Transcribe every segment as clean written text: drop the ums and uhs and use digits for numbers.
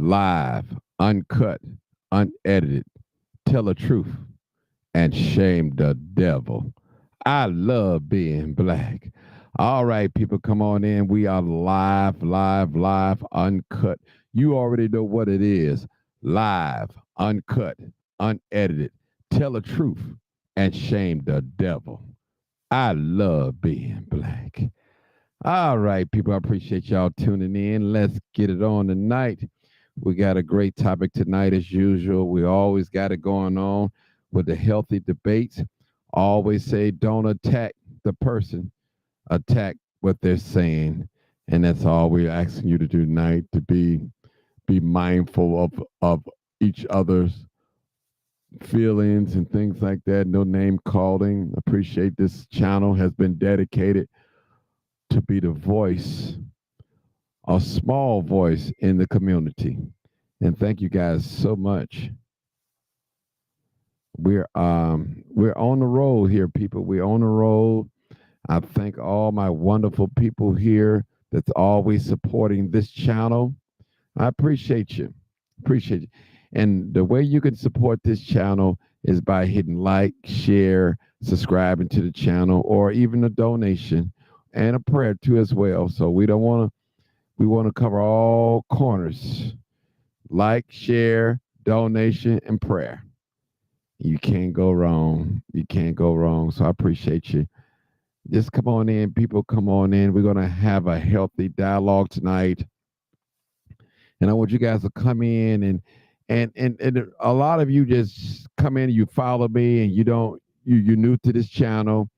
live, uncut, unedited, tell the truth, and shame the devil. I love being black. All right, people, come on in. We are live, live, live, uncut. You already know what it is. Live, uncut, unedited. Tell the truth and shame the devil. I love being black. All right, people, I appreciate y'all tuning in. Let's get it on tonight. We got a great topic tonight, as usual. We always got it going on with the healthy debates. Always say, don't attack the person, attack what they're saying. And that's all we're asking you to do tonight, to be mindful of each other's feelings and things like that. No name calling. Appreciate this channel has been dedicated to be the voice, a small voice in the community. And thank you guys so much. We're on the road here, people. We're on the road. I thank all my wonderful people here that's always supporting this channel. I appreciate you. Appreciate you. And the way you can support this channel is by hitting like, share, subscribing to the channel, or even a donation and a prayer too as well. So we want to cover all corners. Like, share, donation, and prayer. You can't go wrong. You can't go wrong. So I appreciate you. Just come on in, people. Come on in. We're gonna have a healthy dialogue tonight. And I want you guys to come in and a lot of you just come in and you follow me and you're new to this channel.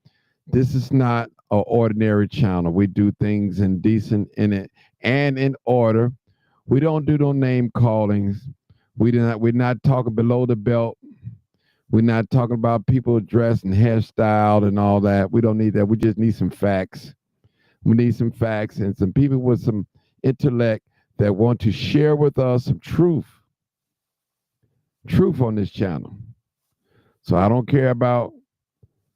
This is not an ordinary channel. We do things in decent in it and in order. We don't do no name callings. We're not talking below the belt. We're not talking about people dressed and hairstyled and all that. We don't need that. We just need some facts. We need some facts and some people with some intellect that want to share with us some truth on this channel. So I don't care about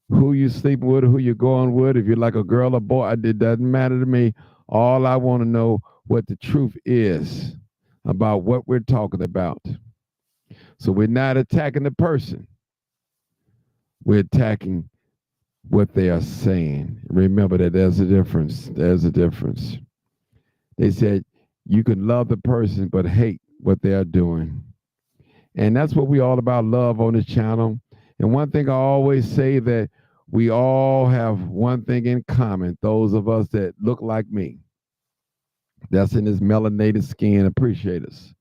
who you sleeping with or who you're going with. If you're like a girl or boy, it doesn't matter to me. All I want to know what the truth is about what we're talking about. So we're not attacking the person. We're attacking what they are saying. Remember that there's a difference. There's a difference. They said you can love the person but hate what they are doing. And that's what we all about, love on this channel. And one thing I always say, that we all have one thing in common. Those of us that look like me, that's in this melanated skin, appreciate us.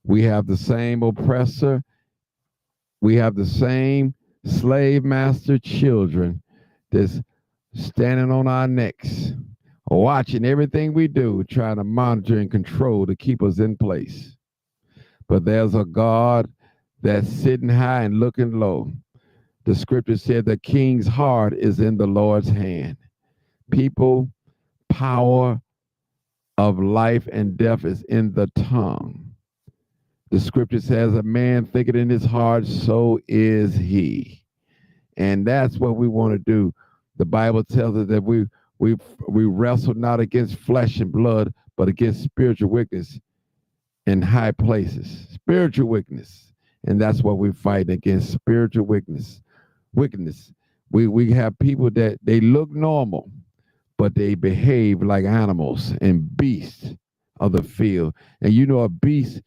We have the same oppressor. We have the same slave master children that's standing on our necks, watching everything we do, trying to monitor and control to keep us in place. But there's a God that's sitting high and looking low. The scripture said the king's heart is in the Lord's hand. People, power of life and death is in the tongue. The scripture says a man thinketh in his heart, so is he. And that's what we want to do. The Bible tells us that we wrestle not against flesh and blood, but against spiritual wickedness in high places. Spiritual wickedness. And that's what we fight against, spiritual wickedness. We have people that they look normal, but they behave like animals and beasts of the field. And you know, a beast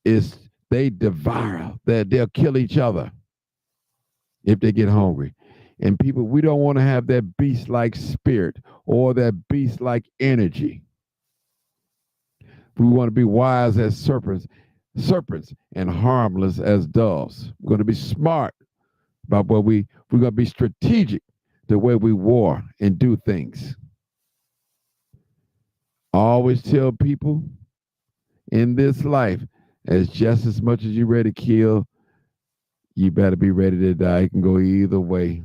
is, they devour, they'll kill each other if they get hungry. And people, we don't want to have that beast-like spirit or that beast-like energy. We want to be wise as serpents, and harmless as doves. We're going to be smart about what we're going to be strategic the way we war and do things. I always tell people in this life, as just as much as you're ready to kill, you better be ready to die. It can go either way.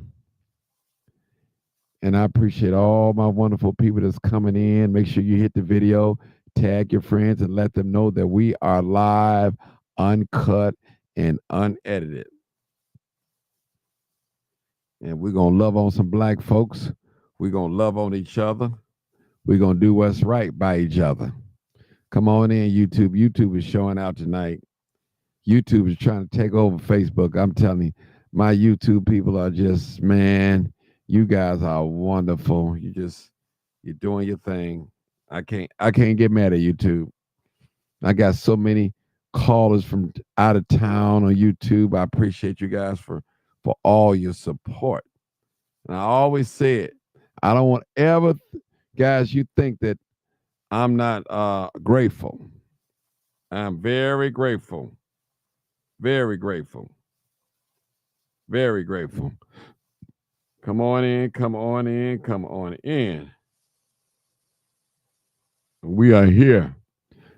And I appreciate all my wonderful people that's coming in. Make sure you hit the video, tag your friends, and let them know that we are live, uncut, and unedited. And we're going to love on some black folks. We're going to love on each other. We're going to do what's right by each other. Come on in, YouTube. YouTube is showing out tonight. YouTube is trying to take over Facebook. I'm telling you, my YouTube people are just, man, you guys are wonderful. You're doing your thing. I can't get mad at YouTube. I got so many callers from out of town on YouTube. I appreciate you guys for all your support. And I always say it. I don't want ever, guys, you think that I'm not grateful. I'm very grateful. Very grateful. Very grateful. Come on in, come on in, come on in. We are here.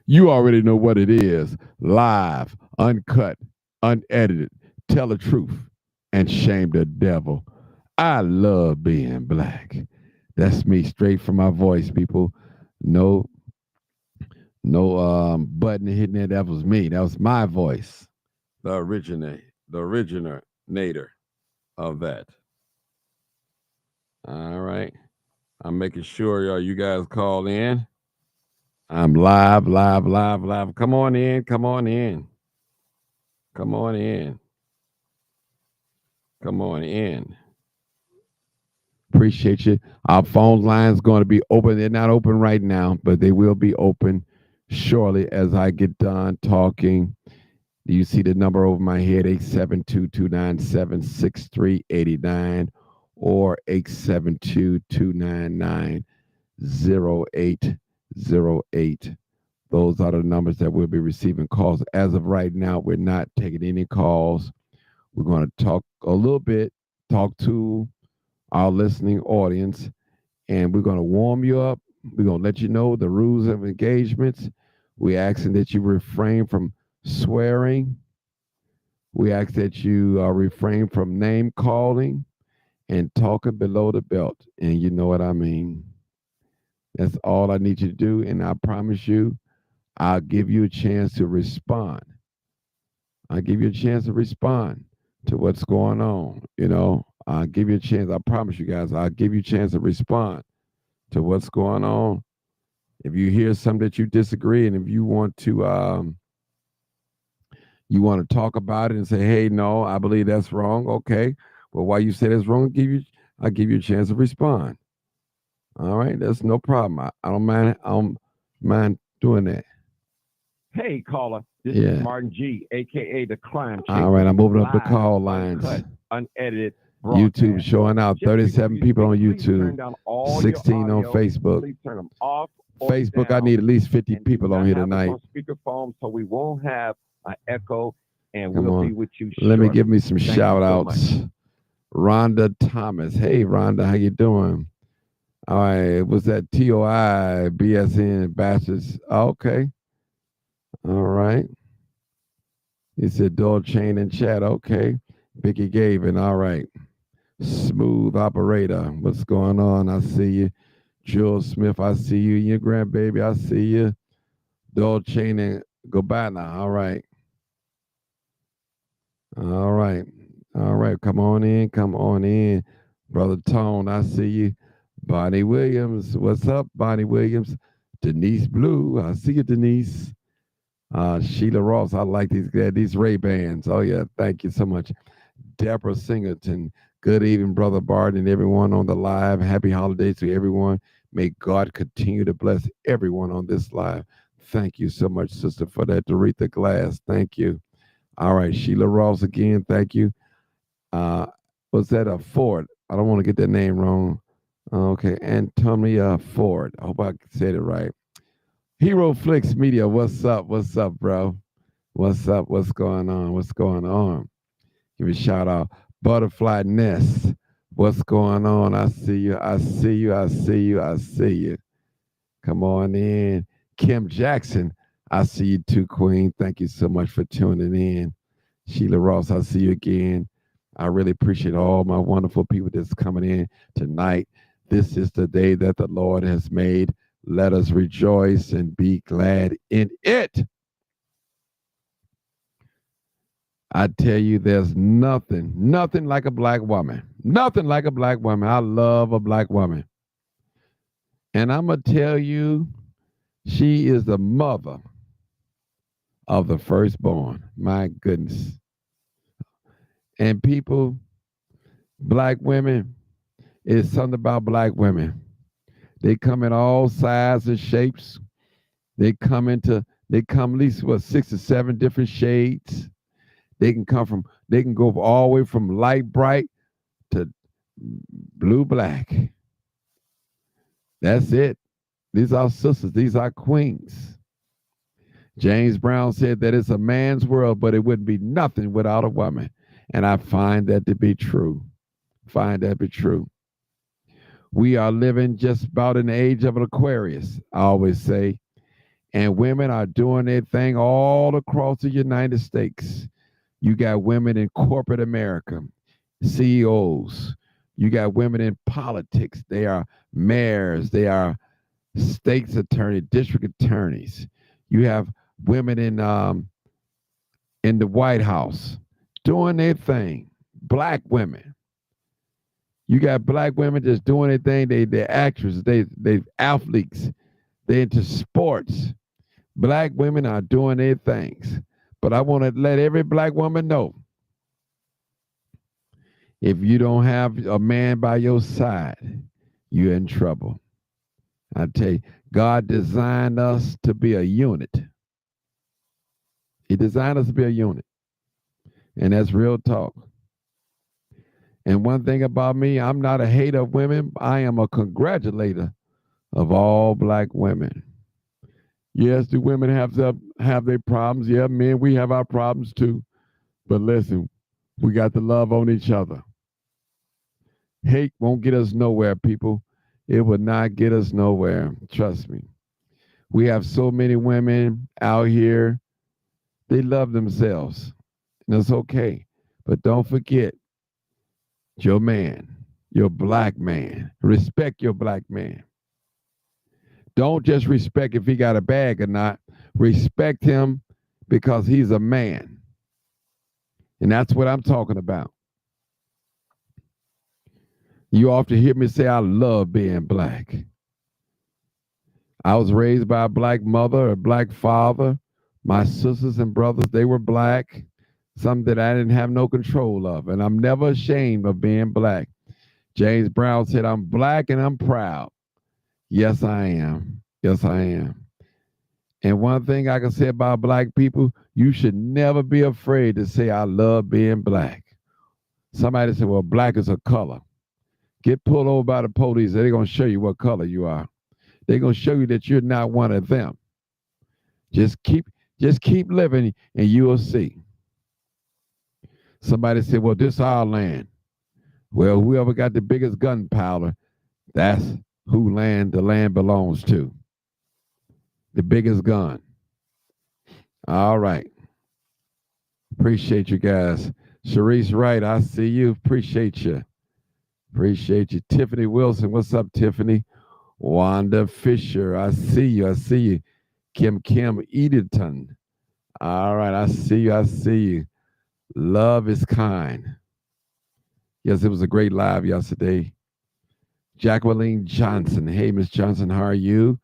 You already know what it is. Live, uncut, unedited. Tell the truth and shame the devil. I love being black. That's me straight from my voice, people. No, no button hitting it. That was me. That was my voice. The originator of that. All right. I'm making sure you guys call in. I'm live, live, live, live. Come on in. Come on in. Come on in. Come on in. Appreciate you. Our phone line's going to be open. They're not open right now, but they will be open shortly as I get done talking. You see the number over my head, 872-297-6389 or 872-299-0808. Those are the numbers that we'll be receiving calls. As of right now, we're not taking any calls. We're going to talk a little bit, talk to our listening audience, and we're going to warm you up. We're going to let you know the rules of engagements. We're asking that you refrain from swearing. We ask that you refrain from name calling and talking below the belt. And you know what I mean. That's all I need you to do. And I promise you, I'll give you a chance to respond. I'll give you a chance to respond to what's going on. I'll give you a chance. I promise you guys, I'll give you a chance to respond to what's going on. If you hear something that you disagree, and if you want to talk about it and say, hey, no, I believe that's wrong. Okay. Well, why you say that's wrong, I'll give you a chance to respond. All right, that's no problem. I don't mind doing that. Hey, caller. This is Martin G, aka the Crime Chick. All right, I'm moving up the call lines. Unedited. YouTube showing out. 37 people on YouTube. 16 on Facebook. Please turn them off. Facebook, I need at least 50 people on here tonight. On speakerphone, so we won't have an echo, and we'll be with you. Let me give me some shout outs. Rhonda Thomas. Hey, Rhonda, how you doing? All right, was that TOI BSN Bastards? Okay. All right. You said Dole Chain and Chat. Okay. Vicky Gavin. All right. Smooth Operator. What's going on? I see you. Joel Smith, I see you. Your grandbaby, I see you. Dole Chain and Gobana. All right. All right. All right. Come on in. Come on in. Brother Tone, I see you. Bonnie Williams. What's up, Bonnie Williams? Denise Blue. I see you, Denise. Sheila Ross. I like these Ray-Bans. Oh, yeah. Thank you so much. Deborah Singleton. Good evening, Brother Bart, and everyone on the live. Happy holidays to everyone. May God continue to bless everyone on this live. Thank you so much, sister, for that. Doretha Glass. Thank you. All right. Sheila Ross again. Thank you. Was that a Ford? I don't want to get that name wrong. Okay. Antonia Ford. I hope I said it right. Hero Flicks Media. What's up? What's up, bro? What's up? What's going on? What's going on? Give a shout out. Butterfly Nest. What's going on? I see you. I see you. I see you. I see you. Come on in. Kim Jackson. I see you too, Queen. Thank you so much for tuning in. Sheila Ross, I see you again. I really appreciate all my wonderful people that's coming in tonight. This is the day that the Lord has made. Let us rejoice and be glad in it. I tell you, there's nothing like a black woman. Nothing like a black woman. I love a black woman. And I'm going to tell you, She is the mother of the firstborn. My goodness. And people, black women, it's something about black women. They come in all sizes and shapes. They come at least what 6 or 7 different shades. They can go all the way from light bright to blue black. That's it. These are sisters, these are queens. James Brown said that it's a man's world, but it wouldn't be nothing without a woman. And I find that to be true. Find that to be true. We are living just about in the age of an Aquarius, I always say. And women are doing their thing all across the United States. You got women in corporate America, CEOs. You got women in politics. They are mayors. They are state's attorney, district attorneys. You have women in the White House doing their thing. Black women. You got black women just doing their thing. They're actresses. They athletes. They're into sports. Black women are doing their things. But I want to let every black woman know, if you don't have a man by your side, you're in trouble. I tell you, God designed us to be a unit. He designed us to be a unit. And that's real talk. And one thing about me, I'm not a hater of women. I am a congratulator of all black women. Yes, do women have their problems? Yeah, men, we have our problems too. But listen, we got to love on each other. Hate won't get us nowhere, people. It will not get us nowhere. Trust me. We have so many women out here. They love themselves. And it's okay. But don't forget your man, your black man. Respect your black man. Don't just respect if he got a bag or not. Respect him because he's a man. And that's what I'm talking about. You often hear me say, I love being black. I was raised by a black mother, a black father. My sisters and brothers, they were black. Something that I didn't have no control of. And I'm never ashamed of being black. James Brown said, I'm black and I'm proud. Yes, I am. Yes, I am. And one thing I can say about black people, you should never be afraid to say, I love being black. Somebody said, well, black is a color. Get pulled over by the police. They're going to show you what color you are. They're going to show you that you're not one of them. Just keep living and you will see. Somebody said, well, this is our land. Well, whoever got the biggest gunpowder, that's who the land belongs to. The biggest gun. All right. Appreciate you guys. Sharice Wright, I see you. Appreciate you. Appreciate you. Tiffany Wilson, what's up, Tiffany? Wanda Fisher, I see you. I see you. Kim Edenton. All right, I see you. I see you. Love is kind. Yes, it was a great live yesterday. Jacqueline Johnson. Hey, Miss Johnson, how are you?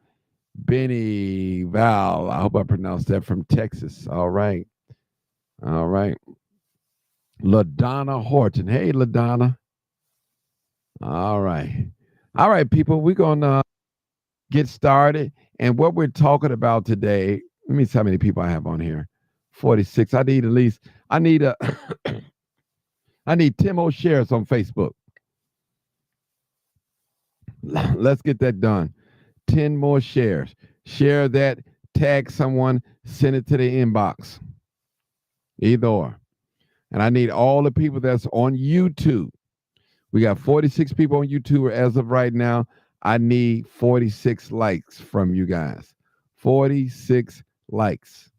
Benny Val. I hope I pronounced that, from Texas. All right. All right. LaDonna Horton. Hey, LaDonna. All right. All right, people. We're going to get started. And what we're talking about today, let me see how many people I have on here. 46. I need 10 more shares on Facebook. Let's get that done. 10 more shares. Share that, tag someone, send it to the inbox. Either or. And I need all the people that's on YouTube. We got 46 people on YouTube as of right now. I need 46 likes from you guys. 46 likes.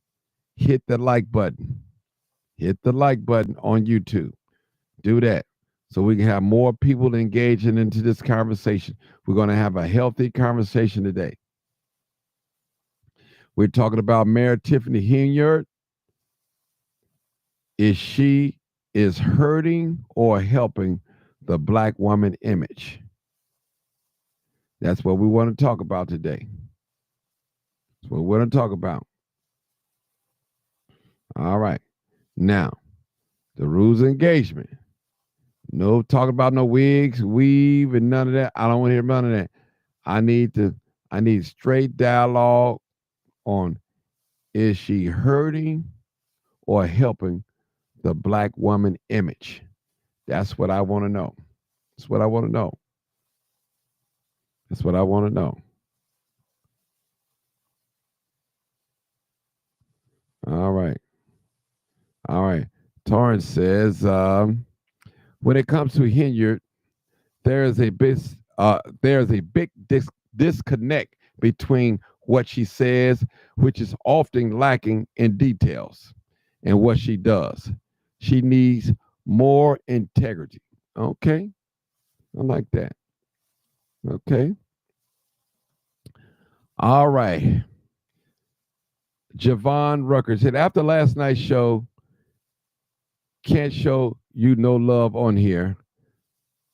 Hit the like button. Hit the like button on YouTube. Do that so we can have more people engaging into this conversation. We're going to have a healthy conversation today. We're talking about Mayor Tiffany Henyard. She is hurting or helping the black woman image? That's what we want to talk about today. That's what we're going to talk about. All right. Now, the rules of engagement. No talk about no wigs, weave, and none of that. I don't want to hear none of that. I need straight dialogue on, is she hurting or helping the black woman image? That's what I want to know. That's what I want to know. That's what I want to know. All right. All right. Torrance says, when it comes to Henyard, there is a big disconnect between what she says, which is often lacking in details, and what she does. She needs more integrity. Okay. I like that. Okay. All right. Javon Rucker said, after last night's show, can't show you no love on here.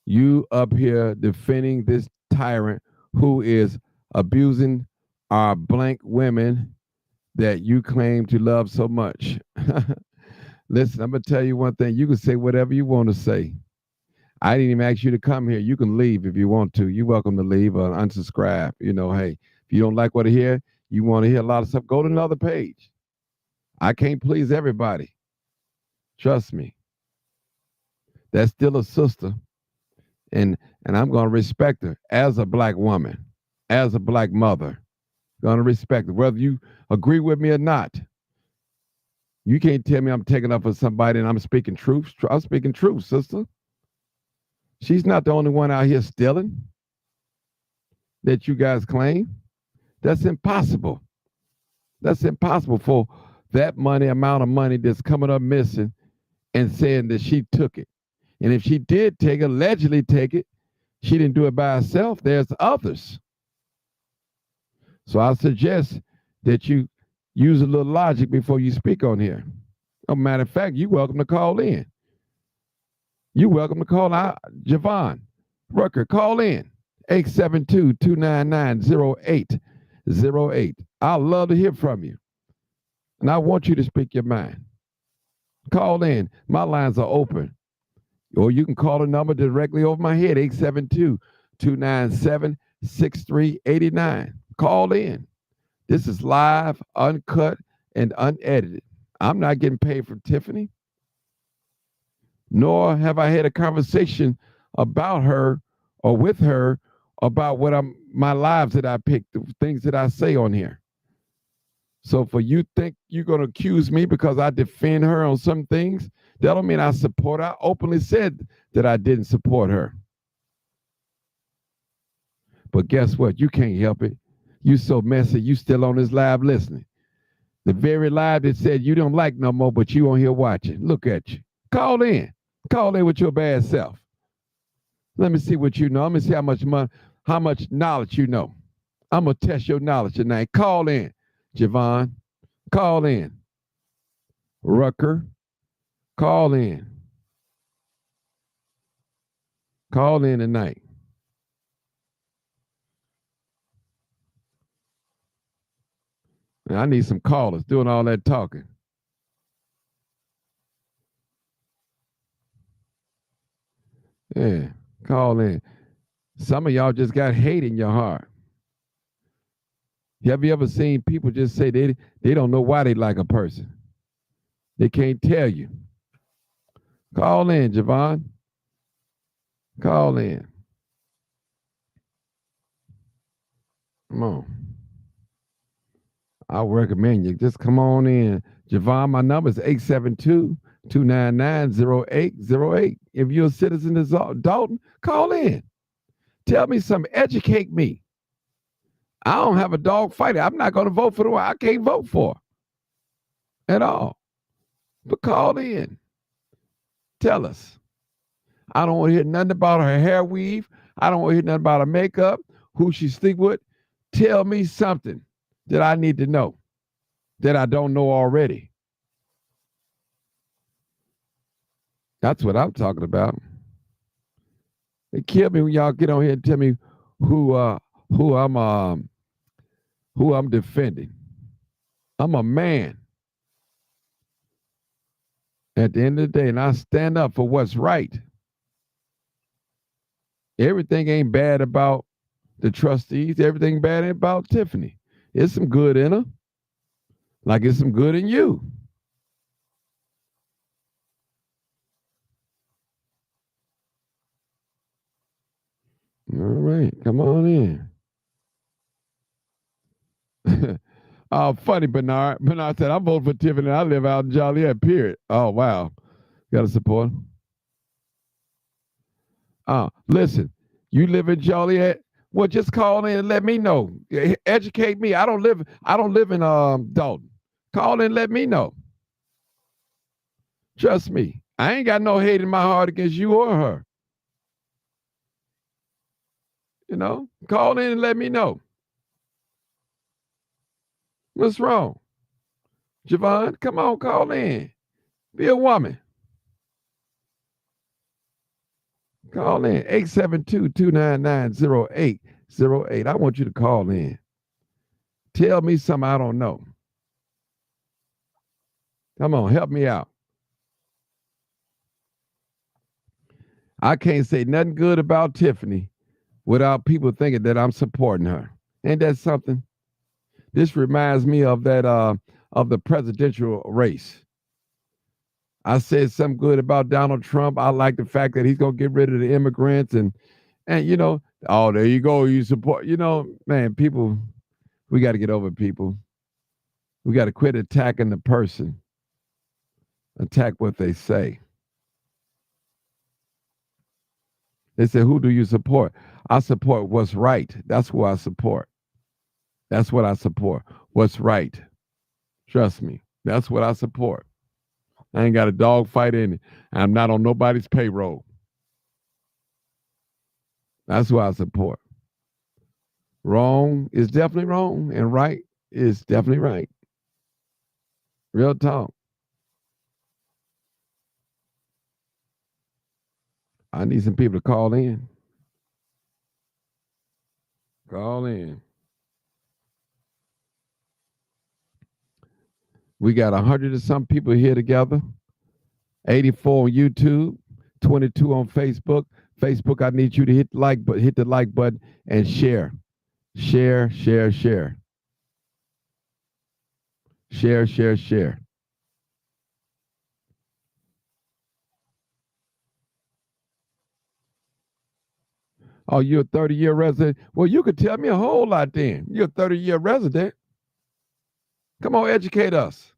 You up here defending this tyrant who is abusing our blank women that you claim to love so much. Listen, I'm going to tell you one thing. You can say whatever you want to say. I didn't even ask you to come here. You can leave if you want to. You're welcome to leave or unsubscribe. You know, hey, if you don't like what I hear, you want to hear a lot of stuff, go to another page. I can't please everybody. Trust me. That's still a sister. And I'm going to respect her as a black woman, as a black mother. Going to respect her, whether you agree with me or not. You can't tell me I'm taking up for somebody and I'm speaking truth. I'm speaking truth, sister. She's not the only one out here stealing that you guys claim. That's impossible. That's impossible for that amount of money that's coming up missing and saying that she took it. And if she did take it, allegedly take it, she didn't do it by herself. There's others. So I suggest that you use a little logic before you speak on here. As a matter of fact, you're welcome to call in. You're welcome to call out. Javon Rucker, call in. 872-299-0808. I'd love to hear from you. And I want you to speak your mind. Call in. My lines are open. Or you can call the number directly over my head, 872-297-6389. Call in. This is live, uncut, and unedited. I'm not getting paid from Tiffany, nor have I had a conversation about her or with her about my lives that I picked, the things that I say on here. So for you think you're going to accuse me because I defend her on some things, that don't mean I support her. I openly said that I didn't support her. But guess what? You can't help it. You so messy, you still on this live listening. The very live that said you don't like no more, but you on here watching. Look at you. Call in. Call in with your bad self. Let me see what you know. Let me see how much knowledge you know. I'm going to test your knowledge tonight. Call in, Javon. Call in. Rucker. Call in. Call in tonight. I need some callers doing all that talking. Yeah, call in. Some of y'all just got hate in your heart. Have you ever seen people just say they don't know why they like a person? They can't tell you. Call in, Javon. Call in. Come on. I recommend you. Just come on in. Javon, my number is 872-299-0808. If you're a citizen of Dalton, call in. Tell me something. Educate me. I don't have a dog fighter. I'm not going to vote for the one I can't vote for at all. But call in. Tell us. I don't want to hear nothing about her hair weave. I don't want to hear nothing about her makeup, who she sleep with. Tell me something that I need to know that I don't know already. That's what I'm talking about. They kill me when y'all get on here and tell me who I'm defending. I'm a man at the end of the day, and I stand up for what's right. Everything ain't bad about the trustees. Everything bad about Tiffany. It's some good in her, like it's some good in you. All right, come on in. Oh, funny, Bernard. Bernard said, I'm voting for Tiffany. I live out in Joliet, period. Oh, wow. Got to support. Listen, you live in Joliet? Well, just call in and let me know. Educate me. I don't live in Dalton. Call in and let me know. Trust me. I ain't got no hate in my heart against you or her. Call in and let me know. What's wrong? Javon, come on, call in. Be a woman. Call in 872-299-0808. I want you to call in. Tell me something I don't know. Come on, help me out. I can't say nothing good about Tiffany without people thinking that I'm supporting her. Ain't that something? This reminds me of that of the presidential race. I said something good about Donald Trump. I like the fact that he's gonna get rid of the immigrants and oh, there you go. You support, man, people, we got to get over people. We got to quit attacking the person. Attack what they say. They say, who do you support? I support what's right. That's who I support. That's what I support. What's right. Trust me. That's what I support. I ain't got a dog fight in it. I'm not on nobody's payroll. That's who I support. Wrong is definitely wrong, and right is definitely right. Real talk. I need some people to call in. Call in. We got 100 and some people here together. 84 on YouTube, 22 on Facebook. Facebook, I need you to hit the like button and share. Share, share, share. Share, share, share. Oh, you're a 30-year resident? Well, you could tell me a whole lot then. You're a 30-year resident. Come on, educate us.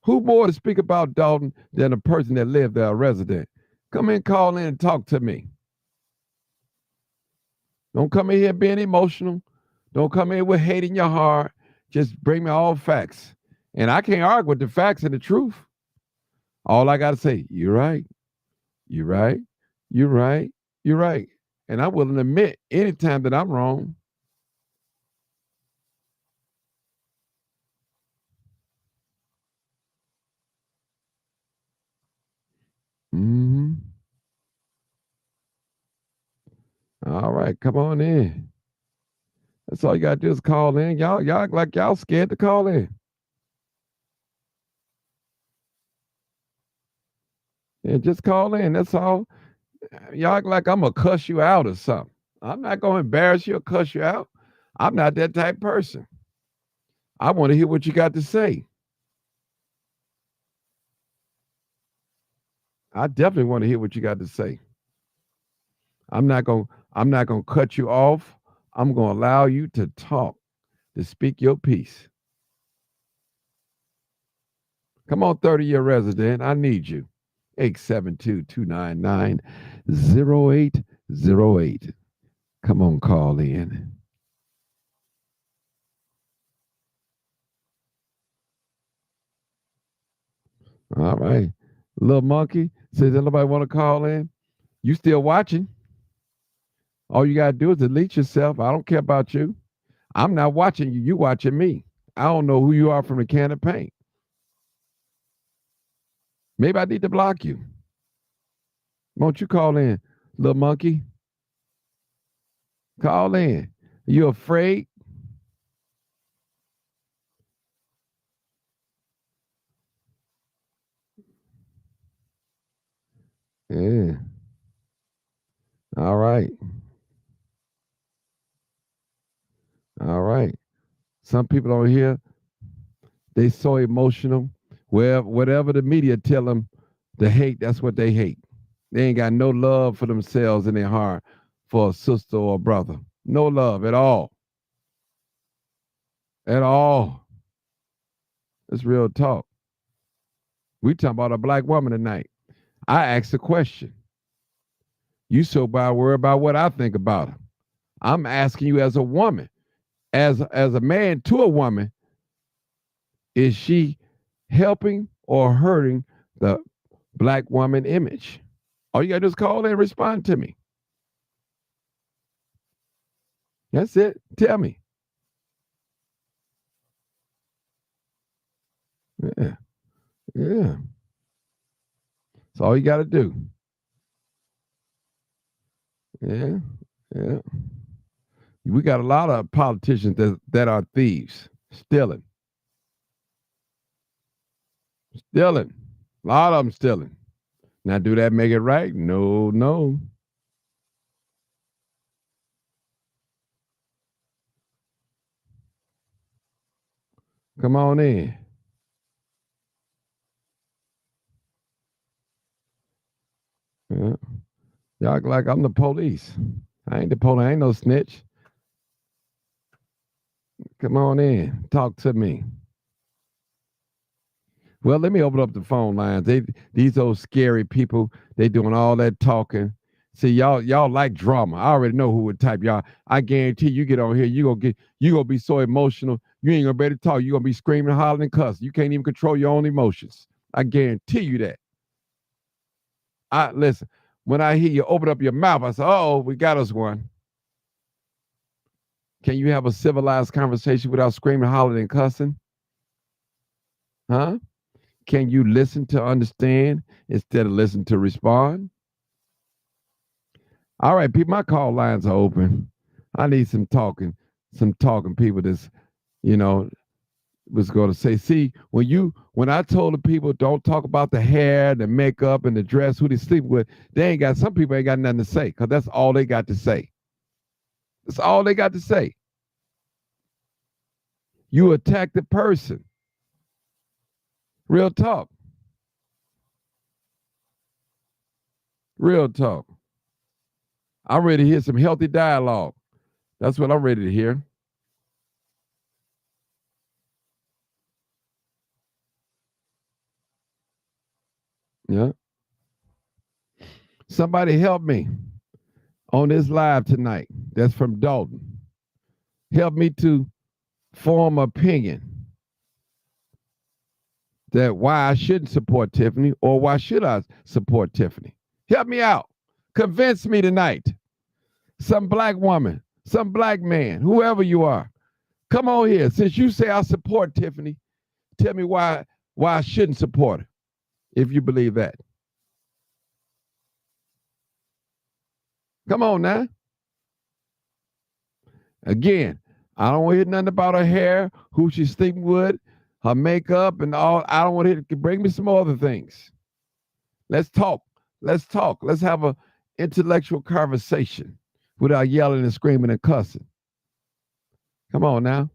Who more to speak about Dalton than a person that lived there, a resident? Come in, call in, and talk to me. Don't come in here being emotional. Don't come in with hate in your heart. Just bring me all facts. And I can't argue with the facts and the truth. All I got to say, you're right. You're right. You're right. You're right. And I'm willing to admit anytime that I'm wrong. Mm-hmm. All right, come on in. That's all you gotta do is call in. Y'all act like y'all scared to call in. Yeah, just call in. That's all. Y'all act like I'm gonna cuss you out or something. I'm not gonna embarrass you or cuss you out. I'm not that type of person. I want to hear what you got to say. I definitely want to hear what you got to say. I'm not gonna cut you off. I'm gonna allow you to talk, to speak your piece. Come on, 30-year resident. I need you. 872-299-0808. Come on, call in. All right. Little monkey says, nobody want to call in? You still watching? All you got to do is delete yourself. I don't care about you. I'm not watching you. You watching me. I don't know who you are from the can of paint. Maybe I need to block you. Won't you call in, little monkey? Call in. You afraid? Yeah. All right. All right. Some people on here, they so emotional. Well, whatever the media tell them to hate, that's what they hate. They ain't got no love for themselves in their heart for a sister or a brother. No love at all. At all. It's real talk. We talking about a black woman tonight. I asked a question. You so worried about what I think about her. I'm asking you as a woman, as a man to a woman, is she helping or hurting the black woman image? All you gotta do is call and respond to me. That's it. Tell me. Yeah. Yeah. That's all you gotta do. Yeah. Yeah. We got a lot of politicians that are thieves, stealing. Stealing. A lot of them stealing. Now, do that make it right? No, no. Come on in. Yeah. Y'all act like I'm the police. I ain't the police. I ain't no snitch. Come on in. Talk to me. Well, let me open up the phone lines. These old scary people, they doing all that talking. See, y'all like drama. I already know who would type y'all. I guarantee you get on here, you gonna be so emotional, you ain't gonna be able to talk. You gonna be screaming, hollering, and cussing. You can't even control your own emotions. I guarantee you that. I listen, when I hear you open up your mouth, I say, oh, we got us one. Can you have a civilized conversation without screaming, hollering, and cussing? Huh? Can you listen to understand instead of listen to respond? All right, people, my call lines are open. I need some talking people that's, you know, was going to say, see, when I told the people don't talk about the hair, the makeup, and the dress, who they sleep with, some people ain't got nothing to say because that's all they got to say. That's all they got to say. You attack the person. Real talk. Real talk. I'm ready to hear some healthy dialogue. That's what I'm ready to hear. Yeah. Somebody help me on this live tonight. That's from Dalton. Help me to form opinion that why I shouldn't support Tiffany or why should I support Tiffany. Help me out. Convince me tonight. Some black woman, some black man, whoever you are. Come on here. Since you say I support Tiffany, tell me why I shouldn't support her, if you believe that. Come on now. Again, I don't want to hear nothing about her hair, who she's sleeping with, her makeup, and all. I don't want to hear. Bring me some other things. Let's talk. Let's talk. Let's have an intellectual conversation without yelling and screaming and cussing. Come on now.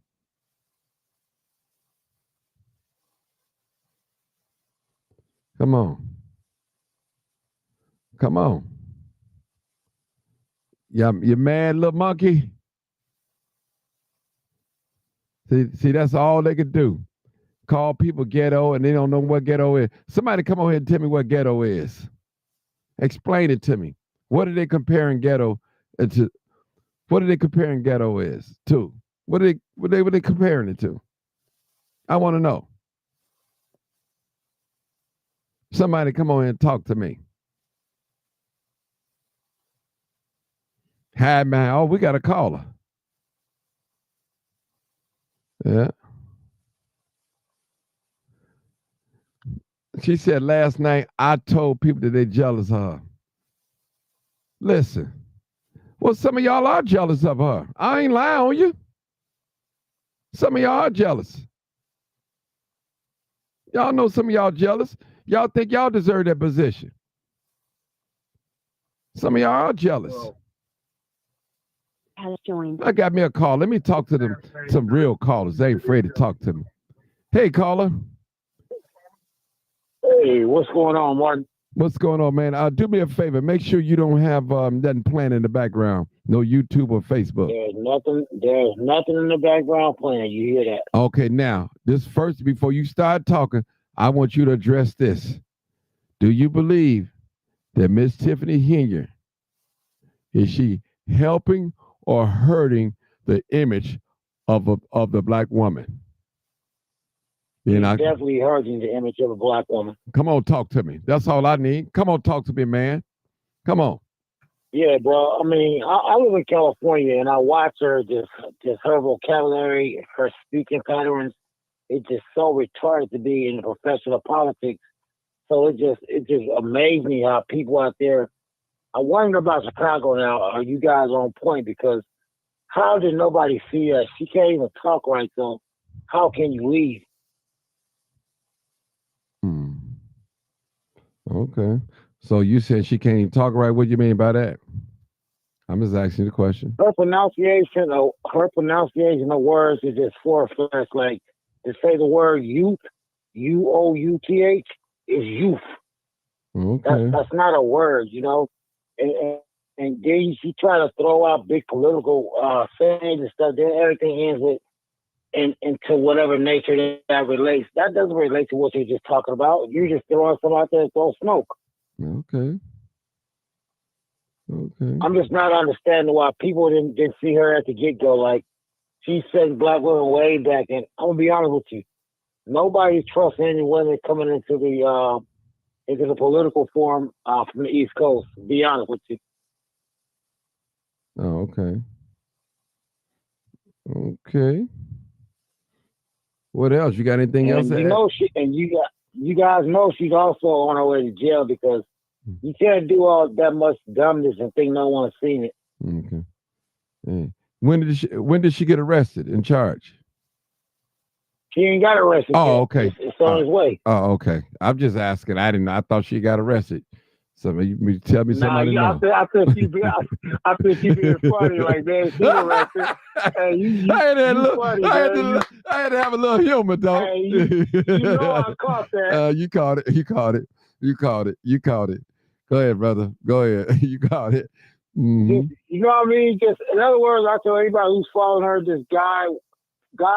Come on. Come on. You mad little monkey? See, that's all they could do. Call people ghetto and they don't know what ghetto is. Somebody come over here and tell me what ghetto is. Explain it to me. What are they comparing ghetto to? What are they comparing ghetto is to? What are they comparing it to? I want to know. Somebody come on here and talk to me. Hi, man. Oh, we got a caller. Yeah. She said last night, I told people that they jealous of her. Listen, well, some of y'all are jealous of her. I ain't lying on you. Some of y'all are jealous. Y'all know some of y'all jealous. Y'all think y'all deserve that position. Some of y'all are jealous. Well, Has joined. I got me a call. Let me talk to them. Some real callers. They ain't afraid to talk to me. Hey, caller. hey, what's going on, Martin? What's going on, man? Do me a favor. Make sure you don't have nothing playing in the background. No YouTube or Facebook. There's nothing in the background playing. You hear that? Okay, now, this first, before you start talking, I want you to address this. Do you believe that Miss Tiffany Henyard, is she helping or hurting the image of the black woman? Definitely hurting the image of a black woman. Come on, talk to me. That's all I need. Come on, talk to me, man. Come on. Yeah, bro. I mean, I live in California, and I watch her, just her vocabulary, her speaking patterns. It's just so retarded to be in the profession of politics. So it just amazed me how people out there. I wonder about Chicago now. Are you guys on point? Because how did nobody see us? She can't even talk right, so how can you leave? Okay. So you said she can't even talk right. What do you mean by that? I'm just asking the question. Her pronunciation of words is just far-fetched. Like to say the word youth, youth, is youth. Okay. That's not a word, you know. And then she try to throw out big political sayings and stuff. Then everything ends with into whatever nature that relates. That doesn't relate to what you're just talking about. You're just throwing something out there to throw smoke. Okay. I'm just not understanding why people didn't see her at the get-go. Like, she sent black women way back. And I'm going to be honest with you. Nobody trusts any women coming into the political forum from the East Coast, to be honest with you. Oh, okay. Okay. What else? You got anything else? You know, you guys know she's also on her way to jail because you can't do all that much dumbness and think no one's seen it. Okay. Hey. When did she get arrested and charged? She ain't got arrested. Oh, yet. okay. It's on his way. Oh, okay. I'm just asking. I thought she got arrested. So you tell me somebody. I thought she being funny, like, man, she arrested. Hey, I had to have a little humor, though. Hey, you know I caught that. You caught it. You caught it. Go ahead, brother. Go ahead. You caught it. Mm-hmm. You know what I mean? Just in other words, I tell anybody who's following her, just guide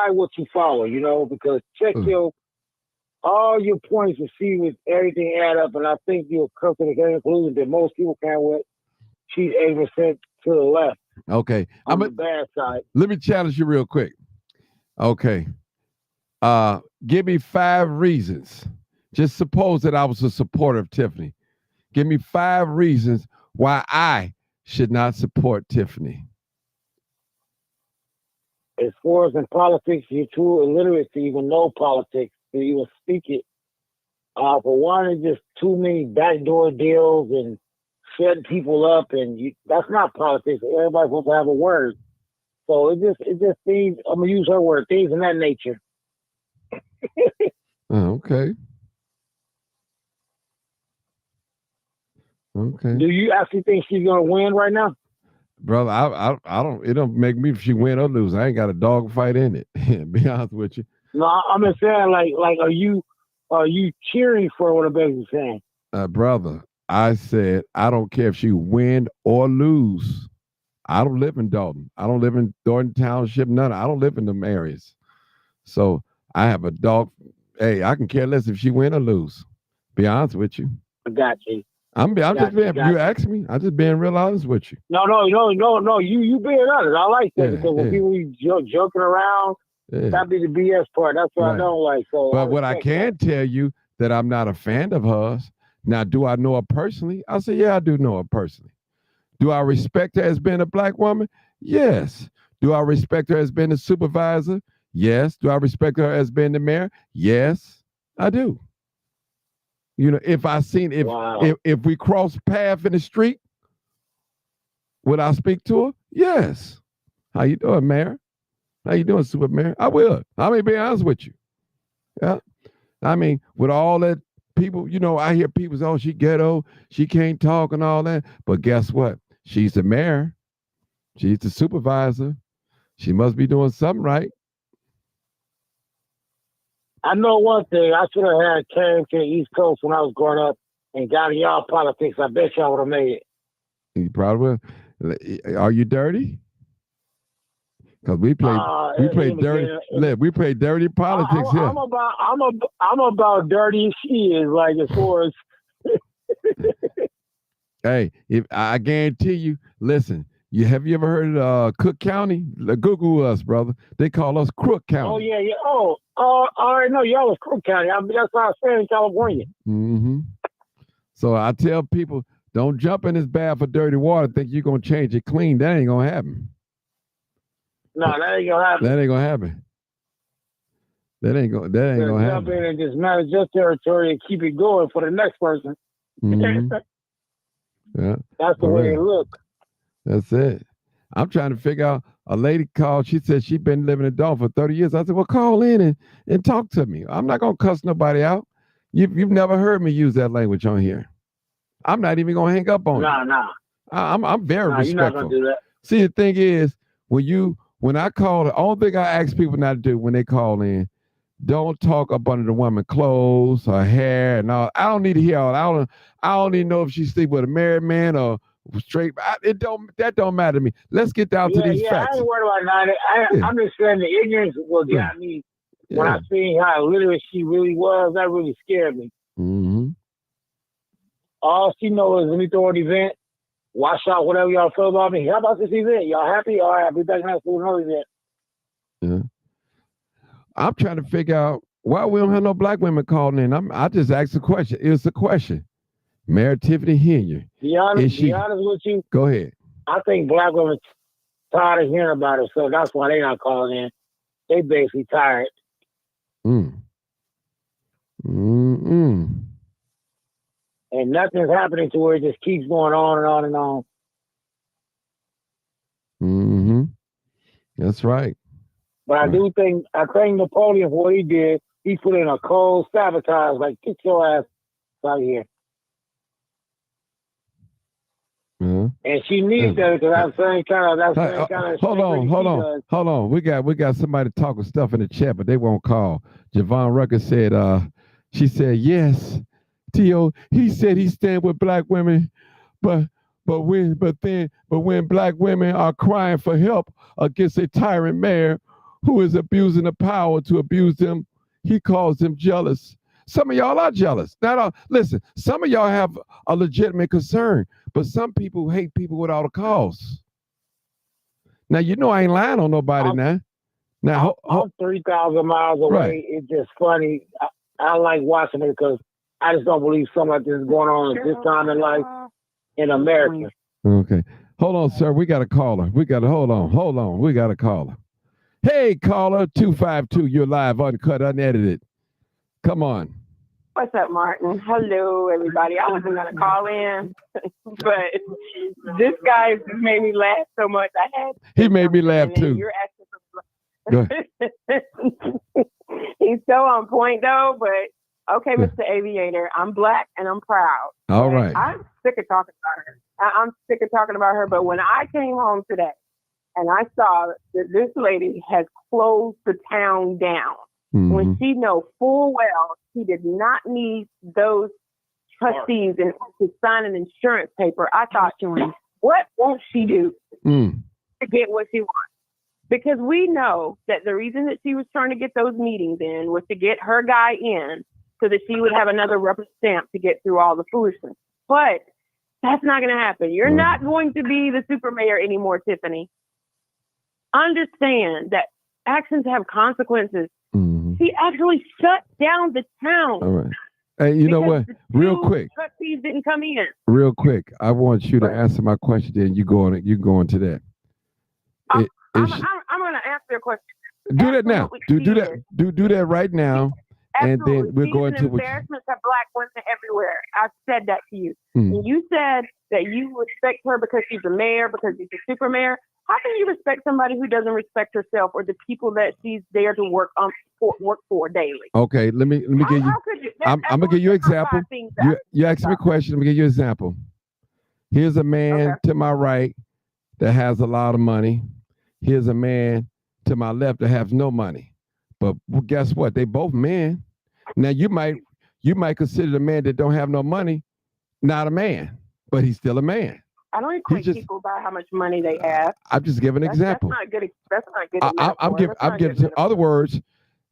what you follow, you know, because check all your points to see if everything add up, and I think you'll come to the conclusion that most people can't wait. She's 8% to the left. Okay. On the bad side. Let me challenge you real quick. Okay. Give me 5 reasons. Just suppose that I was a supporter of Tiffany. Give me 5 reasons why I should not support Tiffany. As far as in politics, you're too illiterate to even know politics, to even speak it. For one, it's just too many backdoor deals and setting people up, and that's not politics. Everybody's supposed to have a word. So it just things. I'm gonna use her word, things in that nature. Okay. Okay. Do you actually think she's gonna win right now? Brother, I don't. It don't make me if she win or lose. I ain't got a dog fight in it. Be honest with you. No, I'm just saying, like, are you cheering for what I'm basically saying? Brother, I said I don't care if she win or lose. I don't live in Dalton. I don't live in Thornton Township. None. I don't live in them areas. So I have a dog. Hey, I can care less if she win or lose. Be honest with you. I got you. I'm just being. You ask me. I'm just being real honest with you. No. You being honest. I like that because when people be joking around, that be the BS part. That's what I don't like. So, but what I can tell you that I'm not a fan of hers. Now, do I know her personally? I say, yeah, I do know her personally. Do I respect her as being a black woman? Yes. Do I respect her as being a supervisor? Yes. Do I respect her as being the mayor? Yes, I do. You know, if we cross paths in the street, would I speak to her? Yes. How you doing, Mayor? How you doing, Super Mayor? I will. I mean, be honest with you. Yeah. I mean, with all that people, I hear people say, oh, she ghetto, she can't talk and all that. But guess what? She's the mayor. She's the supervisor. She must be doing something right. I know one thing. I should have had came to the East Coast when I was growing up and got in y'all politics. I bet y'all would have made it. You probably will. Are you dirty? Because we play dirty politics here. I'm about dirty as she is, like as far as. Hey, if I guarantee you, listen. Have you ever heard of Cook County? Google us, brother. They call us Crook County. Oh yeah. Oh, I already know y'all was Crook County. That's what I was saying in California. Mm-hmm. So I tell people, don't jump in this bath of dirty water. Think you're gonna change it clean. That ain't gonna happen. No, that ain't gonna happen. That ain't gonna happen. That ain't gonna happen. Jump in and just manage your territory and keep it going for the next person. Mm-hmm. Yeah. That's the way it looks. That's it. I'm trying to figure out. A lady called. She said she'd been living in Dalton for 30 years. I said, well, call in and talk to me. I'm not gonna cuss nobody out. You've never heard me use that language on here. I'm not even gonna hang up on you. No. I'm very respectful. You're not gonna do that. See, the thing is, when I call, the only thing I ask people not to do when they call in, don't talk up under the woman's clothes, her hair, and all. I don't need to hear all. I don't even know if she sleep with a married man or straight. That don't matter to me. Let's get down to these facts. I ain't worried about that. I'm just saying the ignorance will get me. When I seen how illiterate she really was, that really scared me. Mm-hmm. All she knows is let me throw an event. Watch out whatever y'all feel about me. How about this event? Y'all happy? All right, I'll be back next week for another event. Yeah. I'm trying to figure out why we don't have no black women calling in. I just asked a question. It's a question. Mayor Tiffany Henyard. Be honest with you. Go ahead. I think black women tired of hearing about it, so that's why they not calling in. They basically tired. Mm. Mm-mm. And nothing's happening to where it just keeps going on and on and on. Mm-hmm. That's right. But I think Napoleon, for what he did, he put in a cold sabotage, like, get your ass out of here. Uh-huh. And she needs that because that's the same kind of. Hold on. We got somebody talking stuff in the chat, but they won't call. Javon Rucker said, she said, yes, T.O., he said he stand with black women, but when black women are crying for help against a tyrant mayor who is abusing the power to abuse them, he calls them jealous. Some of y'all are jealous. Listen, some of y'all have a legitimate concern, but some people hate people without a cause. Now, I ain't lying on nobody now. Now, I'm 3,000 miles away. Right. It's just funny. I like watching it because I just don't believe something like this is going on at this time in life in America. Okay. Hold on, sir. We got a caller. Hold on. We got a caller. Hey, caller, 252. You're live, uncut, unedited. Come on. What's up, Martin? Hello, everybody. I wasn't going to call in, but this guy made me laugh so much. He made me laugh, too. You're asking for He's so on point, though, but okay, Mr. Aviator, I'm black and I'm proud. All right. I'm sick of talking about her. I'm sick of talking about her, but when I came home today and I saw that this lady has closed the town down, when she knows full well she did not need those trustees and to sign an insurance paper, I thought, what won't she do to get what she wants? Because we know that the reason that she was trying to get those meetings in was to get her guy in so that she would have another rubber stamp to get through all the foolishness. But that's not going to happen. You're not going to be the super mayor anymore, Tiffany. Understand that actions have consequences. She actually shut down the town. All right. Hey, you know what? Real quick. Trustees didn't come in. Real quick. I want you to answer my question, then you go into that. I'm going to answer your question. Do that now. Do that right now. Absolutely. And then we'll go into embarrassment to black women everywhere. I've said that to you. And you said that you respect her because she's a mayor, because she's a super mayor. How can you respect somebody who doesn't respect herself or the people that she's there to work for daily? Okay, let me give you. I'm gonna give you an example. You asked me a question. Let me give you an example. Here's a man to my right that has a lot of money. Here's a man to my left that has no money. But guess what? They both men. Now you might consider the man that don't have no money not a man, but he's still a man. I don't equate people by how much money they have. I'm just giving an example. That's not good. I'm giving. In other words,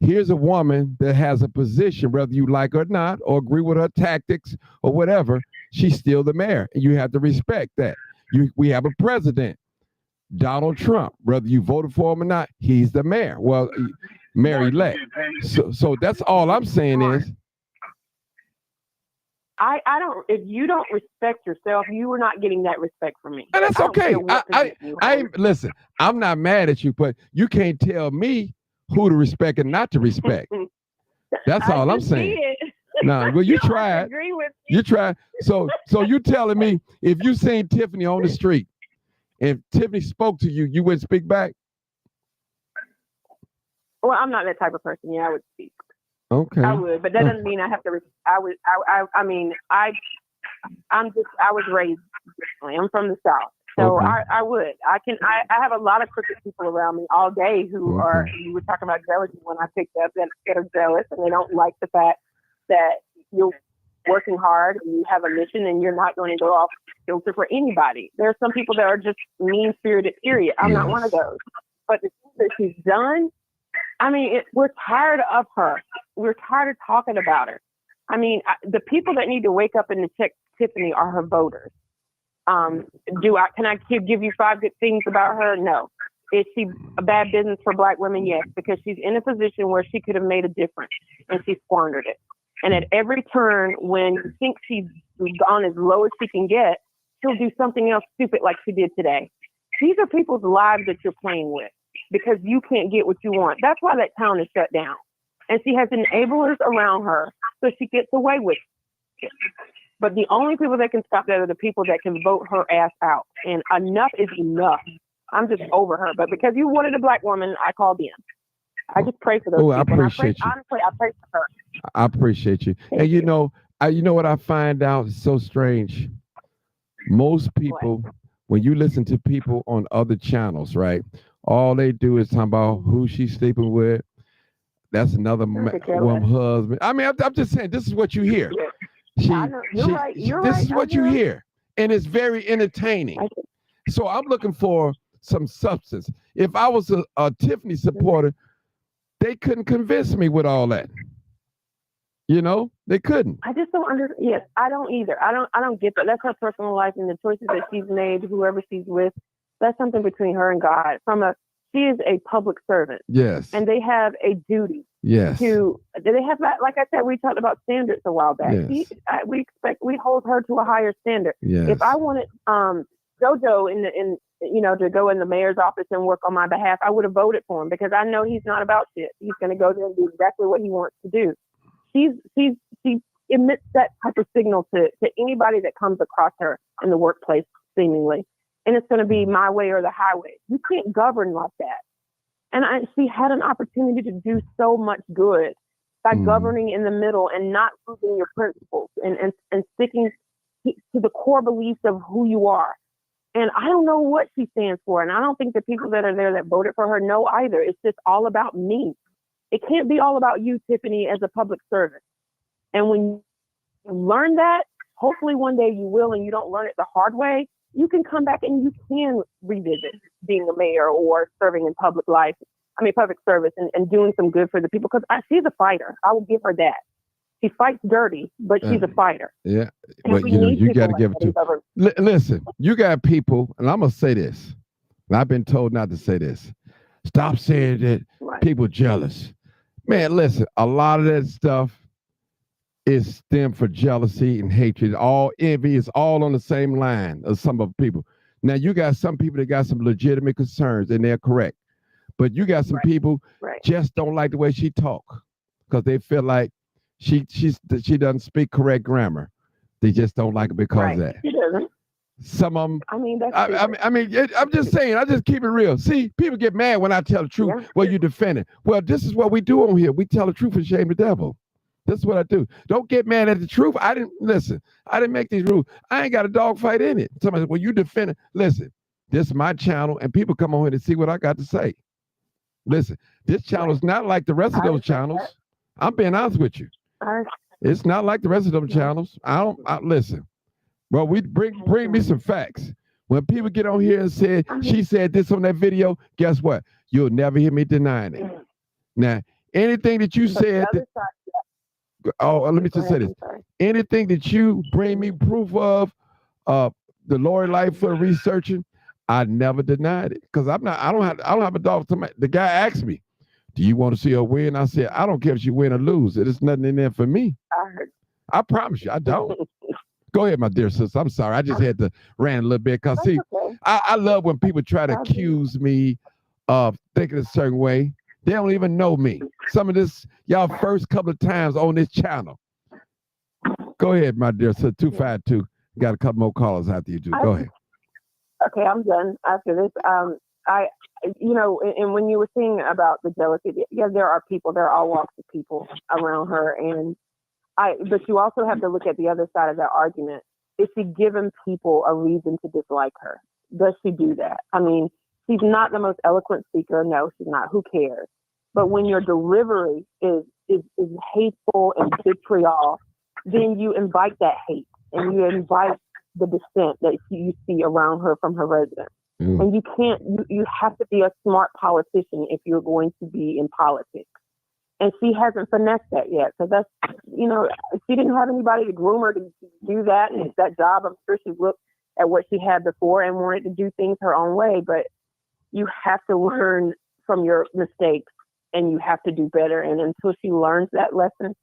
here's a woman that has a position, whether you like her or not, or agree with her tactics or whatever. She's still the mayor, and you have to respect that. We have a president, Donald Trump. Whether you voted for him or not, he's the mayor. Well, mayor-elect. So that's all I'm saying is. I don't. If you don't respect yourself, you are not getting that respect from me. And that's okay. I listen. I'm not mad at you, but you can't tell me who to respect and not to respect. That's all I'm saying. No, well, you tried. Agree with me. You tried. So you telling me if you seen Tiffany on the street, if Tiffany spoke to you, you wouldn't speak back? Well, I'm not that type of person. Yeah, I would speak. Okay. I would, but that doesn't mean I have to. I was raised differently. I'm from the South, so okay. I would. I have a lot of crooked people around me all day who are. You were talking about jealousy when I picked up that are jealous and they don't like the fact that you're working hard and you have a mission and you're not going to go off filter for anybody. There are some people that are just mean-spirited. Period. I'm not one of those. But the thing that she's done. I mean, we're tired of her. We're tired of talking about her. I mean, the people that need to wake up and check Tiffany are her voters. Can I give you 5 good things about her? No. Is she a bad business for Black women? Yes, because she's in a position where she could have made a difference and she squandered it. And at every turn, when you think she's gone as low as she can get, she'll do something else stupid like she did today. These are people's lives that you're playing with. Because you can't get what you want. That's why that town is shut down. And she has enablers around her, so she gets away with it. But the only people that can stop that are the people that can vote her ass out. And enough is enough. I'm just over her. But because you wanted a Black woman, I called in. I just pray for those people. I appreciate you. Honestly, I pray for her. I appreciate you. And you know what I find out is so strange. Most people, when you listen to people on other channels, right? All they do is talk about who she's sleeping with. That's another woman husband. I mean, I'm just saying, this is what you hear. You're right. This is what you hear. And it's very entertaining. So I'm looking for some substance. If I was a Tiffany supporter, they couldn't convince me with all that. You know, they couldn't. I just don't understand. Yes, I don't either. I don't get that. That's her personal life and the choices that she's made, whoever she's with. That's something between her and God. She is a public servant. Yes. And they have a duty. Yes. They have that, like I said, we talked about standards a while back. Yes. We hold her to a higher standard. Yes. If I wanted JoJo to go in the mayor's office and work on my behalf, I would have voted for him because I know he's not about shit. He's going to go there and do exactly what he wants to do. She emits that type of signal to anybody that comes across her in the workplace, seemingly. And it's going to be my way or the highway. You can't govern like that. And she had an opportunity to do so much good by governing in the middle and not losing your principles and sticking to the core beliefs of who you are. And I don't know what she stands for. And I don't think the people that are there that voted for her know either. It's just all about me. It can't be all about you, Tiffany, as a public servant. And when you learn that, hopefully one day you will, and you don't learn it the hard way, you can come back and you can revisit being a mayor or serving in public service and doing some good for the people. Because she's a fighter. I will give her that. She fights dirty, but she's a fighter. Yeah. But you got to give it to listen, you got people, and I'm going to say this, and I've been told not to say this. Stop saying that people jealous. Man, listen, a lot of that stuff is stem for jealousy and hatred. All envy is all on the same line as some of people. Now, you got some people that got some legitimate concerns, and they're correct. But you got some people just don't like the way she talk because they feel like she doesn't speak correct grammar. They just don't like it because of that. She doesn't. Some of them. I mean, that's. I'm just saying. I just keep it real. See, people get mad when I tell the truth. Yeah. Well, you defend it. Well, this is what we do on here. We tell the truth and shame the devil. This is what I do. Don't get mad at the truth. I didn't make these rules. I ain't got a dog fight in it. Somebody said, well, you defend it. Listen, this is my channel, and people come on here to see what I got to say. Listen, this channel is not like the rest of those channels. I'm being honest with you. It's not like the rest of them channels. Listen. Well, we bring me some facts. When people get on here and say she said this on that video, guess what? You'll never hear me denying it. Now, anything that you said. Let me just say this. Anything that you bring me proof of, the Lori Lightfoot researching, I never denied it because I don't have a dog. The guy asked me, "Do you want to see her win?" I said, "I don't care if she win or lose. There's nothing in there for me." I promise you, I don't. Go ahead, my dear sister. I'm sorry. I just had to rant a little bit because see, I love when people try to accuse me of thinking a certain way. They don't even know me. Some of this, y'all first couple of times on this channel. Go ahead, my dear sister. 252. Got a couple more callers after you do. Go ahead. Okay, I'm done after this. And when you were saying about the jealousy, yeah, there are all walks of people around her, but you also have to look at the other side of that argument. Is she giving people a reason to dislike her? Does she do that? I mean, she's not the most eloquent speaker. No, she's not. Who cares? But when your delivery is hateful and vitriol, then you invite that hate and you invite the dissent that you see around her from her residents. And you have to be a smart politician if you're going to be in politics. And she hasn't finessed that yet. So that's, she didn't have anybody to groom her to do that. And it's that job. I'm sure she looked at what she had before and wanted to do things her own way. But you have to learn from your mistakes and you have to do better. And until she learns that lesson,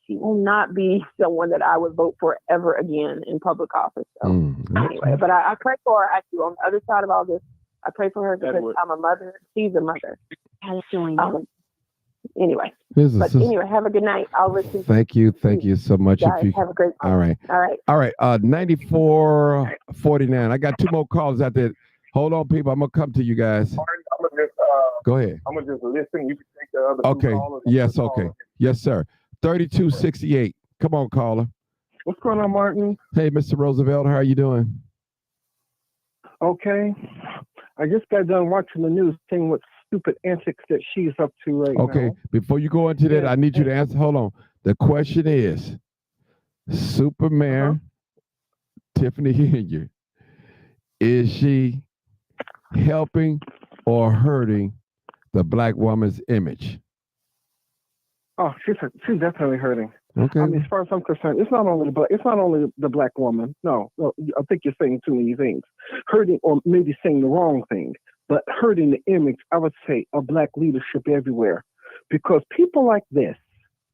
she will not be someone that I would vote for ever again in public office. So anyway, but I pray for her actually on the other side of all this. I pray for her because I'm a mother. She's a mother. Anyway, have a good night. I'll listen. Thank you so much. Guys, have a great night. All right. 9449. I got two more calls out there. Hold on, people. I'm gonna come to you guys. Go ahead. I'm gonna just listen. You can take the other. Okay. Yes. Okay. Yes, sir. 3268. Come on, caller. What's going on, Martin? Hey, Mr. Roosevelt. How are you doing? Okay. I just got done watching the news, seeing what stupid antics that she's up to right now. Okay. Before you go into that, I need you to answer. Hold on. The question is, Super Mayor Tiffany Henyard, is she helping or hurting the black woman's image? Oh, she's definitely hurting. Okay. I mean, as far as I'm concerned, it's not only the black woman. No, I think you're saying too many things. Hurting, or maybe saying the wrong thing, but hurting the image, I would say, of black leadership everywhere. Because people like this,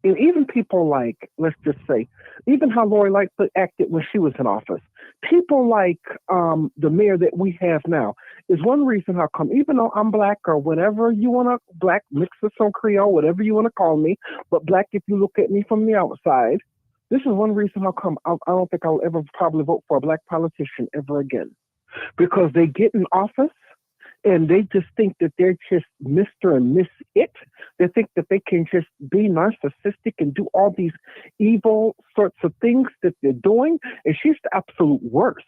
and even people like, let's just say, even how Lori Lightfoot acted when she was in office, people like the mayor that we have now is one reason how come, even though I'm black or whatever you want to, black mixed with some Creole, whatever you want to call me, but black if you look at me from the outside, this is one reason how come I don't think I'll ever probably vote for a black politician ever again. Because they get in office and they just think that they're just Mr. and Miss It. They think that they can just be narcissistic and do all these evil sorts of things that they're doing. And she's the absolute worst.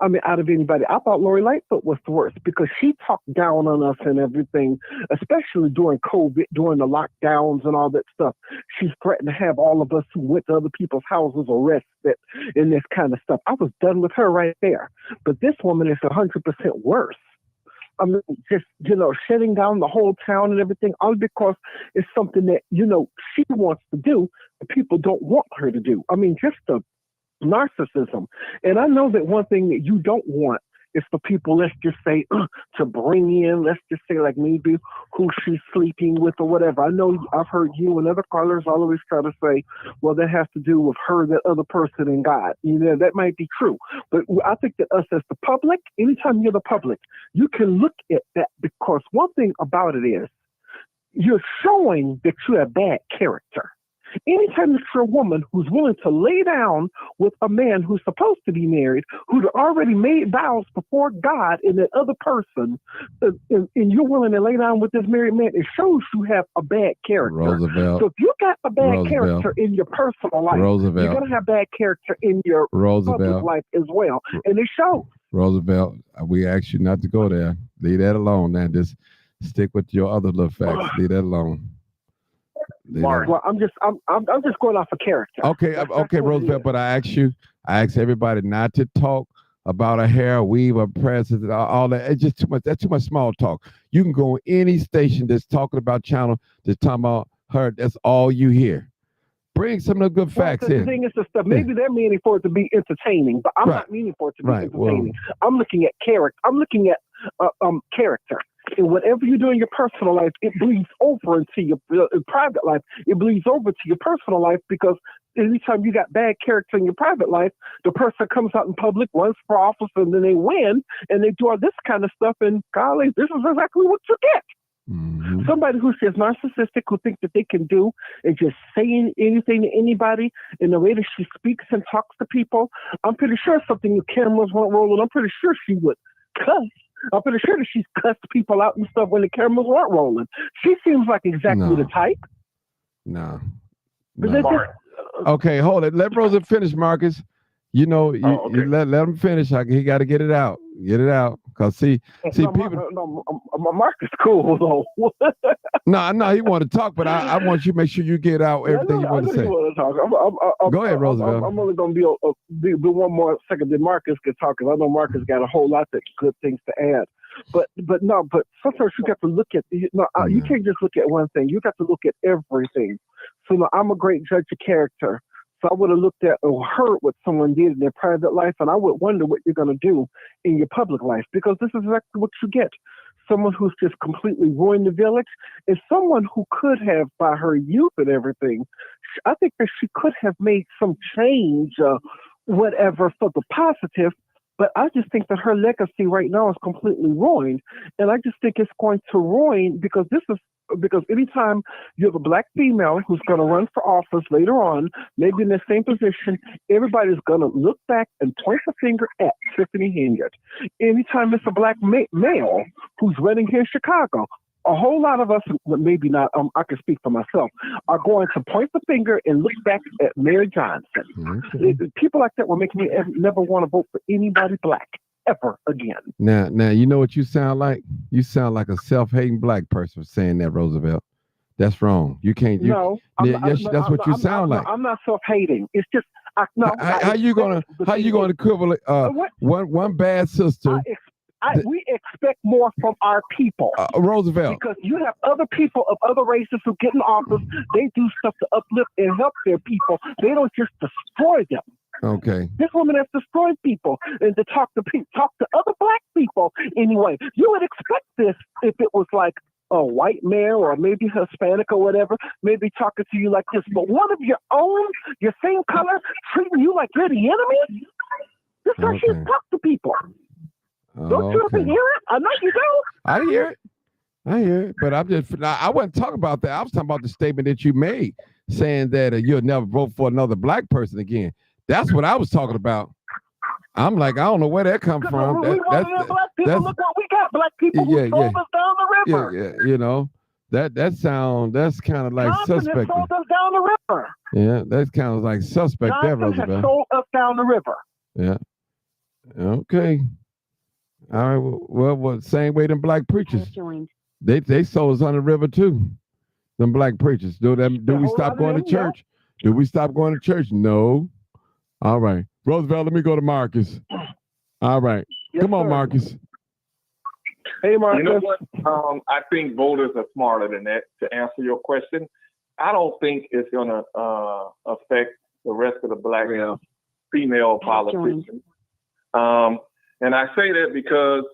I mean, out of anybody. I thought Lori Lightfoot was the worst because she talked down on us and everything, especially during COVID, during the lockdowns and all that stuff. She threatened to have all of us who went to other people's houses arrested and this kind of stuff. I was done with her right there. But this woman is 100% worse. I mean, just, shutting down the whole town and everything, all because it's something that, she wants to do, but people don't want her to do. I mean, just the narcissism. And I know that one thing that you don't want is for people, let's just say, to bring in, let's just say, like maybe who she's sleeping with or whatever. I know I've heard you and other callers always try to say, well, that has to do with her, that other person, and God. That might be true. But I think that us as the public, anytime you're the public, you can look at that, because one thing about it is you're showing that you have bad character. Anytime that you're a woman who's willing to lay down with a man who's supposed to be married, who'd already made vows before God and that other person, and you're willing to lay down with this married man, it shows you have a bad character. Roosevelt. So if you got a bad character in your personal life, you're going to have bad character in your public life as well. And it shows. Roosevelt, we asked you not to go there. Leave that alone now. Just stick with your other little facts. Leave that alone. Well, I'm just going off of character. Okay, okay, Roosevelt. But I asked everybody not to talk about a hair, weave, a president, all that. It's just too much. That's too much small talk. You can go on any station that's talking about channel, that's talking about her. That's all you hear. Bring some of the good facts in. The thing is, the stuff. Maybe they're meaning for it to be entertaining, but I'm not meaning for it to be entertaining. I'm looking at character. I'm looking at character. And whatever you do in your personal life, it bleeds over into your private life. It bleeds over to your personal life because anytime you got bad character in your private life, the person comes out in public, runs for office, and then they win, and they do all this kind of stuff. And golly, this is exactly what you get. Mm-hmm. Somebody who's just narcissistic, who thinks that they can do and just say anything to anybody in the way that she speaks and talks to people. I'm pretty sure something the cameras weren't rolling. I'm pretty sure she would cuss. I'm pretty sure that she's cussed people out and stuff when the cameras weren't rolling. She seems like exactly the type. No. Okay, hold it. Let Rosa finish, Marcus. You know, you let him finish. He got to get it out. Get it out. Cause see, people. Marcus, cool though. No, he want to talk, but I want you to make sure you get out everything you want to say. Go ahead, Roosevelt. I'm only going to be one more second that Marcus can talk, because I know Marcus got a whole lot of good things to add. But sometimes you got to look at you can't just look at one thing. You got to look at everything. So I'm a great judge of character. So I would have looked at or heard what someone did in their private life, and I would wonder what you're going to do in your public life, because this is exactly what you get. Someone who's just completely ruined the village, and someone who could have, by her youth and everything, I think that she could have made some change, whatever, for the positive. But I just think that her legacy right now is completely ruined. And I just think it's going to ruin because anytime you have a black female who's going to run for office later on, maybe in the same position, everybody's going to look back and point the finger at Tiffany Henyard. Anytime it's a black male who's running here in Chicago, a whole lot of us, maybe not, I can speak for myself, are going to point the finger and look back at Mary Johnson. Okay. People like that will make me never want to vote for anybody black ever again. Now, you know what you sound like? You sound like a self-hating black person saying that, Roosevelt. That's wrong. You can't. That's what you sound like. I'm not self-hating. It's just how you gonna equivalent one bad sister? We expect more from our people. Roosevelt. Because you have other people of other races who get in office. They do stuff to uplift and help their people. They don't just destroy them. Okay. This woman has destroyed people, and to talk to other black people anyway. You would expect this if it was like a white man or maybe Hispanic or whatever, maybe talking to you like this. But one of your own, your same color, treating you like you're the enemy. This is how she talks to people. Don't you ever hear it? I know you do. I hear it. But I wasn't talking about that. I was talking about the statement that you made, saying that you'll never vote for another black person again. That's what I was talking about. I'm like, I don't know where that comes from. Look what we got. Black people who sold us down the river. Yeah. You know, that's kind of like suspect. Sold us down the river. Yeah, that's kind of like suspect. Johnson has sold us down the river. Yeah. Okay. All right. Well, same way them black preachers. They sold us on the river too. Them black preachers. Do we stop going to church? Do we stop going to church? No. All right. Roosevelt, let me go to Marcus. All right. Come on, Marcus. Hey, Marcus. You know what? I think voters are smarter than that. To answer your question, I don't think it's going to affect the rest of the black female politicians. And I say that because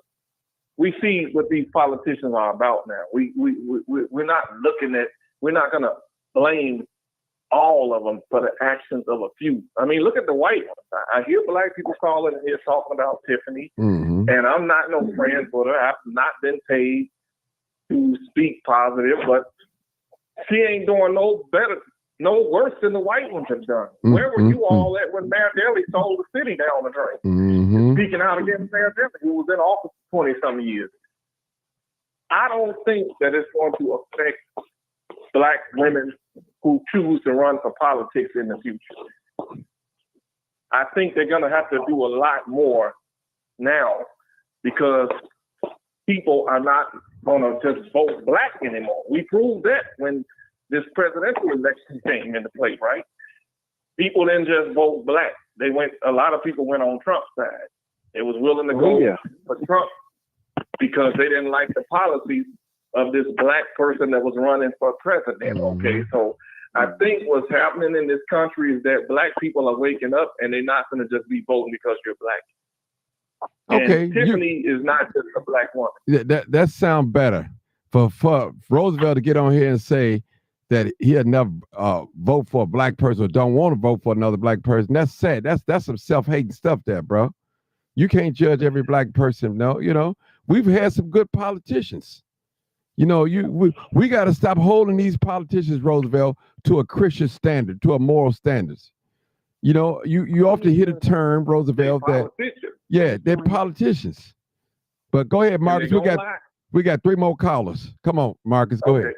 we see what these politicians are about now. We're not going to blame all of them for the actions of a few. I mean, look at the white ones. I hear black people calling and here talking about Tiffany, and I'm not no friend for her. I've not been paid to speak positive, but she ain't doing no better no worse than the white ones have done. Where were you all at when Mayor Daley sold the city down the drain? Speaking out against Mayor Daley, who was in office for 20-some years. I don't think that it's going to affect Black women who choose to run for politics in the future. I think they're going to have to do a lot more now because people are not going to just vote Black anymore. We proved that when this presidential election came into play, right? People didn't just vote Black. A lot of people went on Trump's side. They was willing to go for Trump because they didn't like the policies of this Black person that was running for president. Okay, so I think what's happening in this country is that Black people are waking up and they're not going to just be voting because you're Black. Okay, and Tiffany is not just a Black woman. That sounds better for Roosevelt to get on here and say that he'll never vote for a Black person or don't want to vote for another Black person. That's sad. That's some self-hating stuff there, bro. You can't judge every Black person. No, we've had some good politicians. We got to stop holding these politicians, Roosevelt, to a Christian standard, to a moral standards. You often hear the term, Roosevelt, they're politicians. But go ahead, Marcus. We got 3 more callers. Come on, Marcus. Go ahead.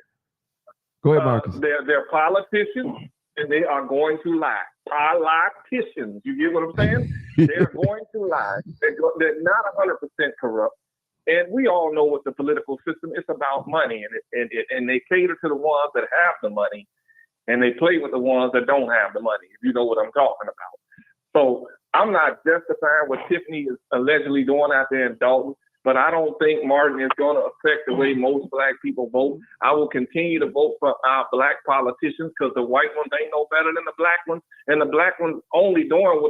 Go ahead, Marcus. They're politicians, and they are going to lie. Politicians. You get what I'm saying? They're going to lie. They're not 100% corrupt. And we all know what the political system is about money, and they cater to the ones that have the money, and they play with the ones that don't have the money, if you know what I'm talking about. So I'm not justifying what Tiffany is allegedly doing out there in Dalton, but I don't think Martin is going to affect the way most Black people vote. I will continue to vote for our Black politicians because the white ones ain't no better than the Black ones, and the Black ones only doing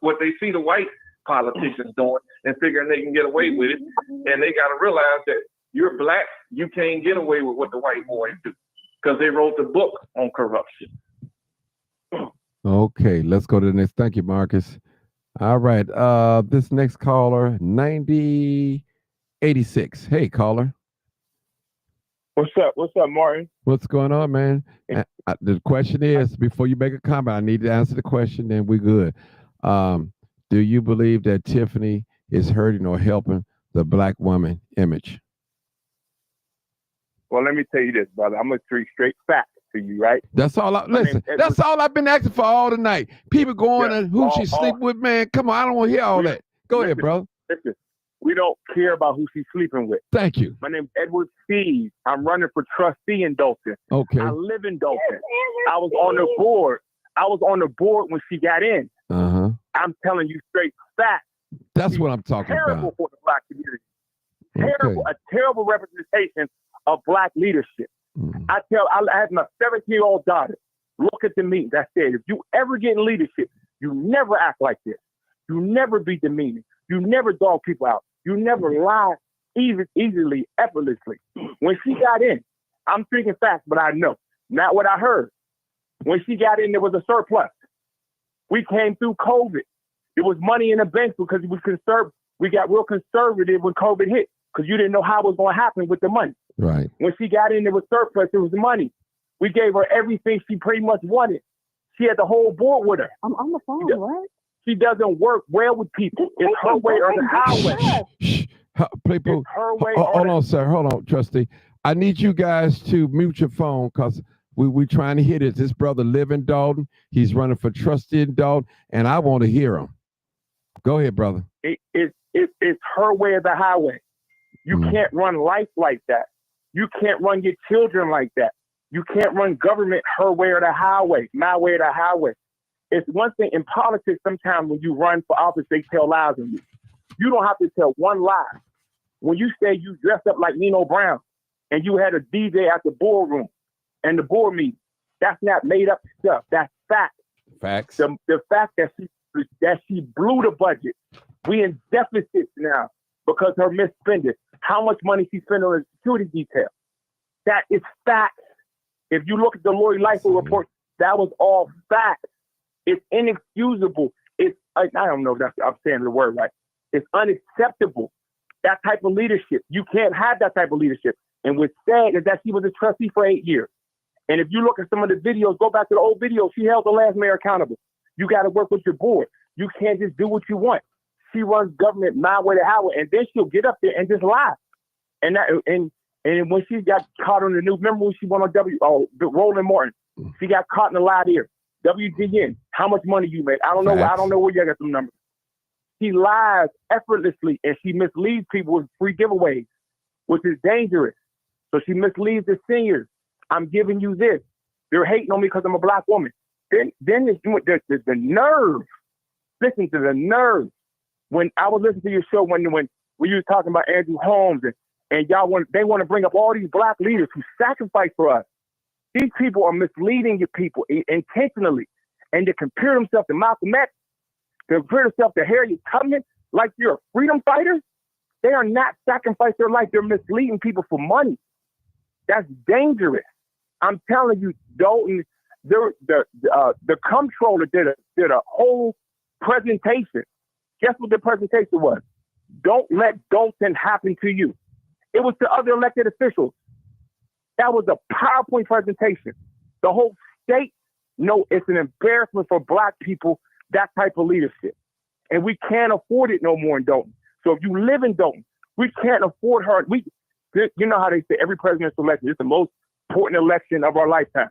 what they see the white politicians doing and figuring they can get away with it. And they got to realize that you're Black, you can't get away with what the white boys do because they wrote the book on corruption. Okay, let's go to the next. Thank you, Marcus. All right, this next caller, 9086. Hey, caller. What's up, Martin? What's going on, man? The question is, before you make a comment, I need to answer the question, then we're good. Do you believe that Tiffany is hurting or helping the Black woman image? Well, let me tell you this, brother. I'm going to treat straight facts to you, right? That's all. That's all I've been asking for all the night. People going and who she sleep with, man. Come on, I don't want to hear all that. Go ahead, bro. Listen, we don't care about who she's sleeping with. Thank you. My name's Edward Steve. I'm running for trustee in Dalton. Okay. I live in Dalton. I was on the board. When she got in. Uh-huh. I'm telling you straight facts. That's what I'm talking about. Terrible for the Black community. Terrible, a terrible representation of Black leadership. I had my 17-year-old daughter look at the meetings. I said, if you ever get in leadership, you never act like this. You never be demeaning. You never dog people out. You never lie easily, effortlessly. When she got in, I'm speaking facts, but I know. Not what I heard. When she got in, there was a surplus. We came through COVID. There was money in the bank because we got real conservative when COVID hit because you didn't know how it was going to happen with the money. Right. When she got in, there was surplus. There was money. We gave her everything she pretty much wanted. She had the whole board with her. I'm on the phone, what? She doesn't work well with people. It's her way or the highway. People, it's her way hold on, sir. Hold on, trustee. I need you guys to mute your phone because we trying to hear this. This brother live in Dalton. He's running for trustee in Dalton, and I want to hear him. Go ahead, brother. It's her way or the highway. You can't run life like that. You can't run your children like that. You can't run government her way or the highway, my way or the highway. It's one thing in politics, sometimes when you run for office, they tell lies on you. You don't have to tell one lie. When you say you dressed up like Nino Brown and you had a DJ at the boardroom and the board meeting, that's not made up stuff. That's fact. Facts. The fact that she blew the budget. We in deficit now because her misspending. How much money she spent on the security detail. That is fact. If you look at the Lori Lightfoot report, that was all fact. It's inexcusable. I don't know if I'm saying the word right. It's unacceptable. That type of leadership. You can't have that type of leadership. And what's sad is that she was a trustee for 8 years. And if you look at some of the videos, go back to the old videos, she held the last mayor accountable. You got to work with your board. You can't just do what you want. She runs government my way to highway, and then she'll get up there and just lie. And when she got caught on the news, remember when she went on Roland Martin? She got caught in a lie there. WGN, how much money you made? I don't know. I don't know where you got some numbers. She lies effortlessly, and she misleads people with free giveaways, which is dangerous. So she misleads the seniors. I'm giving you this. They're hating on me because I'm a black woman. Then the nerve. Listen to the nerve. When I was listening to your show when you were talking about Andrew Holmes and they want to bring up all these black leaders who sacrificed for us. These people are misleading your people intentionally, and to compare themselves to Malcolm X, to compare themselves to Harriet Tubman, like you're a freedom fighter. They are not sacrificing their life. They're misleading people for money. That's dangerous. I'm telling you, Dalton. The comptroller did a whole presentation. Guess what the presentation was? Don't let Dalton happen to you. It was to other elected officials. That was a PowerPoint presentation. The whole state, it's an embarrassment for black people, that type of leadership. And we can't afford it no more in Dalton. So if you live in Dalton, we can't afford her. You know how they say every presidential election is the most important election of our lifetime.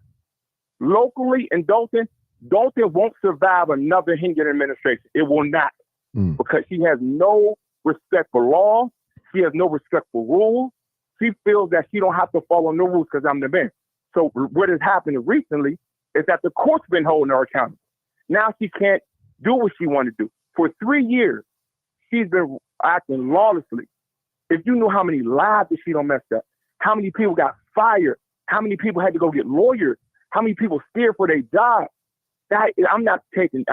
Locally in Dalton won't survive another Henyard administration. It will not. Because she has no respect for law. She has no respect for rules. She feels that she don't have to follow no rules because I'm the man. So what has happened recently is that the court's been holding her accountable. Now she can't do what she wanted to do. For 3 years, she's been acting lawlessly. If you knew how many lives that she don't mess up, how many people got fired, how many people had to go get lawyers, how many people scared for their job. I'm not speaking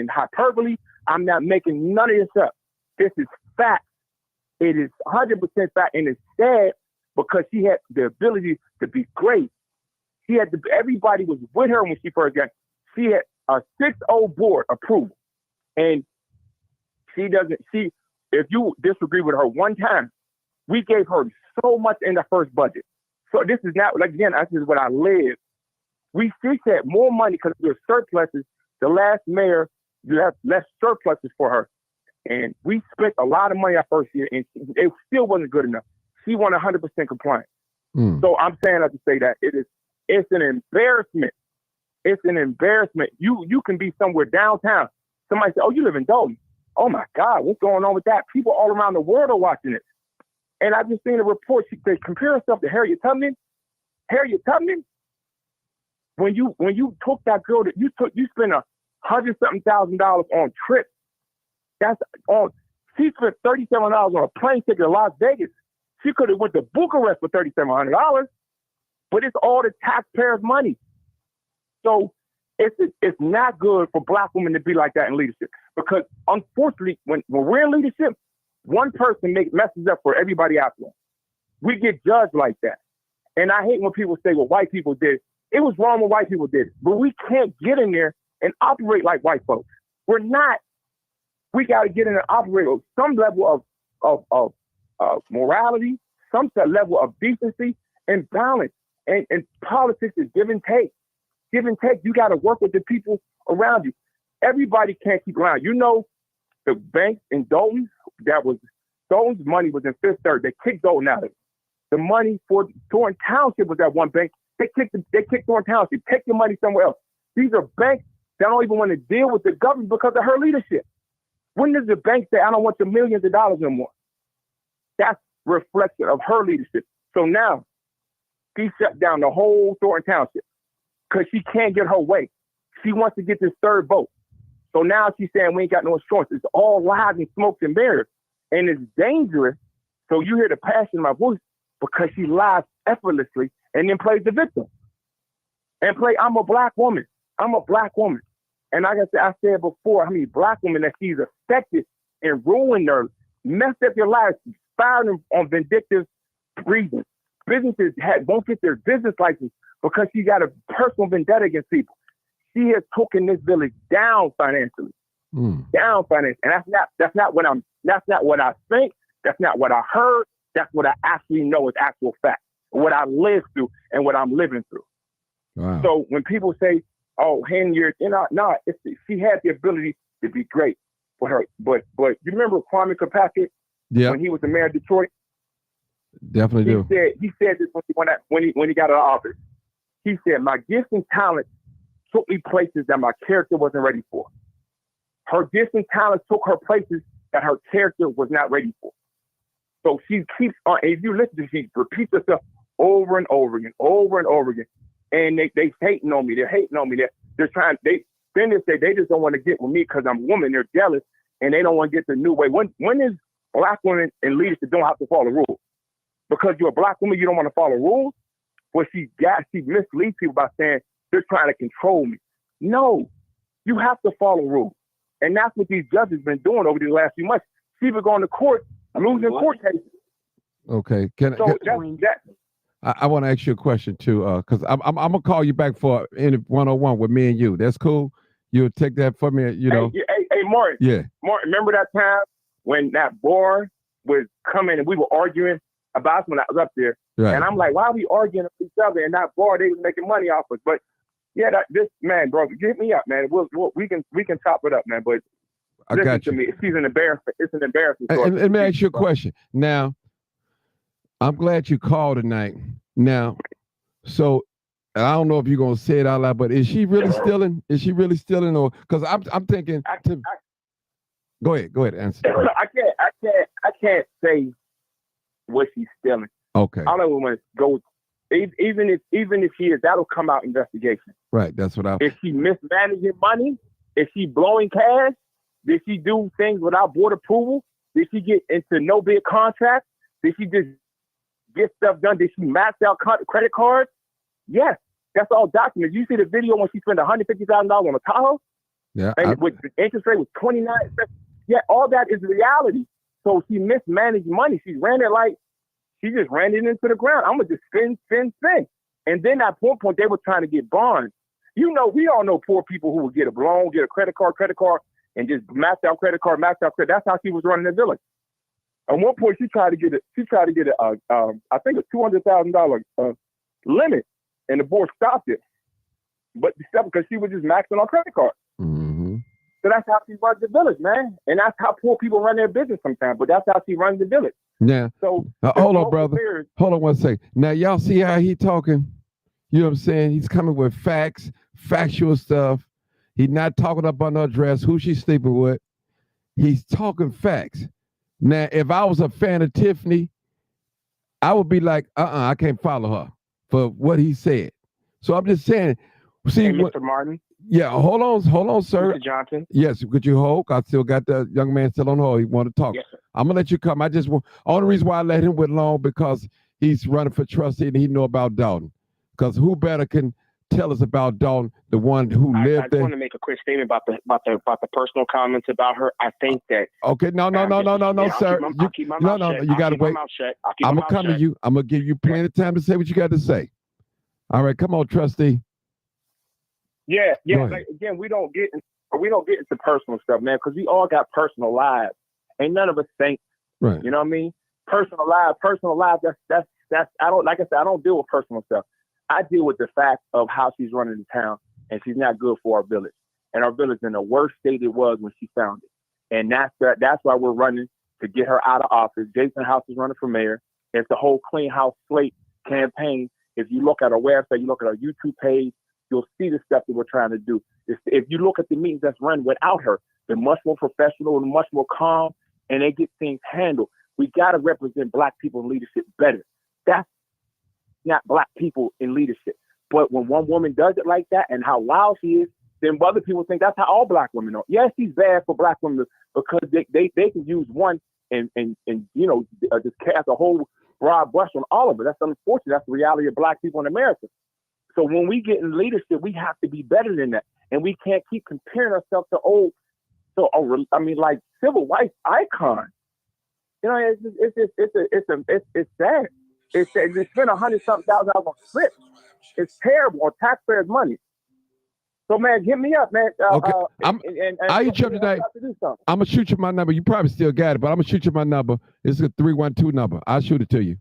hyperbole. I'm not making none of this up. This is fact. It is 100% fact, and it's sad because she had the ability to be great. Everybody was with her when she first got. She had a 6-0 board approval, and if you disagree with her one time, we gave her so much in the first budget. So this is not, again, this is what I live. She said more money because there were surpluses. The last mayor, you have less surpluses for her. And we spent a lot of money our first year, and it still wasn't good enough. She won 100% compliance. So I'm saying that to say that it's an embarrassment. It's an embarrassment. You can be somewhere downtown. Somebody say, "Oh, you live in Dalton." Oh my God, what's going on with that? People all around the world are watching it. And I just seen a report. They compare herself to Harriet Tubman. Harriet Tubman. When you took that girl that you spent $100,000 on trips. She spent $3,700 on a plane ticket to Las Vegas. She could have went to Bucharest for $3,700, but it's all the taxpayers' money. So it's not good for black women to be like that in leadership, because unfortunately, when we're in leadership, one person messes up for everybody else. We get judged like that, and I hate when people say, "Well, white people did." It was wrong when white people did it, but we can't get in there and operate like white folks. We're not. We got to get in and operate with some level of morality, some level of decency and balance. And politics is give and take. Give and take. You got to work with the people around you. Everybody can't keep around. You know, the bank in Dalton, Dalton's money was in Fifth Third. They kicked Dalton out of it. The money for Thornton Township was at one bank. They kicked Thornton Township. Take your money somewhere else. These are banks that don't even want to deal with the government because of her leadership. When does the bank say, "I don't want your millions of dollars anymore"? That's reflection of her leadership. So now she shut down the whole Thornton Township because she can't get her way. She wants to get this third vote. So now she's saying we ain't got no insurance. It's all lies and smoke and mirrors. And it's dangerous. So you hear the passion in my voice because she lies effortlessly and then plays the victim. And I'm a black woman. I'm a black woman. And like I said before, how many black women that she's affected and ruined her, messed up their lives, fired them on vindictive reasons. Businesses won't get their business license because she got a personal vendetta against people. She has taken this village down financially. Down financially. And that's not what I think. That's not what I heard. That's what I actually know is actual fact. What I lived through and what I'm living through. Wow. So when people say, "Oh, Henyard," she had the ability to be great for her. But you remember Kwame Kilpatrick when he was the mayor of Detroit? Definitely do. He said this when he got out of office. He said, "My gifts and talents took me places that my character wasn't ready for. Her gifts and talents took her places that her character was not ready for." So she keeps on. If you listen to, she repeats herself over and over again, and they hating on me. They're hating on me. They're trying. They say they just don't want to get with me because I'm a woman. They're jealous and they don't want to get the new way. When is black women in leadership don't have to follow rules? Because you're a black woman, you don't want to follow rules. But she misleads people by saying they're trying to control me. No, you have to follow rules, and that's what these judges been doing over the last few months. She's been going to court, losing court cases. Okay, I want to ask you a question too, because I'm gonna call you back for in 101 with me and you. That's cool. You'll take that for me, Hey, Martin. Yeah. Martin, remember that time when that boy was coming and we were arguing about when I was up there, right. And I'm like, why are we arguing with each other? And that boy, they was making money off us. But yeah, this man, bro, get me up, man. We can chop it up, man. But I got you. To me, she's an embarrassment. It's an embarrassment. And let me ask you a question. Now, I'm glad you called tonight. Now, so I don't know if you're gonna say it out loud, but is she really stealing? Is she really stealing, or because I'm thinking? Go ahead, answer. I can't say what she's stealing. Okay. I don't want to go. Even if she is, that'll come out investigation. Right. That's what I. Is she mismanaging money? Is she blowing cash? Did she do things without board approval? Did she get into no bid contracts? Did she just get stuff done? Did she max out credit cards? Yes, that's all documented. You see the video when she spent $150,000 on a Tahoe? Yeah. And with the interest rate was 29%. Yeah, all that is reality. So she mismanaged money. She just ran it into the ground. I'm gonna just spend. And then at one point they were trying to get bonds. We all know poor people who would get a loan, get a credit card, and just max out credit. That's how she was running the village. At one point she tried to get I think a $200,000 limit, and the board stopped it. But because she was just maxing on credit cards. Mm-hmm. So that's how she runs the village, man. And that's how poor people run their business sometimes. But that's how she runs the village. Yeah. So hold on, brother. Hold on one second. Now y'all see how he talking? You know what I'm saying? He's coming with facts, factual stuff. He's not talking up on her dress, who she's sleeping with. He's talking facts. Now, if I was a fan of Tiffany, I would be like, I can't follow her for what he said. So I'm just saying, see, hey, Mr. Martin. Yeah, hold on, sir. Mr. Johnson. Yes, could you hold? I still got the young man still on hold. He want to talk. Yes, sir. I'm gonna let you come. Only reason why I let him with long because he's running for trustee and he know about Dalton. Because who better can tell us about Dalton, the one who lived there? I want to make a quick statement about the personal comments about her. I think that. Okay, no, sir. You gotta wait. I'm gonna come to you. I'm gonna give you plenty of time to say what you got to say. All right, come on, trustee. Yeah. Like, again, we don't get into personal stuff, man, because we all got personal lives. Ain't none of us saints. Right. You know what I mean? Personal lives. That's. I don't deal with personal stuff. I deal with the fact of how she's running the town, and she's not good for our village. And our village is in the worst state it was when she founded. And that's why we're running to get her out of office. Jason House is running for mayor. It's the whole Clean House Slate campaign. If you look at our website, you look at our YouTube page, you'll see the stuff that we're trying to do. If you look at the meetings that's run without her, they're much more professional and much more calm, and they get things handled. We got to represent Black people in leadership better. That's not Black people in leadership. But when one woman does it like that and how loud she is, then other people think that's how all Black women are. Yes, she's bad for Black women because they can use one and just cast a whole broad brush on all of it. That's unfortunate. That's the reality of Black people in America. So when we get in leadership, we have to be better than that. And we can't keep comparing ourselves to like civil rights icons. It's sad. They spend $100,000 on script. It's terrible on taxpayers' money. So man, hit me up, man. Okay. I'm gonna shoot you my number. You probably still got it, but I'm gonna shoot you my number. It's a 312 number. I'll shoot it to you.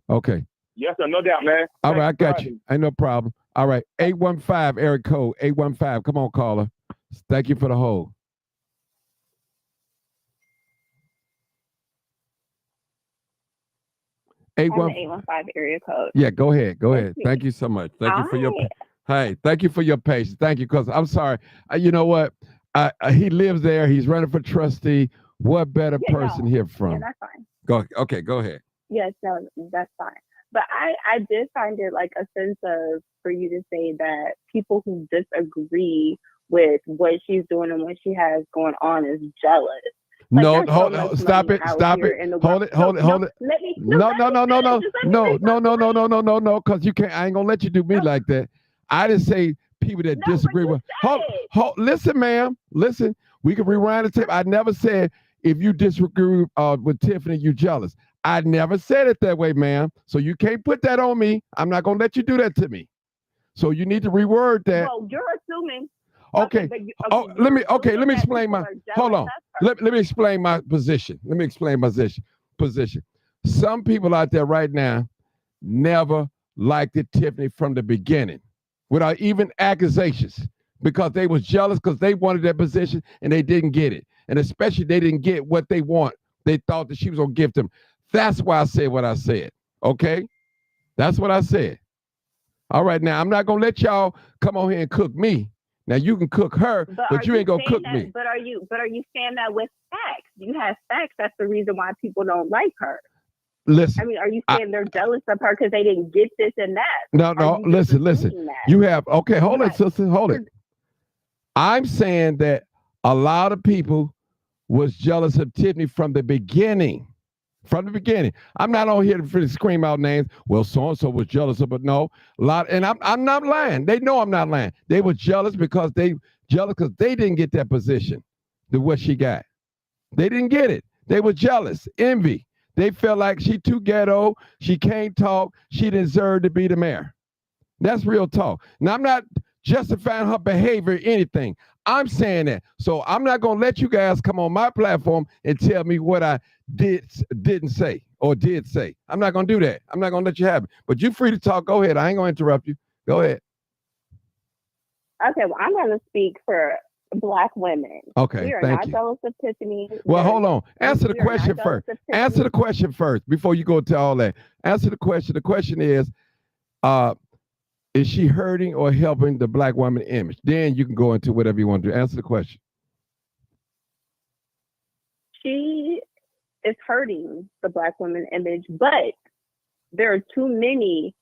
Okay. Yes, sir, no doubt, man. All right, I got you. Ain't no problem. All right, 815 area code 815. Come on, caller. Thank you for the hold. On the 815 area code. Yeah, go ahead. Go ahead. Thank you so much. Thank you for your. Hey, thank you for your patience. Thank you, because I'm sorry. You know what? He lives there. He's running for trustee. What better person here from? Yeah, that's fine. Go. Okay, go ahead. Yes, no, that's fine. But I did find it like a sense of, for you to say that people who disagree with what she's doing and what she has going on is jealous. Like, no, hold, stop it, stop it, hold it. No, because you can't. I ain't gonna let you do me like that. I didn't say people that disagree with. Listen, ma'am, listen. We can rewind the tape. I never said if you disagree with Tiffany, you jealous. I never said it that way, ma'am. So you can't put that on me. I'm not gonna let you do that to me. So you need to reword that. Well, you're assuming. Okay. Let me explain my. Hold on. Let me explain my position. Let me explain my position. Some people out there right now never liked it, Tiffany, from the beginning, without even accusations, because they was jealous because they wanted that position and they didn't get it, and especially they didn't get what they want. They thought that she was gonna give them. That's why I said what I said. Okay, that's what I said. All right, now I'm not gonna let y'all come on here and cook me. Now you can cook her, but you ain't gonna cook me. But are you saying that with facts? You have facts. That's the reason why people don't like her. Listen. I mean, are you saying they're jealous of her because they didn't get this and that? No. Listen. You have hold it, sister. Hold it. I'm saying that a lot of people was jealous of Tiffany from the beginning. From the beginning. I'm not on here to scream out names. Well, so-and-so was jealous of, but no. A lot, and I'm not lying. They know I'm not lying. They were jealous because they didn't get that position, what she got. They didn't get it. They were jealous, envy. They felt like she too ghetto, she can't talk, she deserved to be the mayor. That's real talk. Now, I'm not justifying her behavior or anything. I'm saying that. So I'm not going to let you guys come on my platform and tell me what I didn't say or did say. I'm not going to do that. I'm not going to let you have it. But you're free to talk. Go ahead. I ain't going to interrupt you. Go ahead. Okay, well, I'm going to speak for Black women. Okay, we are thank not you. jealous of Tiffany. Well, hold on. Answer the question first. Answer the question first before you go to all that. Answer the question. The question is she hurting or helping the Black woman image? Then you can go into whatever you want to do. Answer the question. She is hurting the Black woman image, but there are too many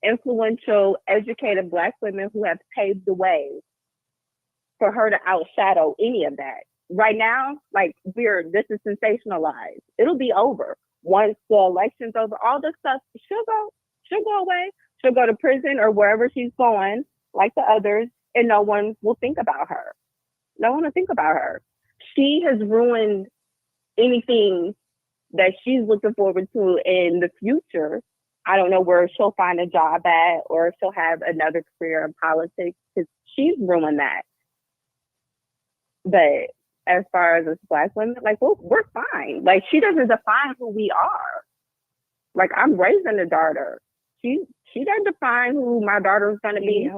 influential, educated Black women who have paved the way for her to outshadow any of that. Right now, like, this is sensationalized. It'll be over. Once the election's over, all this stuff, she'll go away. She'll go to prison or wherever she's going, like the others, and no one will think about her. No one will think about her. She has ruined anything that she's looking forward to in the future. I don't know where she'll find a job at or if she'll have another career in politics, because she's ruined that. But as far as us Black women, like, we're fine. Like, she doesn't define who we are. Like, I'm raising a daughter. She doesn't define who my daughter is going to be.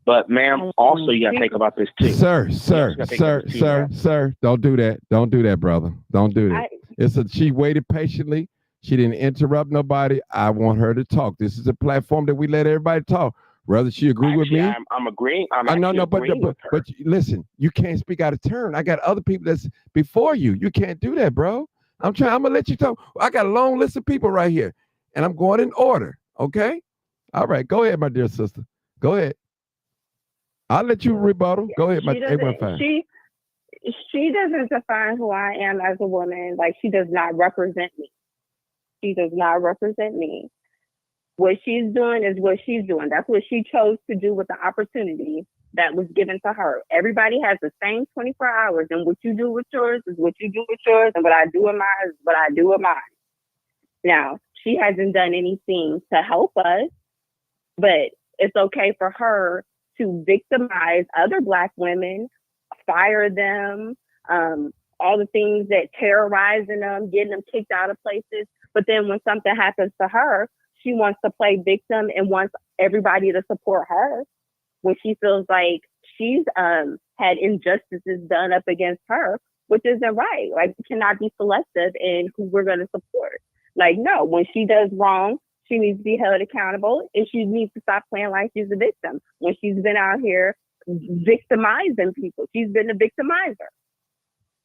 But, ma'am, also you got to think about this too. Sir, don't do that. Don't do that, brother. Don't do that. She waited patiently. She didn't interrupt nobody. I want her to talk. This is a platform that we let everybody talk. Whether she agree with me, I'm agreeing. But listen, you can't speak out of turn. I got other people that's before you. You can't do that, bro. I'm gonna let you talk. I got a long list of people right here, and I'm going in order. Okay. All right. Go ahead, my dear sister. Go ahead. I'll let you rebuttal. Go ahead, She doesn't define who I am as a woman. Like, she does not represent me. She does not represent me. What she's doing is what she's doing. That's what she chose to do with the opportunity that was given to her. Everybody has the same 24 hours, and what you do with yours is what you do with yours, and what I do with mine is what I do with mine. Now, she hasn't done anything to help us, but it's okay for her to victimize other Black women, fire them, all the things that terrorizing them, getting them kicked out of places. But then when something happens to her, she wants to play victim and wants everybody to support her when she feels like she's had injustices done up against her, which isn't right. Like, we cannot be selective in who we're going to support. Like, no, when she does wrong, she needs to be held accountable, and she needs to stop playing like she's a victim. When she's been out here victimizing people, she's been a victimizer.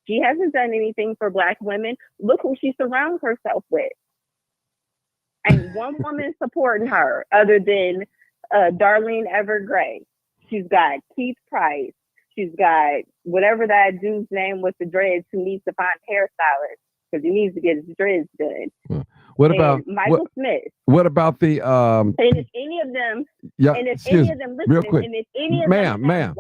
She hasn't done anything for Black women. Look who she surrounds herself with. And one woman supporting her other than Darlene Evergray. She's got Keith Price. She's got whatever that dude's name with the dreads who needs to find a hairstylist because he needs to get his dreads done. What about Michael Smith? What about the And if any of them, yeah, and if any of them listen, real quick, and if any of them ma'am,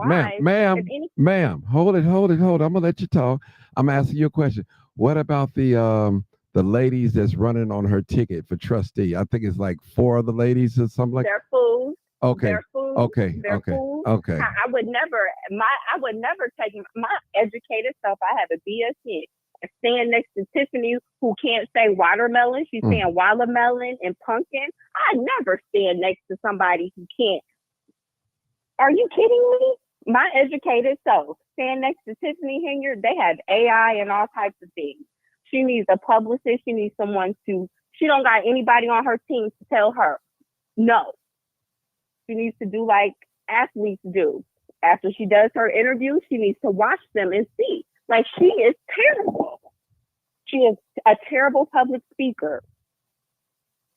hold it. I'm gonna let you talk. I'm asking you a question. What about the ladies that's running on her ticket for trustee? I think it's like 4 of the ladies or something like. They're fools. Okay. They're fools. Okay. They're Okay. fools. Okay. I would never take my educated self. I have a BSc. Stand next to Tiffany, who can't say watermelon. She's saying watermelon and pumpkin. I never stand next to somebody who can't. Are you kidding me? My educated self stand next to Tiffany Henyard. They have AI and all types of things. She needs a publicist. She needs someone to. She don't got anybody on her team to tell her no. She needs to do like athletes do. After she does her interview, she needs to watch them and see. Like, she is terrible. She is a terrible public speaker.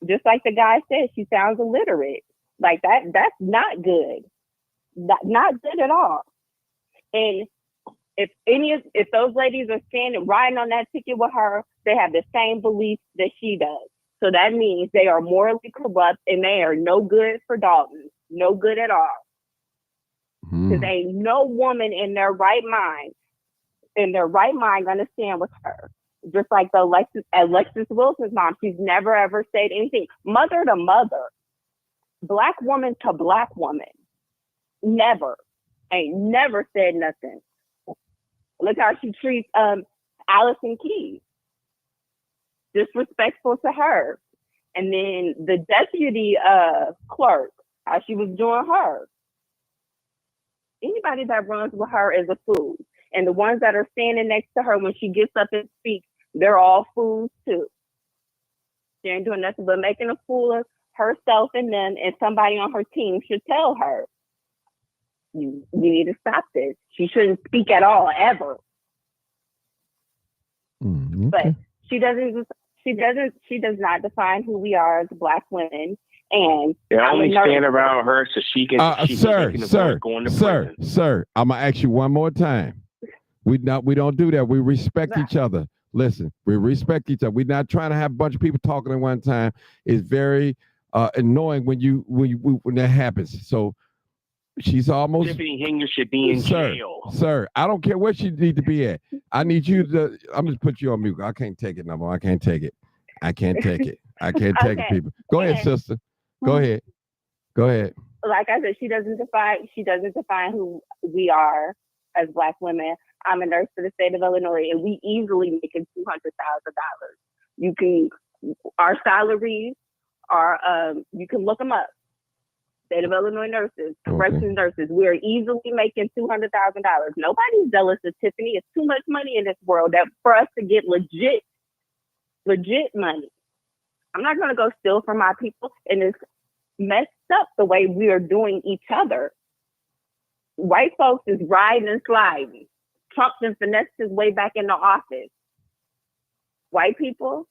Just like the guy said, she sounds illiterate. Like, that's not good. Not good at all. And if those ladies are riding on that ticket with her, they have the same beliefs that she does. So that means they are morally corrupt and they are no good for Dalton. No good at all. Because ain't no woman in their right mind gonna stand with her. Just like the Alexis Wilson's mom, she's never ever said anything. Mother to mother, Black woman to Black woman, ain't never said nothing. Look how she treats Allison Keys, disrespectful to her. And then the deputy clerk, how she was doing her. Anybody that runs with her is a fool. And the ones that are standing next to her when she gets up and speaks, they're all fools too. She ain't doing nothing but making a fool of herself and them, and somebody on her team should tell her, you need to stop this. She shouldn't speak at all, ever. Okay. But she does not define who we are as Black women. And they're only stand around her so she can sir, going to prison. Sir, I'm gonna ask you one more time. We don't do that. We respect each other. Listen, we respect each other. We're not trying to have a bunch of people talking at one time. It's very annoying when that happens. So she's almost. Tiffany Henyard should be in jail. Sir, I don't care where she need to be at. I need you to. I'm just put you on mute. I can't take it no more. I can't take it. I can't take it, people. Go ahead, sister. Go ahead. Like I said, she doesn't define who we are as Black women. I'm a nurse for the state of Illinois, and we easily make $200,000. Our salaries are, you can look them up. State of Illinois nurses, corrections nurses, we're easily making $200,000. Nobody's jealous of Tiffany. It's too much money in this world that for us to get legit money. I'm not going to go steal from my people, and it's messed up the way we are doing each other. White folks is riding and sliding. Trump and finessed his way back in the office. White people,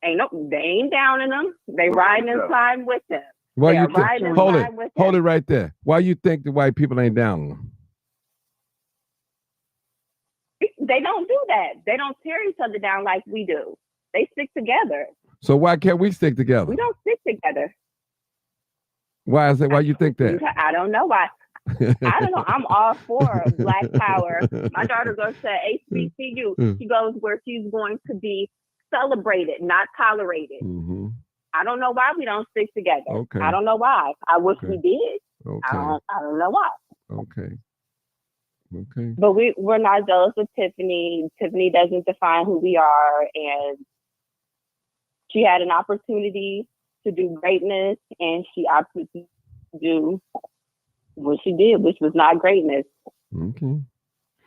they ain't downing them. They riding and sliding with them. Why you hold it right there. Why you think the white people ain't downing them? They don't do that. They don't tear each other down like we do. They stick together. So why can't we stick together? We don't stick together. Why is it? Why you think that? I don't know why. I don't know. I'm all for Black power. My daughter goes to HBCU. She goes where she's going to be celebrated, not tolerated. Mm-hmm. I don't know why we don't stick together. Okay. I don't know why. I wish we did. Okay. I don't know why. Okay. But we're not jealous of Tiffany. Tiffany doesn't define who we are, and she had an opportunity to do greatness, and she opted to do what she did, which was not greatness. Okay.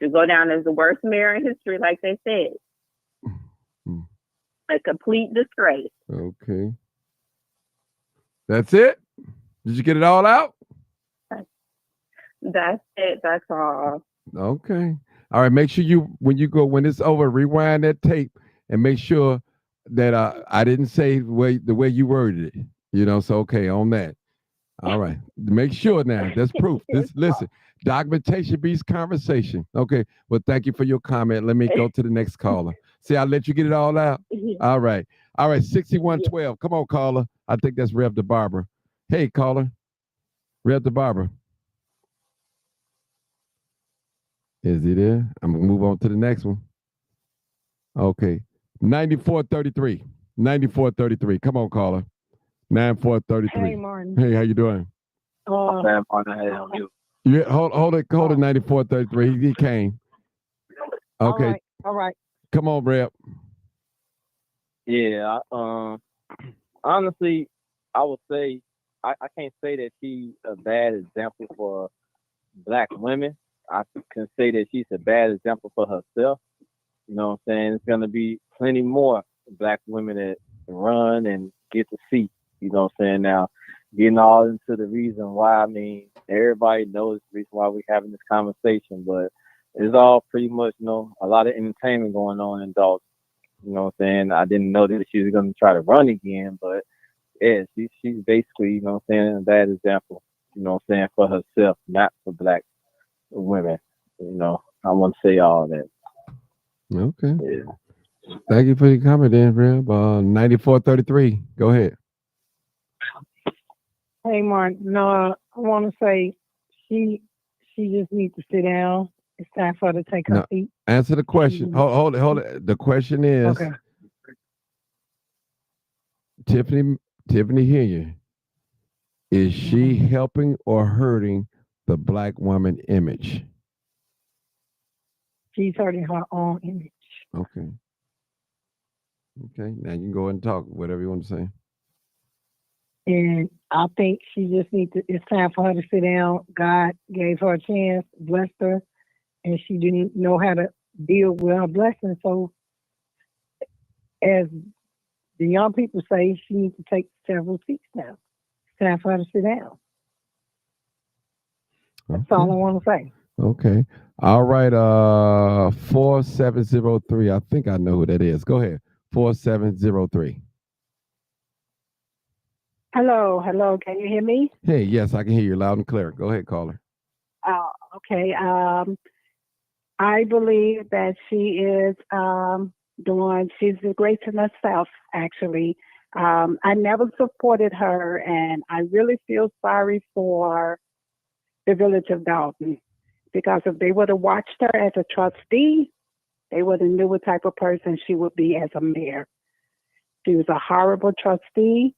To go down as the worst mayor in history, like they said. A complete disgrace. Okay. That's it? Did you get it all out? That's it. That's all. Okay. All right. Make sure when it's over, rewind that tape and make sure that I didn't say the way you worded it. You know, so okay, on that. All right. Make sure now. That's proof. Listen, documentation beats conversation. Okay. Well, thank you for your comment. Let me go to the next caller. See, I let you get it all out. All right. 6112. Come on, caller. I think that's Rev the Barber. Hey, caller. Rev the Barber. Is he there? I'm going to move on to the next one. Okay. 9433. 9433. Come on, caller. 9433. Hey, Martin. Hey, how you doing? Sam, hey, how you? Yeah, hold it, 9433. He came. Okay. All right. Come on, Rep. Yeah, honestly, I would say I can't say that she's a bad example for Black women. I can say that she's a bad example for herself. You know what I'm saying? There's gonna be plenty more Black women that run and get to see. You know what I'm saying? Now, getting all into the reason why, I mean, everybody knows the reason why we're having this conversation, but it's all pretty much, a lot of entertainment going on in Dalton. You know what I'm saying? I didn't know that she was going to try to run again, but yeah, she's basically, you know what I'm saying, a bad example, you know what I'm saying, for herself, not for Black women. I want to say all that. Okay. Yeah. Thank you for your comment, then, Reb. 9433. Go ahead. Hey, Martin. No, I want to say she just needs to sit down. It's time for her to take her seat. Answer the question. Hold it. The question is, okay. Tiffany Henyard, is she helping or hurting the Black woman image? She's hurting her own image. Okay. Okay. Now you can go ahead and talk, whatever you want to say. And I think she just needs to, it's time for her to sit down. God gave her a chance, blessed her, and she didn't know how to deal with her blessing. So, as the young people say, she needs to take several seats now. It's time for her to sit down. That's all I want to say. Okay. All right. 4703. I think I know who that is. Go ahead. 4703. Hello. Can you hear me? Hey, yes, I can hear you loud and clear. Go ahead, caller. Okay. I believe that she is she's disgracing herself, actually. I never supported her, and I really feel sorry for the village of Dalton, because if they would have watched her as a trustee, they would have knew what type of person she would be as a mayor. She was a horrible trustee,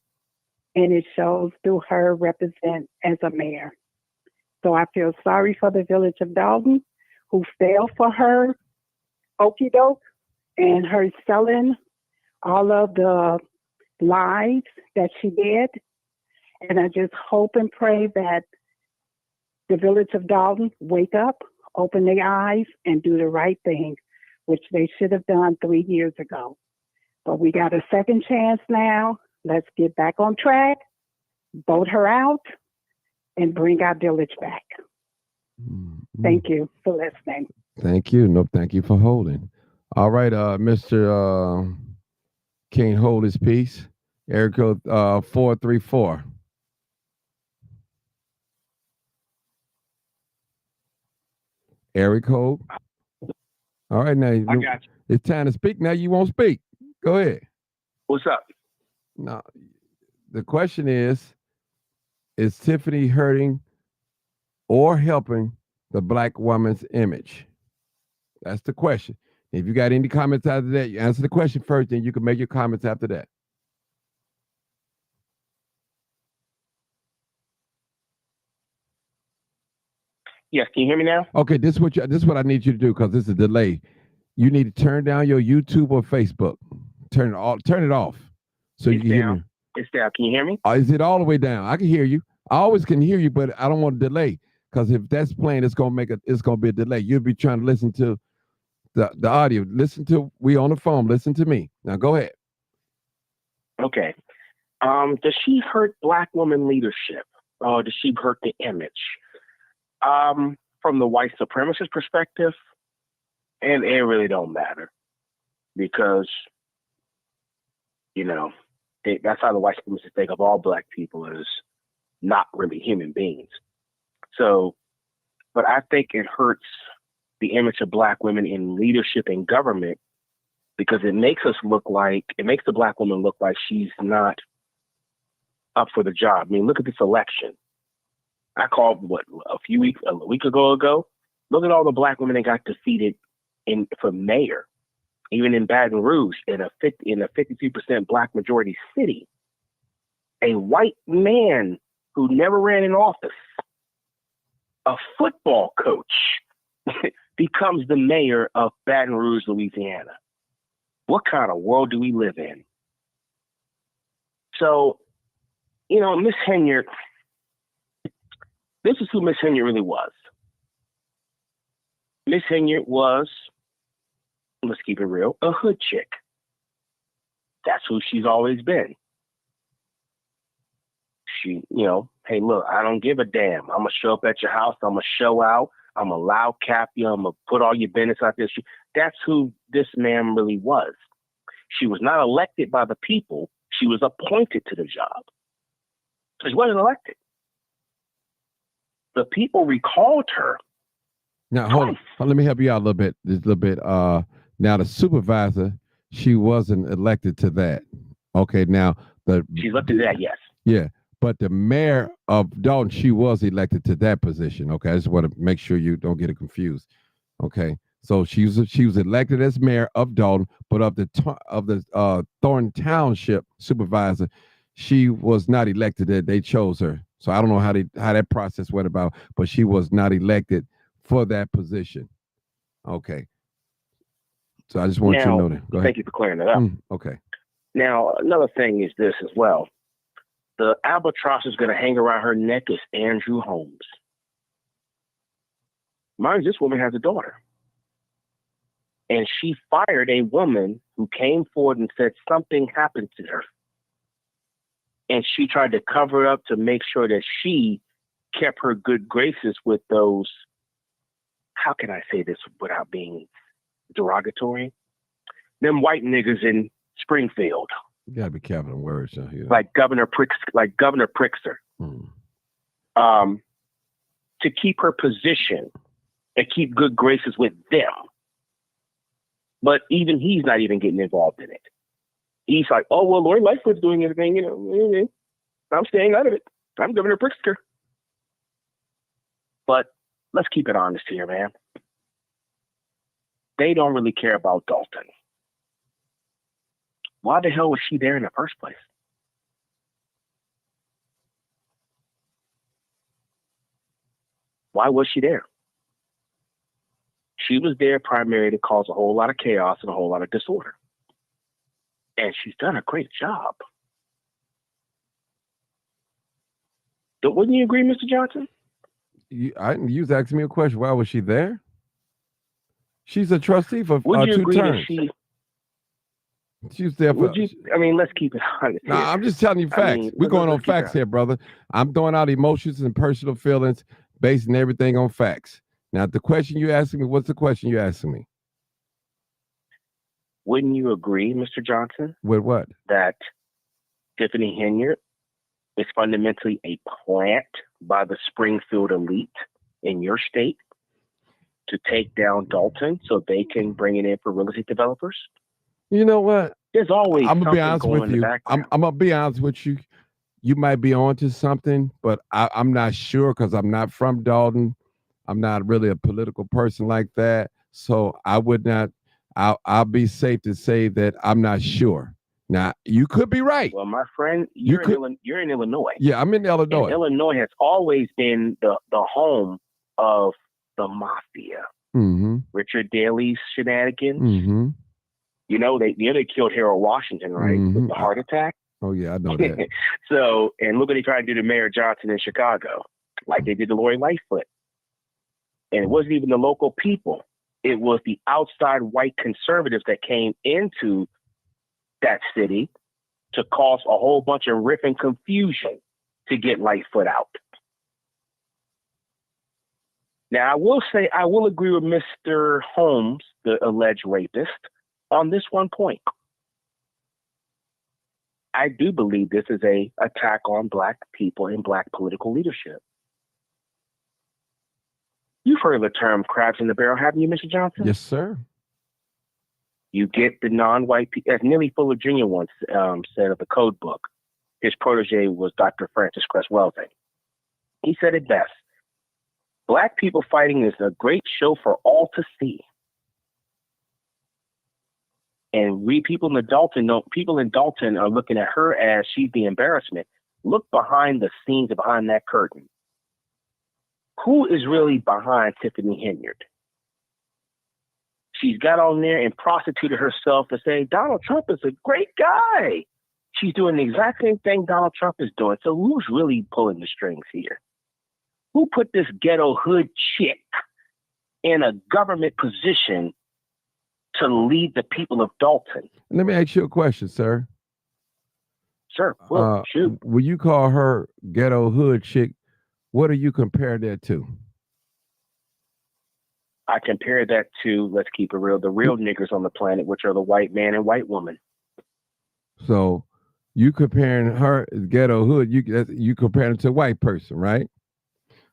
and it shows through her represent as a mayor. So I feel sorry for the village of Dalton, who fell for her okie doke and her selling all of the lies that she did. And I just hope and pray that the village of Dalton wake up, open their eyes, and do the right thing, which they should have done 3 years ago. But we got a second chance now. Let's get back on track, vote her out, and bring our village back. Thank you for listening. Thank you. No, thank you for holding. All right, Mr. Can't hold his peace. Area code 434. Area code. All right, now I got you. It's time to speak. Now you won't speak. Go ahead. What's up? No, the question is Tiffany hurting or helping the Black woman's image? That's the question. If you got any comments after that, you answer the question first, then you can make your comments after that. Yes, can you hear me now? Okay, this is what I need you to do, because this is a delay. You need to turn down your YouTube or Facebook. Turn it off so you can hear me. It's down. Can you hear me? Is it all the way down? I can hear you. I always can hear you, but I don't want to delay because if that's playing, it's gonna be a delay. You'll be trying to listen to the audio. We on the phone. Listen to me. Now go ahead. Okay. Does she hurt Black woman leadership? Or does she hurt the image? From the white supremacist perspective, and it really don't matter because, that's how the white supremacists think of all Black people as not really human beings. So, but I think it hurts the image of Black women in leadership and government because it makes the Black woman look like she's not up for the job. I mean, look at this election. I called a week ago. Look at all the Black women that got defeated for mayor, even in Baton Rouge, in a 53% Black majority city. A white man who never ran in office, a football coach, becomes the mayor of Baton Rouge, Louisiana. What kind of world do we live in? So, Miss Henyard, this is who Miss Henyard really was. Miss Henyard was, let's keep it real, a hood chick. That's who she's always been. She, hey, look, I don't give a damn. I'm going to show up at your house. I'm going to show out. I'm going to loud cap you. I'm going to put all your business out there. That's who this man really was. She was not elected by the people. She was appointed to the job. So she wasn't elected. The people recalled her. Now, hold on. Let me help you out a little bit. Now, the supervisor, she wasn't elected to that. Okay, now she's elected to that, yes. Yeah, but the mayor of Dalton, she was elected to that position. Okay, I just want to make sure you don't get it confused. Okay, so she was elected as mayor of Dalton, but of the Thornton Township supervisor, she was not elected. They chose her. So I don't know how that process went about, but she was not elected for that position. Okay. So I just want you to know that. Go ahead. Thank you for clearing that up. Okay. Now, another thing is this as well. The albatross is going to hang around her neck is Andrew Holmes. Mind you, this woman has a daughter. And she fired a woman who came forward and said something happened to her. And she tried to cover up to make sure that she kept her good graces with those, how can I say this without being derogatory? Them white niggas in Springfield. You gotta be careful in words. Like Governor Pritzker. To keep her position and keep good graces with them. But even he's not even getting involved in it. He's like, oh, well, Lori Lightfoot's doing everything, I'm staying out of it. I'm Governor Pritzker. But let's keep it honest here, man. They don't really care about Dalton. Why the hell was she there in the first place? Why was she there? She was there primarily to cause a whole lot of chaos and a whole lot of disorder. And she's done a great job. Wouldn't you agree, Mr. Johnson? You was asking me a question. Why was she there? She's a trustee for 2 terms. She was there for. Let's keep it honest. Nah, I'm just telling you facts. We're going on facts here, brother. I'm throwing out emotions and personal feelings, basing everything on facts. Now, the question you asking me, what's the question you asking me? Wouldn't you agree, Mr. Johnson? With what? That Tiffany Henyard is fundamentally a plant by the Springfield elite in your state to take down Dalton so they can bring it in for real estate developers? You know what? There's always I'm gonna be something honest going with in you. the background. I'm gonna be honest with you. You might be onto something, but I'm not sure because I'm not from Dalton. I'm not really a political person like that. So I would not. I'll be safe to say that I'm not sure. Now you could be right. Well, my friend, you're in Illinois. Yeah, I'm in Illinois. And Illinois has always been the home of the mafia. Mm-hmm. Richard Daley's shenanigans. Mm-hmm. They killed Harold Washington, right, with the heart attack. Oh, yeah, I know that. So, and look what they tried to do to Mayor Johnson in Chicago, like they did to Lori Lightfoot. And it wasn't even the local people. It was the outside white conservatives that came into that city to cause a whole bunch of riff and confusion to get Lightfoot out. Now, I will say, I will agree with Mr. Holmes, the alleged rapist, on this one point. I do believe this is an attack on Black people and Black political leadership. You've heard of the term crabs in the barrel, haven't you, Mr. Johnson? Yes, sir. You get the non-white people, as Neely Fuller Jr. once said of the code book. His protege was Dr. Francis Cress Welsing. He said it best. Black people fighting is a great show for all to see. And people in Dalton are looking at her as she's the embarrassment. Look behind the scenes, behind that curtain. Who is really behind Tiffany Henyard? She's got on there and prostituted herself to say Donald Trump is a great guy. She's doing the exact same thing Donald Trump is doing. So who's really pulling the strings here? Who put this ghetto hood chick in a government position to lead the people of Dalton? Let me ask you a question, sir. Sure. Well, shoot. When you call her ghetto hood chick, what do you compare that to? I compare that to, let's keep it real, the real niggers on the planet, which are the white man and white woman. So you comparing her ghetto hood, you comparing it to a white person, right?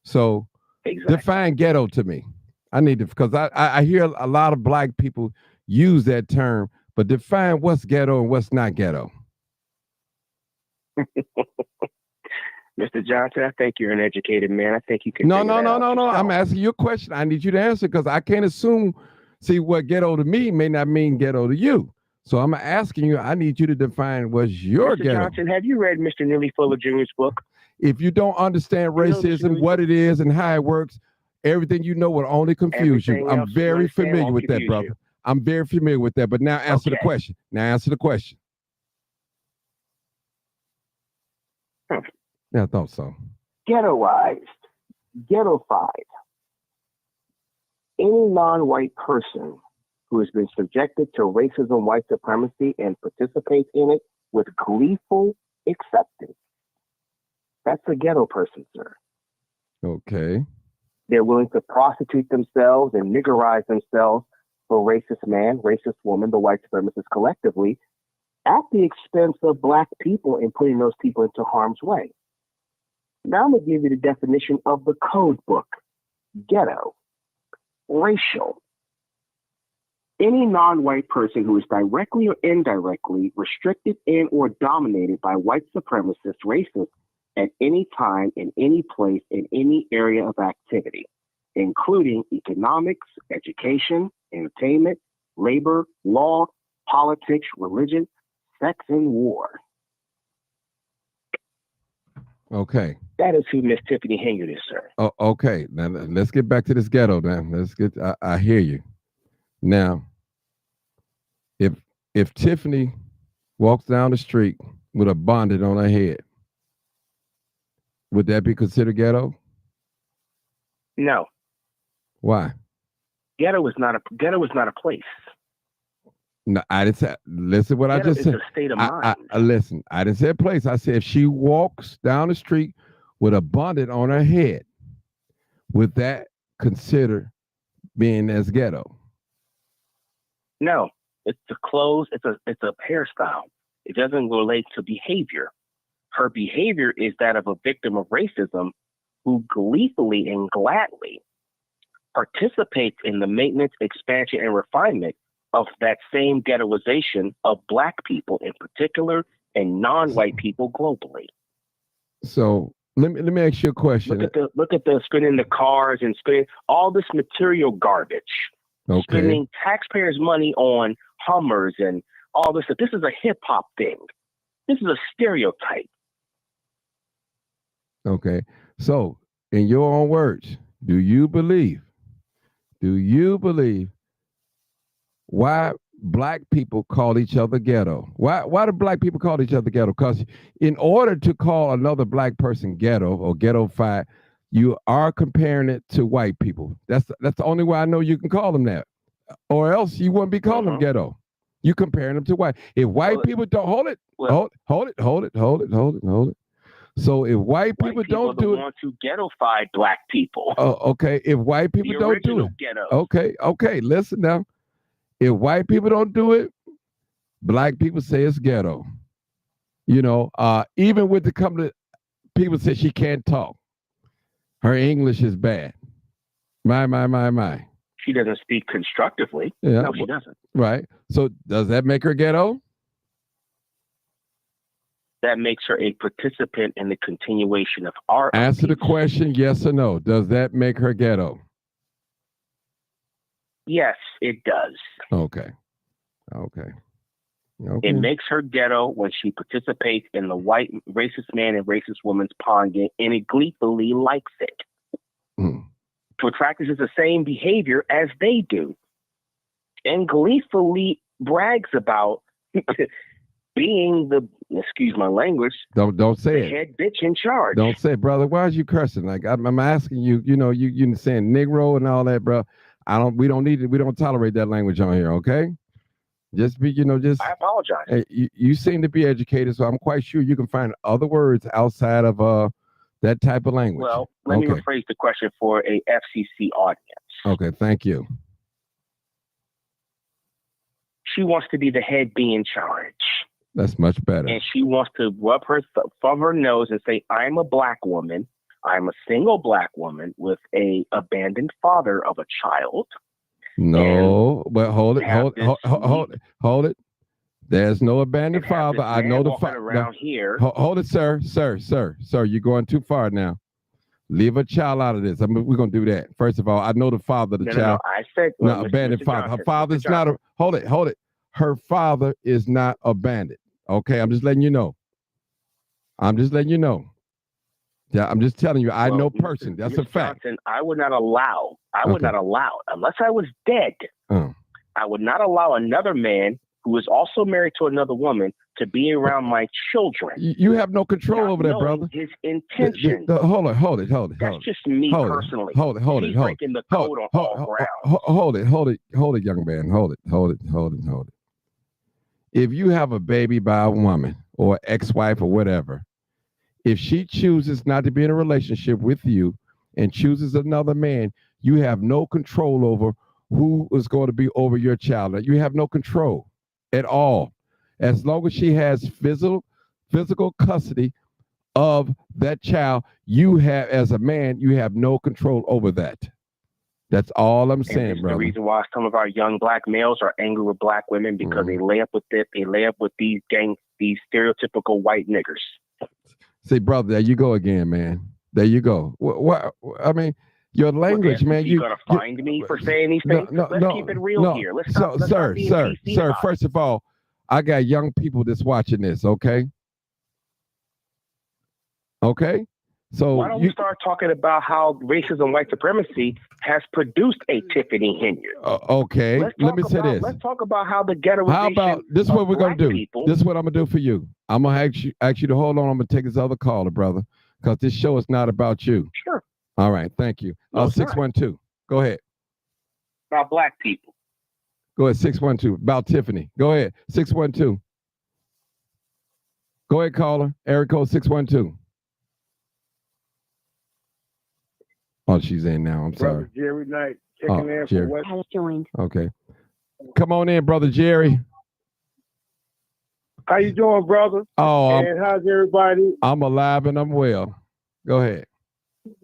So exactly. Define ghetto to me. I need to, because I hear a lot of Black people use that term, but define what's ghetto and what's not ghetto. Mr. Johnson, I think you're an educated man. I think you can. No. I'm asking you a question. I need you to answer because I can't assume. See, what ghetto to me may not mean ghetto to you. So I'm asking you. I need you to define what's your Mr. ghetto. Johnson, have you read Mr. Neely Fuller Jr.'s book? If you don't understand racism, what it is, and how it works, everything you know will only confuse you. I'm very familiar with that, brother. I'm very familiar with that. But now answer the question. Yeah, I thought so. Ghettoized, ghettofied. Any non-white person who has been subjected to racism, white supremacy, and participates in it with gleeful acceptance. That's a ghetto person, sir. Okay. They're willing to prostitute themselves and niggerize themselves for racist man, racist woman, the white supremacists collectively, at the expense of Black people and putting those people into harm's way. Now I'm going to give you the definition of the code book. Ghetto, racial. Any non-white person who is directly or indirectly restricted in or dominated by white supremacist racists at any time, in any place, in any area of activity, including economics, education, entertainment, labor, law, politics, religion, sex, and war. Okay. That is who Miss Tiffany Henyard is, sir. Oh, okay. Now let's get back to this ghetto. Now I hear you. Now, if Tiffany walks down the street with a bonnet on her head, would that be considered ghetto? No. Why? Ghetto is not a place. No, I didn't say. Listen, what ghetto I just said. It's a state of mind. Listen, I didn't say a place. I said if she walks down the street with a bonnet on her head, would that consider being as ghetto? No, it's the clothes. It's a hairstyle. It doesn't relate to behavior. Her behavior is that of a victim of racism who gleefully and gladly participates in the maintenance, expansion, and refinement of that same ghettoization of Black people in particular and non-white people globally. So let me ask you a question. Look at the spending the cars and spending all this material garbage. Okay. Spending taxpayers' money on Hummers and all this. This is a hip hop thing. This is a stereotype. Okay. So, in your own words, do you believe why black people call each other ghetto? Why do black people call each other ghetto? Because in order to call another black person ghetto or ghetto-fied, you are comparing it to white people. That's the only way I know you can call them that. Or else you wouldn't be calling them ghetto. You comparing them to white. If white people don't hold it. So if white people don't do it, want to ghetto-fy black people. Oh, okay. If white people don't do it, okay. Listen now. If white people don't do it, black people say it's ghetto. You know, even with the company, people say she can't talk. Her English is bad. My. She doesn't speak constructively. Yeah, no, she doesn't. Right. So does that make her ghetto? That makes her a participant in the continuation of our Answer the question, yes or no. Does that make her ghetto? Yes, it does. Okay. It makes her ghetto when she participates in the white racist man and racist woman's pawn game, and it gleefully likes it. So it practices the same behavior as they do, and gleefully brags about being the, excuse my language, don't say it, head bitch in charge. Don't say it, brother. Why is you cursing? Like I'm asking you, you know, you saying Negro and all that, bro. We don't tolerate that language on here, okay? Just be, I apologize. Hey, you seem to be educated, so I'm quite sure you can find other words outside of that type of language. Well, let me rephrase the question for a FCC audience. Okay, thank you. She wants to be the head be in charge. That's much better. And she wants to rub her from her nose and say, I'm a black woman. I'm a single black woman with a abandoned father of a child. No, but hold it. There's no abandoned father. I know the father around here. Hold it, sir. You're going too far now. Leave a child out of this. We're gonna do that. First of all, I know the father of the child. No, I said no abandoned father. Her father's not a. Hold it. Her father is not abandoned. Okay, I'm just letting you know. Yeah, I'm just telling you. I know person. That's Mr. a fact. Johnson, I would not allow, unless I was dead, I would not allow another man who is also married to another woman to be around my children. You have no control over that, brother. His intention. Hold it. That's just me personally. Hold it. He's breaking the code on all grounds. Hold it, young man. Hold it. If you have a baby by a woman or ex-wife or whatever, if she chooses not to be in a relationship with you and chooses another man, you have no control over who is going to be over your child. You have no control at all. As long as she has physical custody of that child, you have, as a man, you have no control over that. That's all I'm saying, brother. The reason why some of our young black males are angry with black women because they lay up with it. They lay up with these stereotypical white niggers. See, brother, there you go again, man. There you go. What I mean, your language, man. You're gonna find me for saying these things. Let's keep it real here. Let's sir. First of all, I got young people that's watching this. Okay. So why don't we start talking about how racism and white supremacy has produced a Tiffany Henyard? Okay. Let me say this. Let's talk about how the ghettoization. How about this? Is what we're gonna do. People, this is what I'm gonna do for you. I'm gonna ask you to hold on. I'm gonna take this other caller, brother, because this show is not about you. Sure. All right. Thank you. 612. Go ahead. About black people. Go ahead. 612. About Tiffany. Go ahead. 612. Go ahead, caller. Area code 612. Oh, she's in now. I'm sorry. Brother Jerry Knight checking in for West. Has joined. Okay. Come on in, brother Jerry. How you doing, brother? Oh, and how's everybody? I'm alive and I'm well. Go ahead.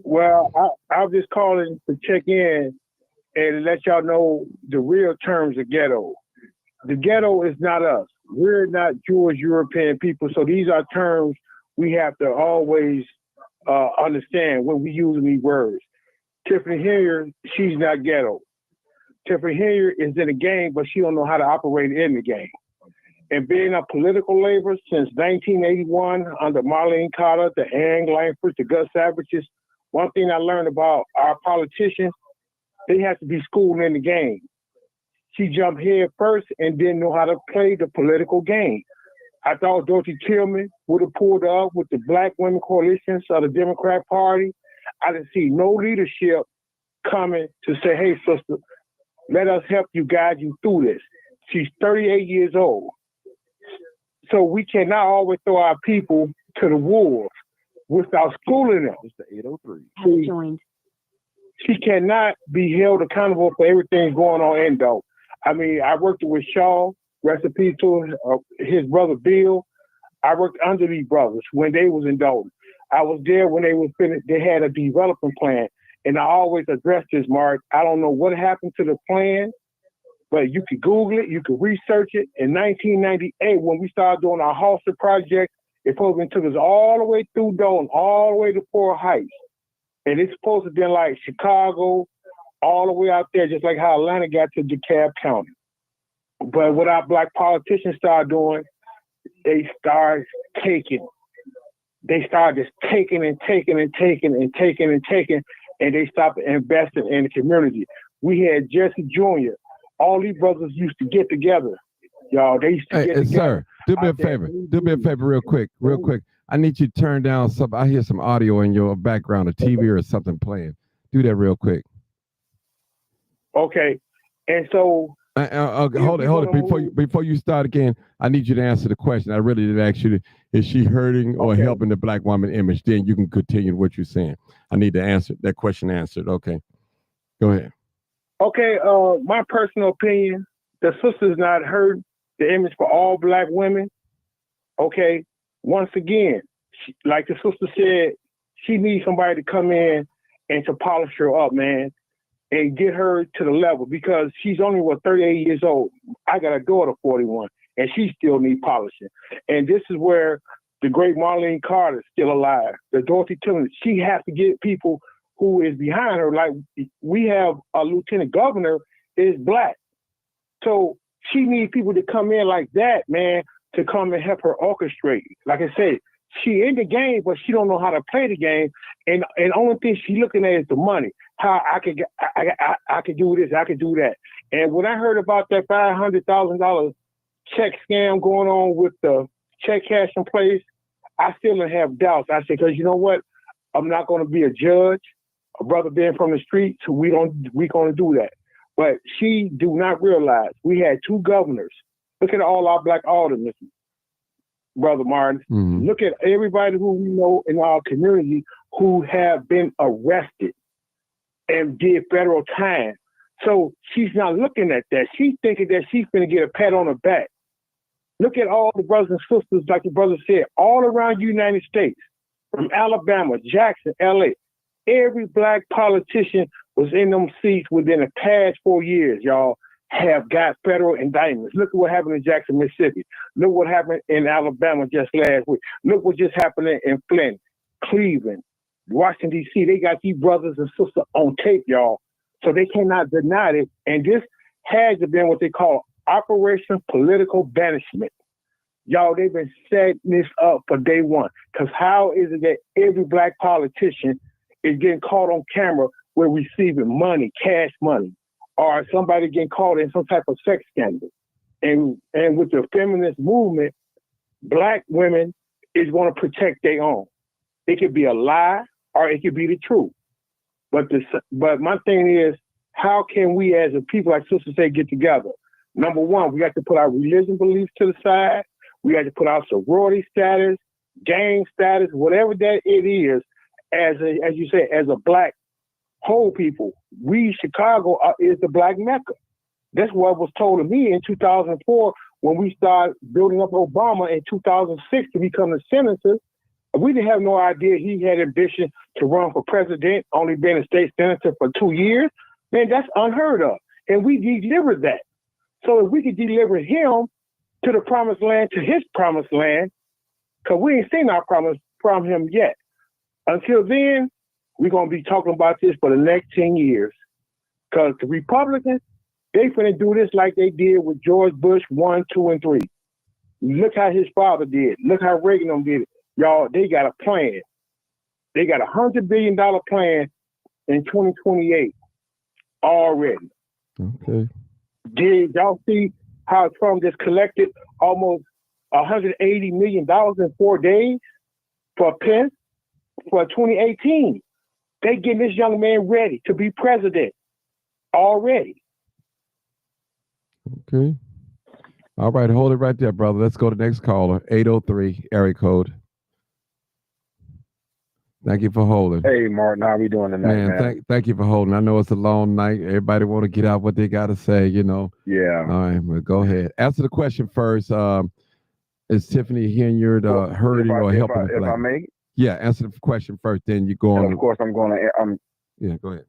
Well, I was just calling to check in and let y'all know the real terms of ghetto. The ghetto is not us. We're not Jewish European people, so these are terms we have to always understand when we use these words. Tiffany Henyard, she's not ghetto. Tiffany Henyard is in the game, but she don't know how to operate in the game. And being a political labor since 1981 under Marlene Carter, the Ann Langfords, the Gus Savages, one thing I learned about our politicians, they have to be schooled in the game. She jumped head first and didn't know how to play the political game. I thought Dorothy Tillman would have pulled up with the Black Women Coalitions of the Democrat Party. I didn't see no leadership coming to say, hey, sister, let us help you, guide you through this. She's 38 years old. So we cannot always throw our people to the wolves without schooling them. It's the 803. She cannot be held accountable for everything going on in Doe. I mean, I worked with Shaw, rest in peace to his brother Bill. I worked under these brothers when they was in Doe. I was there when they was finished. They had a development plan, and I always addressed this, Mark. I don't know what happened to the plan, but you could Google it, you could research it. In 1998, when we started doing our Halster project, it probably took us all the way through Doe, all the way to Fort Heights. And it's supposed to be like Chicago, all the way out there, just like how Atlanta got to DeKalb County. But what our Black politicians started doing, they started taking. They started just taking and taking and taking and taking and taking, and they stopped investing in the community. We had Jesse Jr. All these brothers used to get together. Y'all, they used to get together. Sir, do me a favor. Do me a favor real quick. I need you to turn down something. I hear some audio in your background, a TV or something playing. Do that real quick. Okay. And so hold it. Before you start again, I need you to answer the question. I really did ask you, is she hurting or helping the Black woman image? Then you can continue what you're saying. I need to answer that question answered. Okay. Go ahead. Okay, my personal opinion, the sister's not hurt the image for all Black women. Okay, once again, like the sister said, she needs somebody to come in and to polish her up, man, and get her to the level, because she's only, 38 years old. I got a daughter, 41, and she still needs polishing. And this is where the great Marlene Carter is still alive. The Dorothy Tillman, she has to get people who is behind her. Like, we have a lieutenant governor is Black. So she needs people to come in like that, man, to come and help her orchestrate. Like I said, she in the game, but she don't know how to play the game. And the only thing she looking at is the money. How I could do this, I could do that. And when I heard about that $500,000 check scam going on with the check cash in place, I still don't have doubts. I said, because you know what? I'm not going to be a judge. A brother being from the streets, we going to do that. But she do not realize we had two governors. Look at all our Black aldermen, Brother Martin. Mm-hmm. Look at everybody who we know in our community who have been arrested and did federal time. So she's not looking at that. She's thinking that she's going to get a pat on the back. Look at all the brothers and sisters, like the brother said, all around the United States, from Alabama, Jackson, LA. Every Black politician was in them seats within the past 4 years, y'all, have got federal indictments. Look at what happened in Jackson, Mississippi. Look what happened in Alabama just last week. Look what just happened in Flint, Cleveland, Washington, D.C. They got these brothers and sisters on tape, y'all. So they cannot deny it. And this has been what they call Operation Political Banishment. Y'all, they've been setting this up for day one. Because how is it that every Black politician is getting caught on camera with receiving money, cash money, or somebody getting caught in some type of sex scandal? And with the feminist movement, Black women is going to protect their own. It could be a lie or it could be the truth. But my thing is, how can we as a people, like Sister say, get together? Number one, we got to put our religion beliefs to the side. We got to put our sorority status, gang status, whatever that it is, as you say, as a Black whole people. We, Chicago, is the Black Mecca. That's what was told to me in 2004 when we started building up Obama in 2006 to become the senator. We didn't have no idea he had ambition to run for president, only being a state senator for 2 years. Man, that's unheard of. And we delivered that. So if we could deliver him to the promised land, to his promised land, because we ain't seen our promise from him yet. Until then, we're going to be talking about this for the next 10 years. Because the Republicans, they finna do this like they did with George Bush 1, 2, and 3. Look how his father did. Look how Reagan did it. Y'all, they got a plan. They got $100 billion plan in 2028 already. Okay. Did y'all see how Trump just collected almost $180 million in 4 days for Pence for 2018? They getting this young man ready to be president already. Okay. All right, hold it right there, brother. Let's go to the next caller, 803 area code. Thank you for holding. Hey, Martin, how we doing tonight, man? Thank you for holding. I know it's a long night. Everybody want to get out what they got to say, you know. Yeah. All right, well, go ahead. Answer the question first. Is Tiffany Henyard hurting or helping the black? If I may? Yeah, answer the question first, then you go on. And of course, I'm going to. Yeah, go ahead.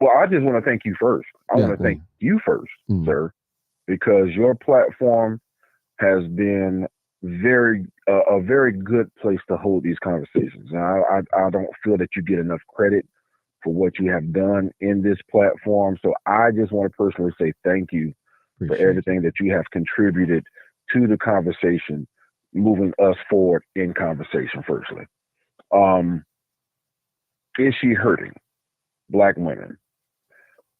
Well, I just want to thank you first. I want to thank you first, sir, because your platform has been a very good place to hold these conversations. And I don't feel that you get enough credit for what you have done in this platform. So I just want to personally say thank you for everything that you have contributed to the conversation, moving us forward in conversation. Firstly, is she hurting Black women?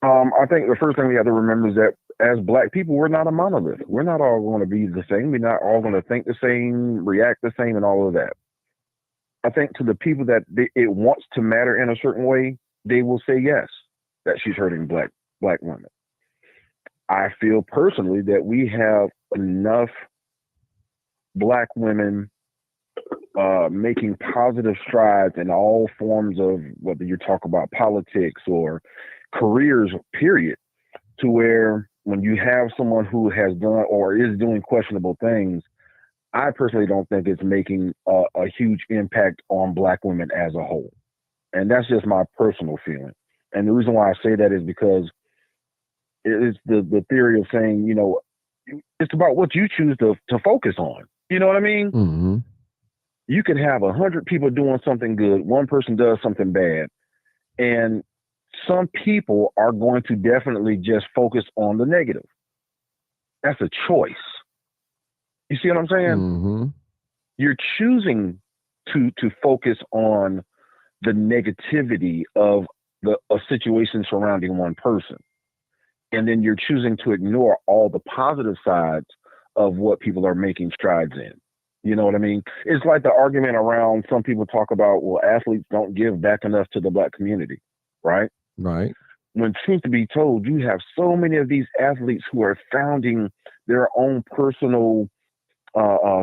I think the first thing we have to remember is that as Black people, we're not a monolith. We're not all going to be the same. We're not all going to think the same, react the same, and all of that. I think to the people that it wants to matter in a certain way, they will say yes, that she's hurting Black women. I feel personally that we have enough Black women making positive strides in all forms of, whether you talk about politics or careers, period, to where when you have someone who has done or is doing questionable things, I personally don't think it's making a huge impact on Black women as a whole. And that's just my personal feeling. And the reason why I say that is because it's the theory of saying, you know, it's about what you choose to focus on. You know what I mean? Mm-hmm. You could have 100 people doing something good. One person does something bad. And some people are going to definitely just focus on the negative. That's a choice. You see what I'm saying? Mm-hmm. You're choosing to focus on the negativity of a situation surrounding one person. And then you're choosing to ignore all the positive sides of what people are making strides in. You know what I mean? It's like the argument around, some people talk about, well, athletes don't give back enough to the Black community, right? Right. When truth to be told, you have so many of these athletes who are founding their own personal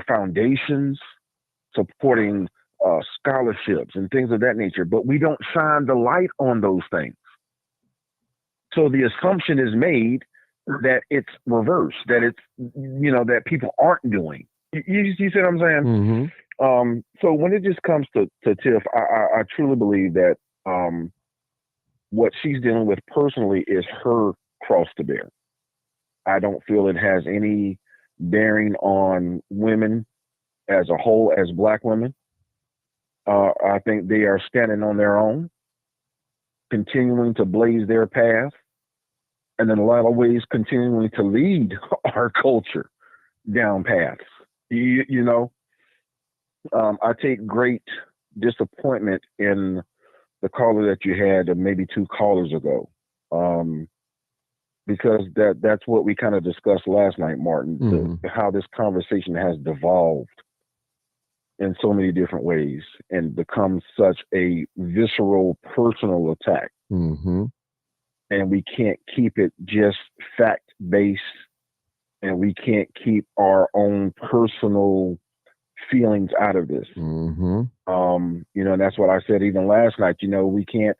foundations, supporting scholarships and things of that nature, but we don't shine the light on those things. So the assumption is made that it's reversed, that it's, you know, that people aren't doing. You see what I'm saying? Mm-hmm. So when it just comes to Tiff, I truly believe that what she's dealing with personally is her cross to bear. I don't feel it has any bearing on women as a whole, as Black women. I think they are standing on their own, continuing to blaze their path, and in a lot of ways continuing to lead our culture down paths. You know, I take great disappointment in the caller that you had maybe 2 callers ago, because that's what we kind of discussed last night, Martin, how this conversation has devolved in so many different ways and become such a visceral, personal attack. Mm-hmm. And we can't keep it just fact-based, and we can't keep our own personal feelings out of this. Mm-hmm. You know, and that's what I said even last night. You know, we can't,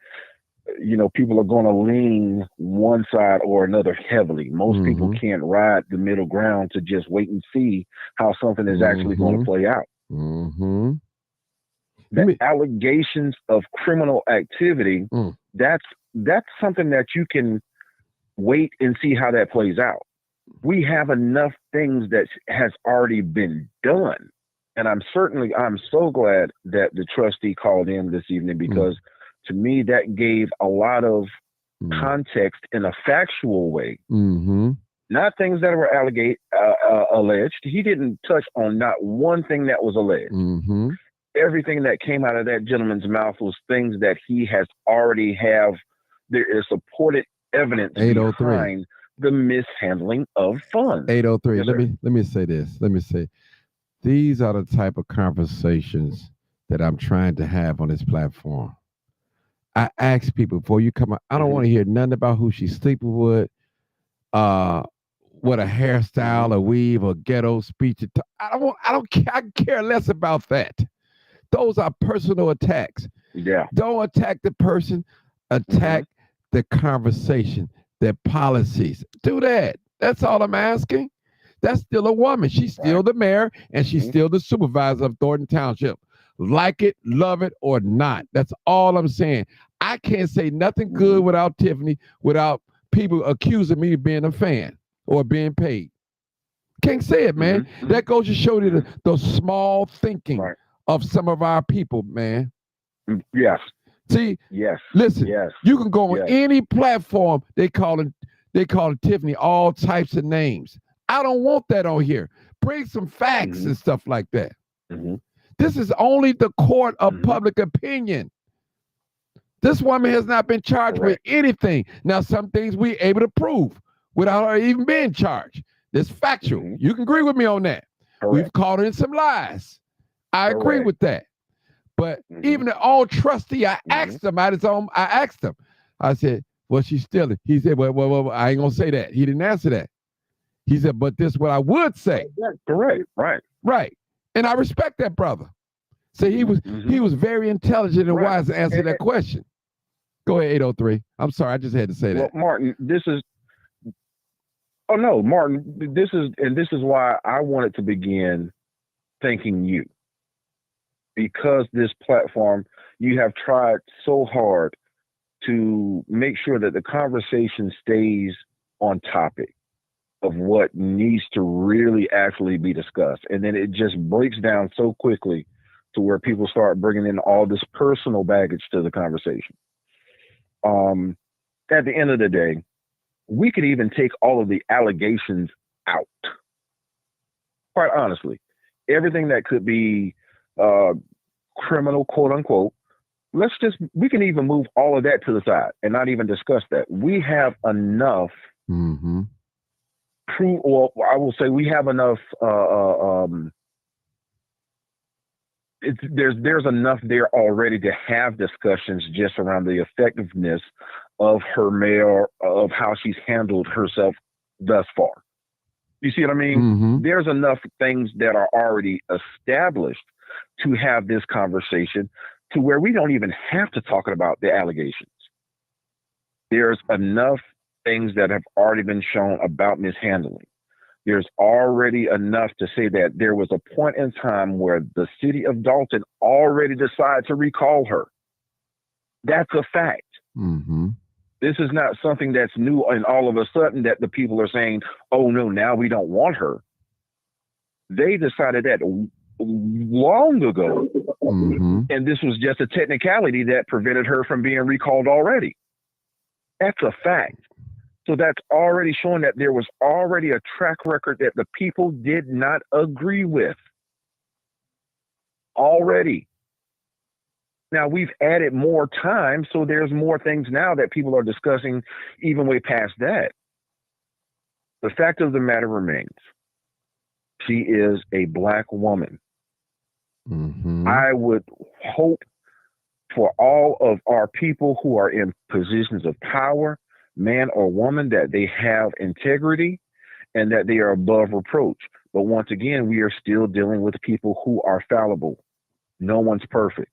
you know, people are going to lean one side or another heavily. Most people can't ride the middle ground to just wait and see how something is actually going to play out. Mm-hmm. The allegations of criminal activity, that's something that you can wait and see how that plays out. We have enough things that has already been done. And I'm so glad that the trustee called in this evening, because to me, that gave a lot of context in a factual way. Mm-hmm. Not things that were alleged. He didn't touch on not one thing that was alleged. Mm-hmm. Everything that came out of that gentleman's mouth was things that he has already have. There is supported evidence behind the mishandling of funds. 803. Yes, let me say this. Let me say, these are the type of conversations that I'm trying to have on this platform. I ask people before you come out, I don't want to hear nothing about who she's sleeping with, what a hairstyle, a weave, a ghetto speech. I don't care. I care less about that. Those are personal attacks. Yeah. Don't attack the person, attack the conversation, their policies. Do that. That's all I'm asking. That's still a woman. She's still the mayor and she's still the supervisor of Thornton Township. Like it, love it, or not. That's all I'm saying. I can't say nothing good without Tiffany, without people accusing me of being a fan or being paid. Can't say it, man. That goes to show you the small thinking of some of our people, man. Yes. See? Yes. Listen. Yes. You can go on any platform. They call it Tiffany all types of names. I don't want that on here. Bring some facts and stuff like that. This is only the court of public opinion. This woman has not been charged with anything. Now, some things we able to prove without her even being charged. That's factual. You can agree with me on that. We've caught her in some lies. I agree with that. But even the old trustee, I asked him out his own. I asked him. I said, "Well, she's stealing." He said, "Well, I ain't gonna say that." He didn't answer that. He said, "But this is what I would say." Correct. Right. And I respect that brother. So he was very intelligent and wise to answer that question. Go ahead, 803. I'm sorry, I just had to say that. Well, Martin, this is why I wanted to begin thanking you. Because this platform, you have tried so hard to make sure that the conversation stays on topic of what needs to really actually be discussed. And then it just breaks down so quickly to where people start bringing in all this personal baggage to the conversation. At the end of the day, we could even take all of the allegations out. Quite honestly, everything that could be criminal, quote unquote, we can even move all of that to the side and not even discuss that. We have enough or I will say we have enough there's enough there already to have discussions just around the effectiveness of her mayor, of how she's handled herself thus far. You see what I mean? There's enough things that are already established to have this conversation to where we don't even have to talk about the allegations. There's enough things that have already been shown about mishandling. There's already enough to say that there was a point in time where the city of Dalton already decided to recall her. That's a fact. This is not something that's new and all of a sudden that the people are saying, oh no, now we don't want her. They decided that long ago. And this was just a technicality that prevented her from being recalled already. That's a fact. So that's already showing that there was already a track record that the people did not agree with. Already. Now we've added more time, so there's more things now that people are discussing even way past that. The fact of the matter remains, she is a Black woman. I would hope for all of our people who are in positions of power, man or woman, that they have integrity and that they are above reproach. But once again, we are still dealing with people who are fallible. No one's perfect.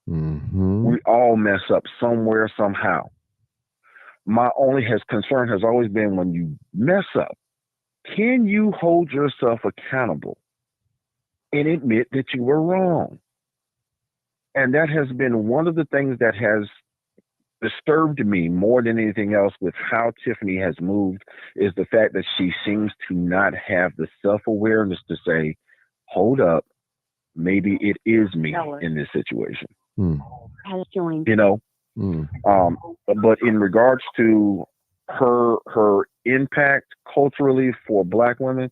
We all mess up somewhere, somehow. My only concern has always been when you mess up, can you hold yourself accountable and admit that you were wrong? And that has been one of the things that has disturbed me more than anything else with how Tiffany has moved, is the fact that she seems to not have the self-awareness to say, hold up, maybe it is me in this situation. You know, but in regards to her impact culturally for Black women,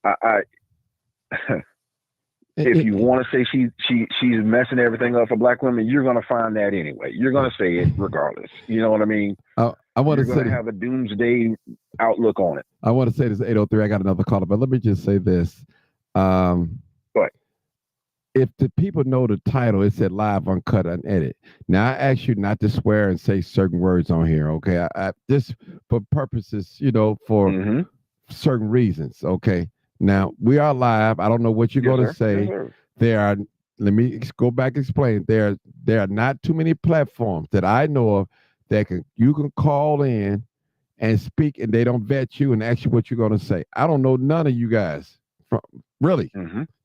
I if you want to say she's messing everything up for Black women, you're going to find that anyway. You're going to say it regardless. You know what I mean? you're going to have a doomsday outlook on it. I want to say this 803. I got another caller, but let me just say this. If the people know the title, it said live, uncut, unedited. Now, I ask you not to swear and say certain words on here, okay? I just for purposes, for certain reasons, okay? Now, we are live. I don't know what you're going to say. Yes, let me go back and explain. There are not too many platforms that I know of that you can call in and speak, and they don't vet you and ask you what you're going to say. I don't know none of you guys. Really,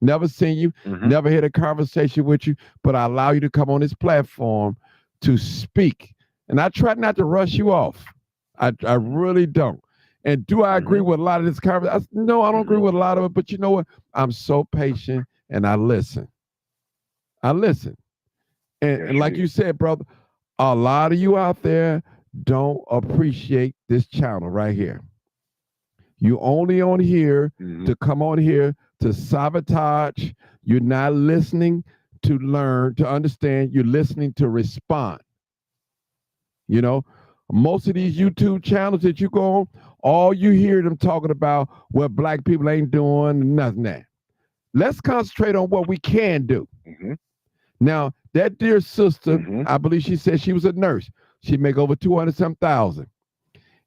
never seen you, never had a conversation with you, but I allow you to come on this platform to speak. And I try not to rush you off. I really don't. And do I agree with a lot of this conversation? No, I don't agree with a lot of it, but you know what? I'm so patient and I listen. And like you said, brother, a lot of you out there don't appreciate this channel right here. You only on here to come on here to sabotage. You're not listening to learn, to understand. You're listening to respond. Most of these YouTube channels that you go on, all you hear them talking about what black people ain't doing, nothing that. Let's concentrate on what we can do. Now, that dear sister, I believe she said she was a nurse. She make over 200,000.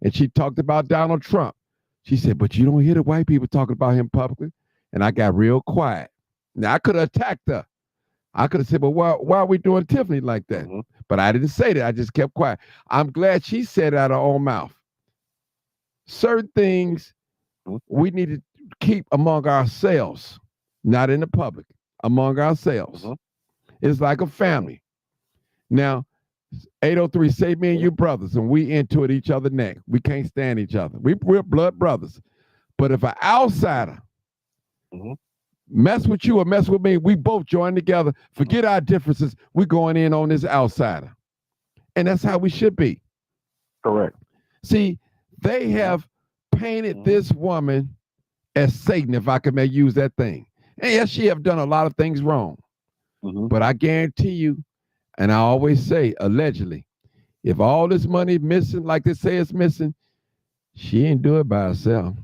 And she talked about Donald Trump. She said, but you don't hear the white people talking about him publicly. And I got real quiet. Now, I could have attacked her. I could have said, well, why are we doing Tiffany like that? But I didn't say that. I just kept quiet. I'm glad she said it out of her own mouth. Certain things we need to keep among ourselves, not in the public, among ourselves. It's like a family. Now, 803, say me and you brothers, and we into it each other neck. We can't stand each other. We're blood brothers. But if an outsider mess with you or mess with me, we both join together. Forget our differences. We're going in on this outsider. And that's how we should be. Correct. See, they have painted this woman as Satan, if I could use that thing. And yes, she have done a lot of things wrong. But I guarantee you, and I always say, allegedly, if all this money missing, like they say it's missing, she ain't do it by herself.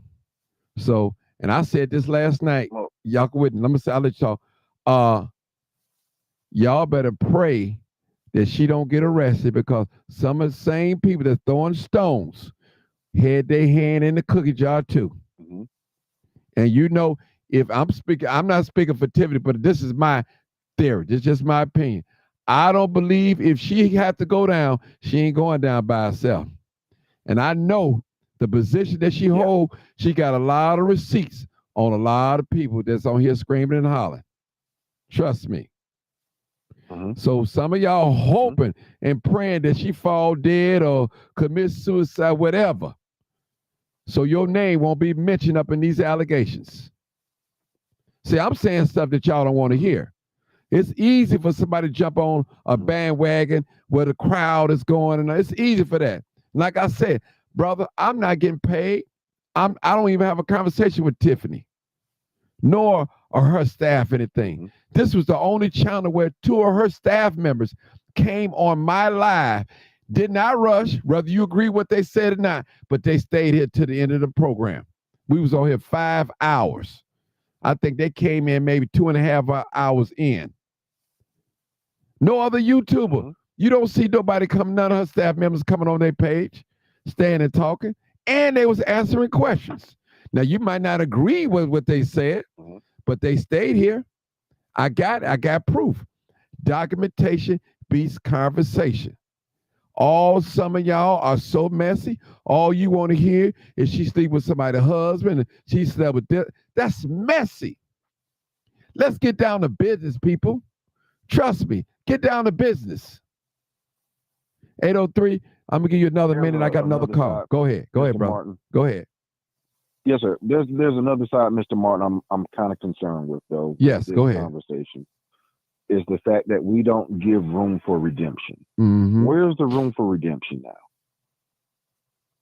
So, and I said this last night, y'all can witness. Let me say, I'll let y'all. Y'all better pray that she don't get arrested, because some of the same people that's throwing stones had their hand in the cookie jar too. And if I'm speaking, I'm not speaking for Tiffany, but this is my theory. This is just my opinion. I don't believe if she had to go down, she ain't going down by herself. And I know the position that she hold, she got a lot of receipts on a lot of people that's on here screaming and hollering. Trust me. So some of y'all hoping and praying that she fall dead or commit suicide, whatever, so your name won't be mentioned up in these allegations. See, I'm saying stuff that y'all don't want to hear. It's easy for somebody to jump on a bandwagon where the crowd is going, and it's easy for that. Like I said, brother, I'm not getting paid. I don't even have a conversation with Tiffany, nor or her staff anything. This was the only channel where 2 of her staff members came on my live, did not rush, whether you agree what they said or not, but they stayed here to the end of the program. We was on here 5 hours. I think they came in maybe 2.5 hours in. No other YouTuber. You don't see nobody come, none of her staff members coming on their page, staying and talking, and they was answering questions. Now, you might not agree with what they said, but they stayed here. I got proof. Documentation beats conversation. Some of y'all are so messy. All you want to hear is she sleep with somebody's husband and she slept with this. That's messy. Let's get down to business, people. Trust me. Get down to business. 803, I'm going to give you another minute. I got another call. Go ahead. Go ahead, bro. Martin. Go ahead. Yes, sir. There's another side, Mr. Martin, I'm kind of concerned with, though. Yes, go ahead. Conversation is the fact that we don't give room for redemption. Where's the room for redemption now?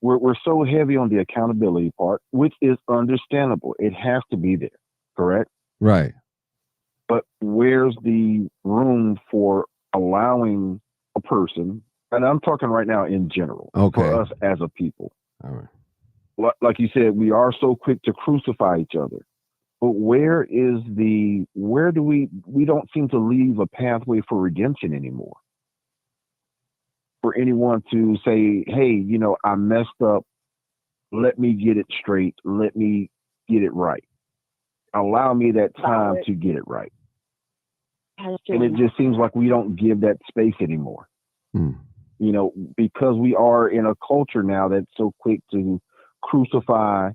We're so heavy on the accountability part, which is understandable. It has to be there, correct? Right. But where's the room for allowing a person And I'm talking right now in general. Okay. For us as a people. All right. Like you said, we are so quick to crucify each other. But where do we don't seem to leave a pathway for redemption anymore? For anyone to say, hey, I messed up. Let me get it straight. Let me get it right. Allow me that time to get it right. And it just seems like we don't give that space anymore. Because we are in a culture now that's so quick to crucify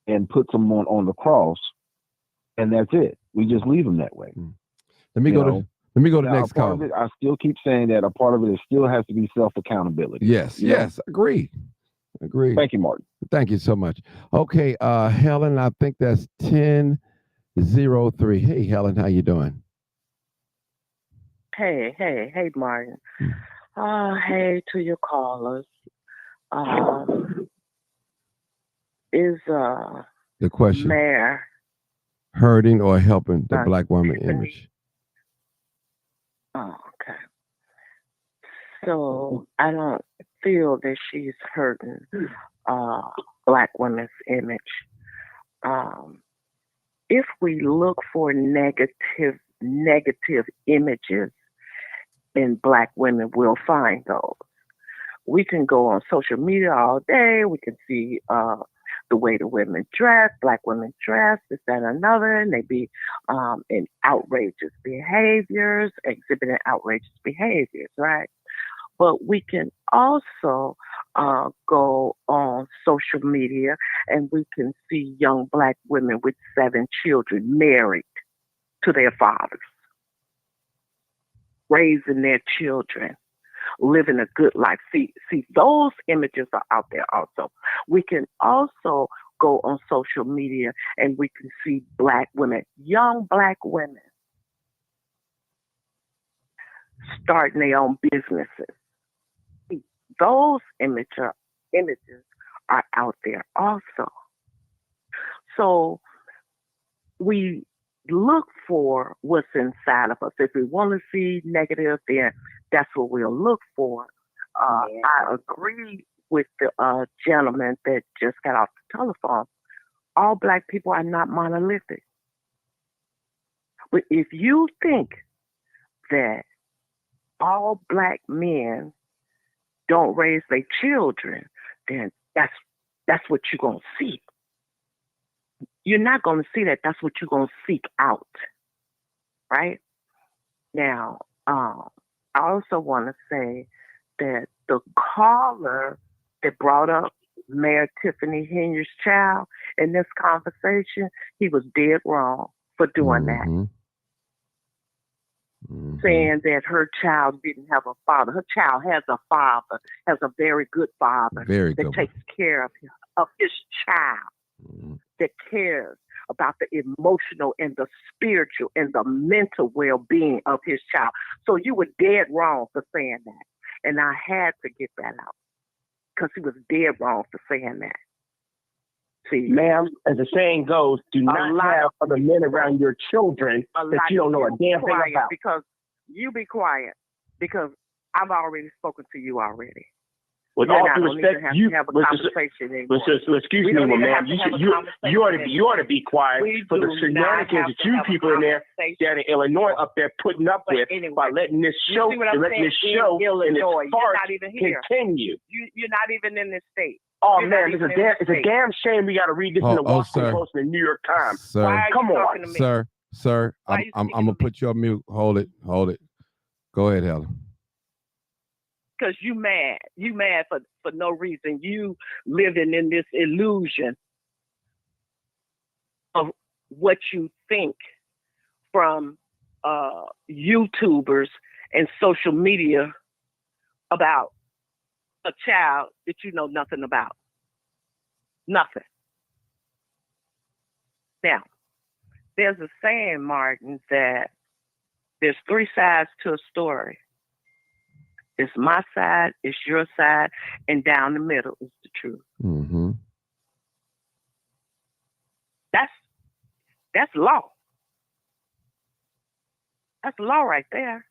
and put someone on the cross, and that's it. We just leave them that way. Let me go to next call. I still keep saying that a part of it still has to be self-accountability. Yes, agree. Thank you, Martin. Thank you so much. Okay, Helen, I think that's 1003. Hey, Helen, how you doing? Hey, Martin. Hey to your callers. Is the question Mayor hurting or helping the black woman image? Oh, okay. So I don't feel that she's hurting black women's image. If we look for negative images in black women, we'll find those. We can go on social media all day. We can see the way the women dress, black women dress, this, that, and another, and they be in outrageous behaviors, exhibiting outrageous behaviors, right? But we can also go on social media and we can see young black women with 7 children married to their fathers, raising their children, living a good life. See, those images are out there also. We can also go on social media and we can see black women, young black women, starting their own businesses. Those images are out there also. So we look for what's inside of us. If we want to see negative, then that's what we'll look for. I agree with the gentleman that just got off the telephone. All black people are not monolithic. But if you think that all black men don't raise their children, then that's what you're going to see. You're not going to see that. That's what you're going to seek out, right? Now, I also want to say that the caller that brought up Mayor Tiffany Henyard's child in this conversation, he was dead wrong for doing that. Saying that her child didn't have a father. Her child has a father, has a very good father that takes care of his child, that cares about the emotional and the spiritual and the mental well-being of his child. So you were dead wrong for saying that. And I had to get that out because he was dead wrong for saying that. See, ma'am, as the saying goes, do not have other men around your children that you don't know a damn thing about. Because you be quiet, because I've already spoken to you already. With all due respect, you have a conversation anymore. Excuse me, ma'am. You ought to be quiet for the shenanigans that you people in there down in Illinois up there putting up with by letting this show and its farce continue. You're not even in this state. Oh man, it's a damn shame we got to read this in the Washington Post and the New York Times. Sir, come on, sir. I'm gonna put you on mute. Hold it. Go ahead, Helen. Because you mad for no reason. You living in this illusion of what you think from YouTubers and social media about a child that you know nothing about. Nothing. Now, there's a saying, Martin, that there's 3 sides to a story. It's my side, it's your side, and down the middle is the truth. Mm-hmm. That's law. That's law right there.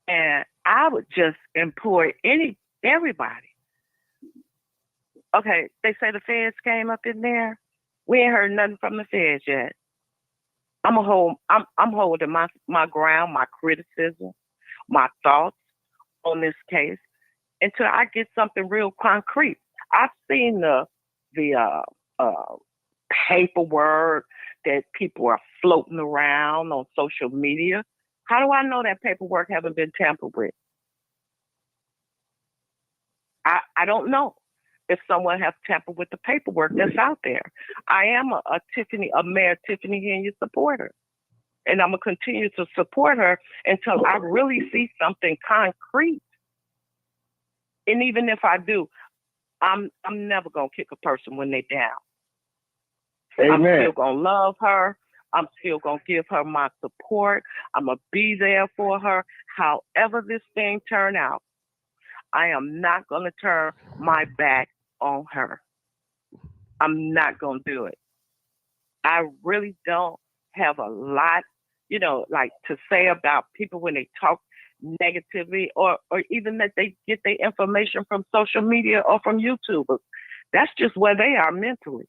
And I would just employ everybody. Okay, they say the feds came up in there. We ain't heard nothing from the feds yet. I'm holding my ground, my criticism, my thoughts on this case until I get something real concrete. I've seen the paperwork that people are floating around on social media. How do I know that paperwork haven't been tampered with? I don't know if someone has tampered with the paperwork that's out there. I am a Mayor Tiffany Henyard supporter, and I'm gonna continue to support her until I really see something concrete. And even if I do, I'm never gonna kick a person when they're down. Amen. I'm still gonna love her. I'm still gonna give her my support. I'm gonna be there for her. However this thing turn out, I am not gonna turn my back on her. I'm not gonna do it. I really don't have a lot, like to say about people when they talk negatively or even that they get their information from social media or from YouTube. That's just where they are mentally.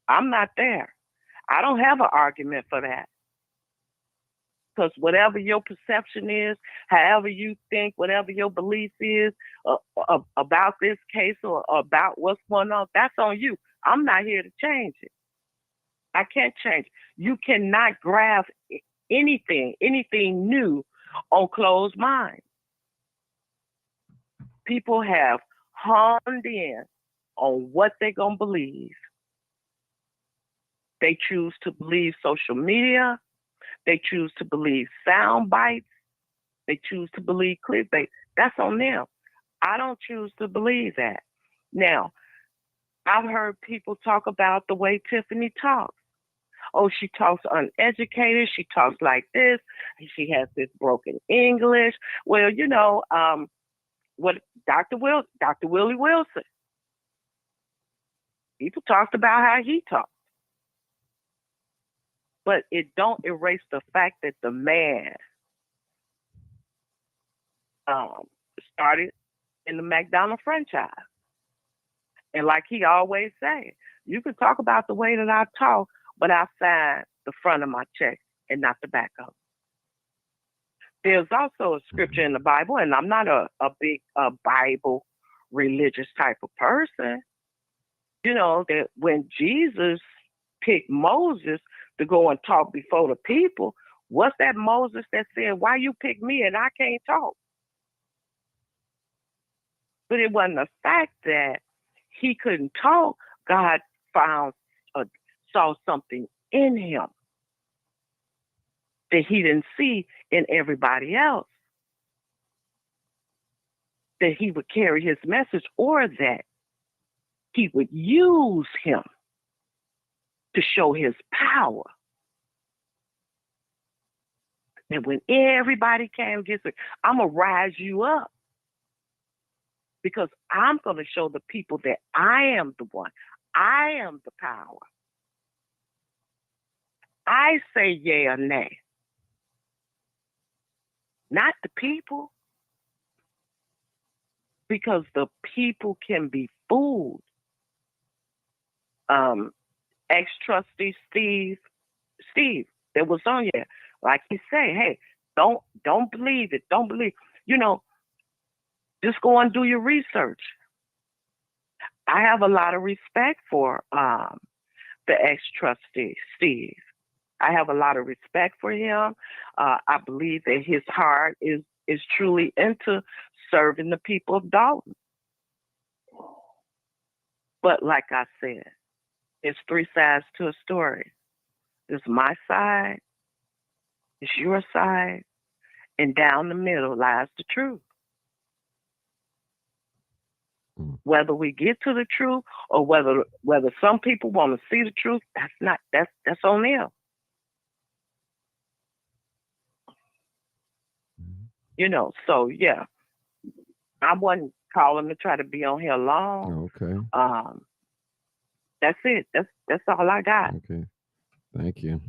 I'm not there. I don't have an argument for that. Because whatever your perception is, however you think, whatever your belief is about this case or about what's going on, that's on you. I'm not here to change it. I can't change it. You cannot grasp anything new on closed minds. People have honed in on what they're going to believe. They choose to believe social media. They choose to believe sound bites. They choose to believe clickbait. That's on them. I don't choose to believe that. Now, I've heard people talk about the way Tiffany talks. Oh, she talks uneducated. She talks like this. She has this broken English. Well, what Dr. Willie Wilson, people talked about how he talks. But it don't erase the fact that the man started in the McDonald's franchise. And like he always say, you can talk about the way that I talk, but I sign the front of my check and not the back of it. There's also a scripture in the Bible, and I'm not a big Bible religious type of person, that when Jesus picked Moses to go and talk before the people, what's that Moses that said, why you pick me and I can't talk? But it wasn't the fact that he couldn't talk. God saw something in him that he didn't see in everybody else, that he would carry his message or that he would use him to show his power. And when everybody came against it, I'm going to rise you up because I'm going to show the people that I am the one. I am the power. I say yea or nay, not the people, because the people can be fooled. Ex-trustee Steve, that was on here. Like he say, hey, don't believe it. Don't believe, just go and do your research. I have a lot of respect for the ex-trustee Steve. I have a lot of respect for him. I believe that his heart is truly into serving the people of Dalton. But like I said, it's three sides to a story. There's my side, it's your side, and down the middle lies the truth. Whether we get to the truth or whether some people want to see the truth, that's on them. So yeah, I wasn't calling to try to be on here long. Okay. That's it. That's all I got. Okay. Thank you.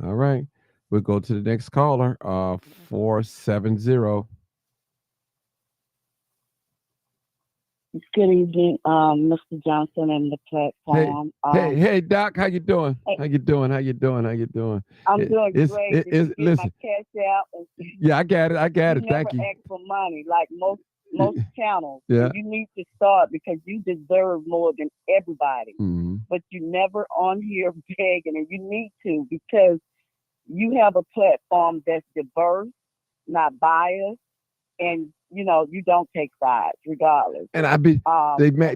All right. We'll go to the next caller, 470. Good evening, Mr. Johnson and the platform. Hey, Doc, how you doing? How you doing? How you doing? How you doing? I'm doing great. Listen. My cash out. Yeah, I got it. Thank you. Never ask for money like most channels. Yeah. You need to start because you deserve more than everybody. Mm-hmm. But you never on here begging, and you need to because you have a platform that's diverse, not biased, and you don't take sides regardless. And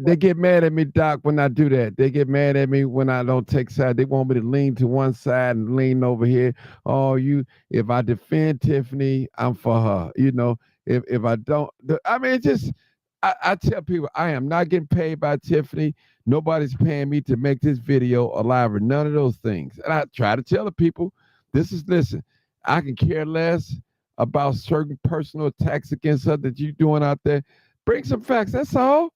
they get mad at me, Doc, when I do that. They get mad at me when I don't take sides. They want me to lean to one side and lean over here. Oh, if I defend Tiffany, I'm for her. If I don't, I tell people I am not getting paid by Tiffany. Nobody's paying me to make this video alive or none of those things. And I try to tell the people, listen, I can care less about certain personal attacks against her that you're doing out there. Bring some facts. That's all.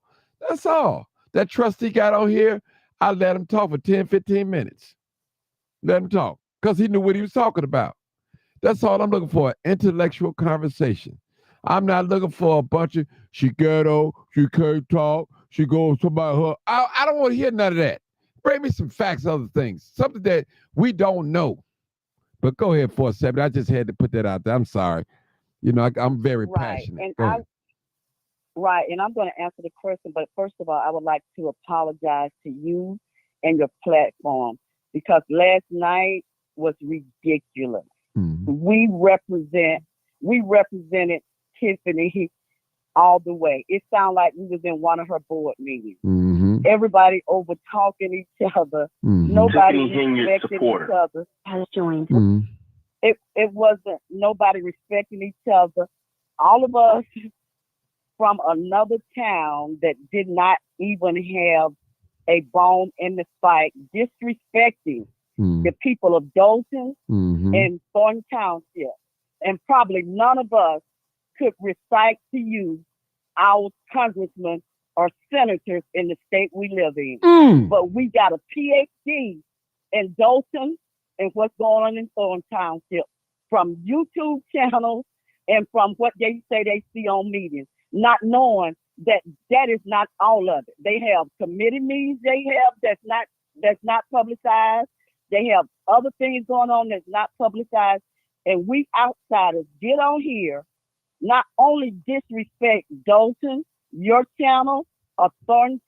That's all. That trustee got on here, I let him talk for 10, 15 minutes. Let him talk because he knew what he was talking about. That's all I'm looking for, intellectual conversation. I'm not looking for a bunch of, she ghetto, she can't talk, she goes about her. I don't want to hear none of that. Bring me some facts, other things, something that we don't know. But go ahead, 470. I just had to put that out there. I'm sorry. I'm very passionate. And and I'm going to answer the question. But first of all, I would like to apologize to you and your platform because last night was ridiculous. Mm-hmm. We represented Tiffany all the way. It sounded like we was in one of her board meetings. Mm-hmm. Everybody over talking each other. Mm-hmm. Nobody respecting each other. Has joined. Mm-hmm. It wasn't nobody respecting each other. All of us from another town that did not even have a bone in the fight, disrespecting the people of Dalton and Thornton Township. And probably none of us could recite to you our congressmen or senators in the state we live in. But we got a PhD in Dalton and what's going on in Thornton Township from YouTube channels and from what they say they see on meetings, not knowing that is not all of it. They have committee meetings that's not publicized. They have other things going on that's not publicized. And we outsiders get on here, not only disrespect Dalton, your channel, or Thornton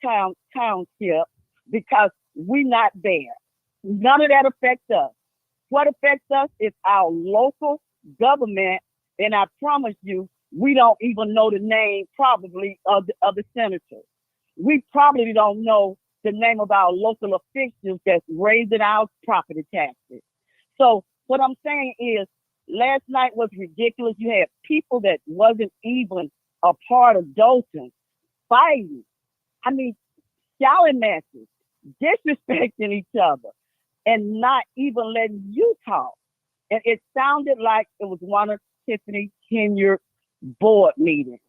Township, because we're not there. None of that affects us. What affects us is our local government, and I promise you, we don't even know the name probably of the senators. We probably don't know the name of our local officials that's raising our property taxes. So what I'm saying is, last night was ridiculous. You had people that wasn't even a part of Dalton fighting. I mean, shouting matches, disrespecting each other, and not even letting you talk. And it sounded like it was one of Tiffany Henyard board meetings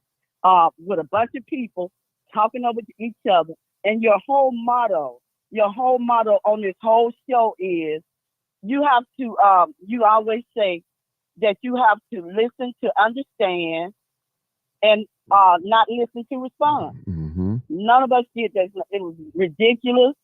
with a bunch of people talking over each other. And your whole motto on this whole show is you have to, you always say that you have to listen to understand and not listen to respond. Mm-hmm. None of us did that. It was ridiculous.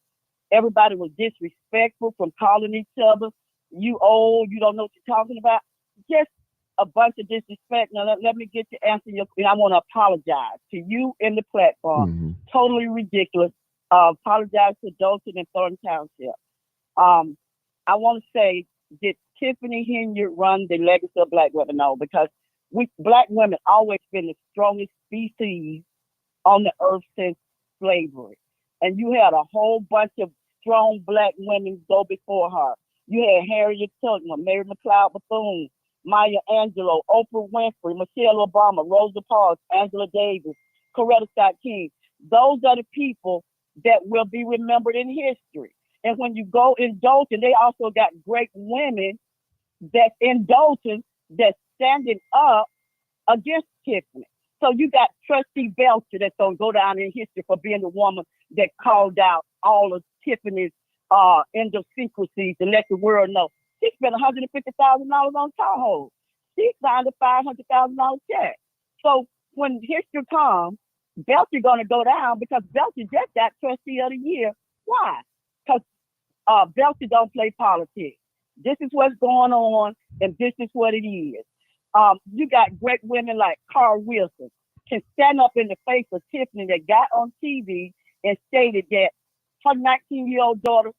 Everybody was disrespectful from calling each other. You old, you don't know what you're talking about. Just a bunch of disrespect. Now, let me get to answer your question. I want to apologize to you and the platform. Mm-hmm. Totally ridiculous. Apologize to Dalton and Thornton Township. I want to say, did Tiffany Henyard run the legacy of Black women? No, because Black women always been the strongest species on the earth since slavery. And you had a whole bunch of strong Black women go before her. You had Harriet Tubman, Mary McLeod Bethune, Maya Angelou, Oprah Winfrey, Michelle Obama, Rosa Parks, Angela Davis, Coretta Scott King. Those are the people that will be remembered in history. And when you go in Dalton, they also got great women that's in Dalton that's standing up against Tiffany. So you got Trustee Belcher that's going to go down in history for being the woman that called out all of Tiffany's idiosyncrasies to let the world know She spent $150,000 on Tahoe. She signed a $500,000 check. So when history comes, Belcher gonna go down because Belcher just got trustee of the year. Why? Because Belcher don't play politics. This is what's going on, and this is what it is. You got great women like Carl Wilson can stand up in the face of Tiffany that got on TV and stated that her 19-year-old daughter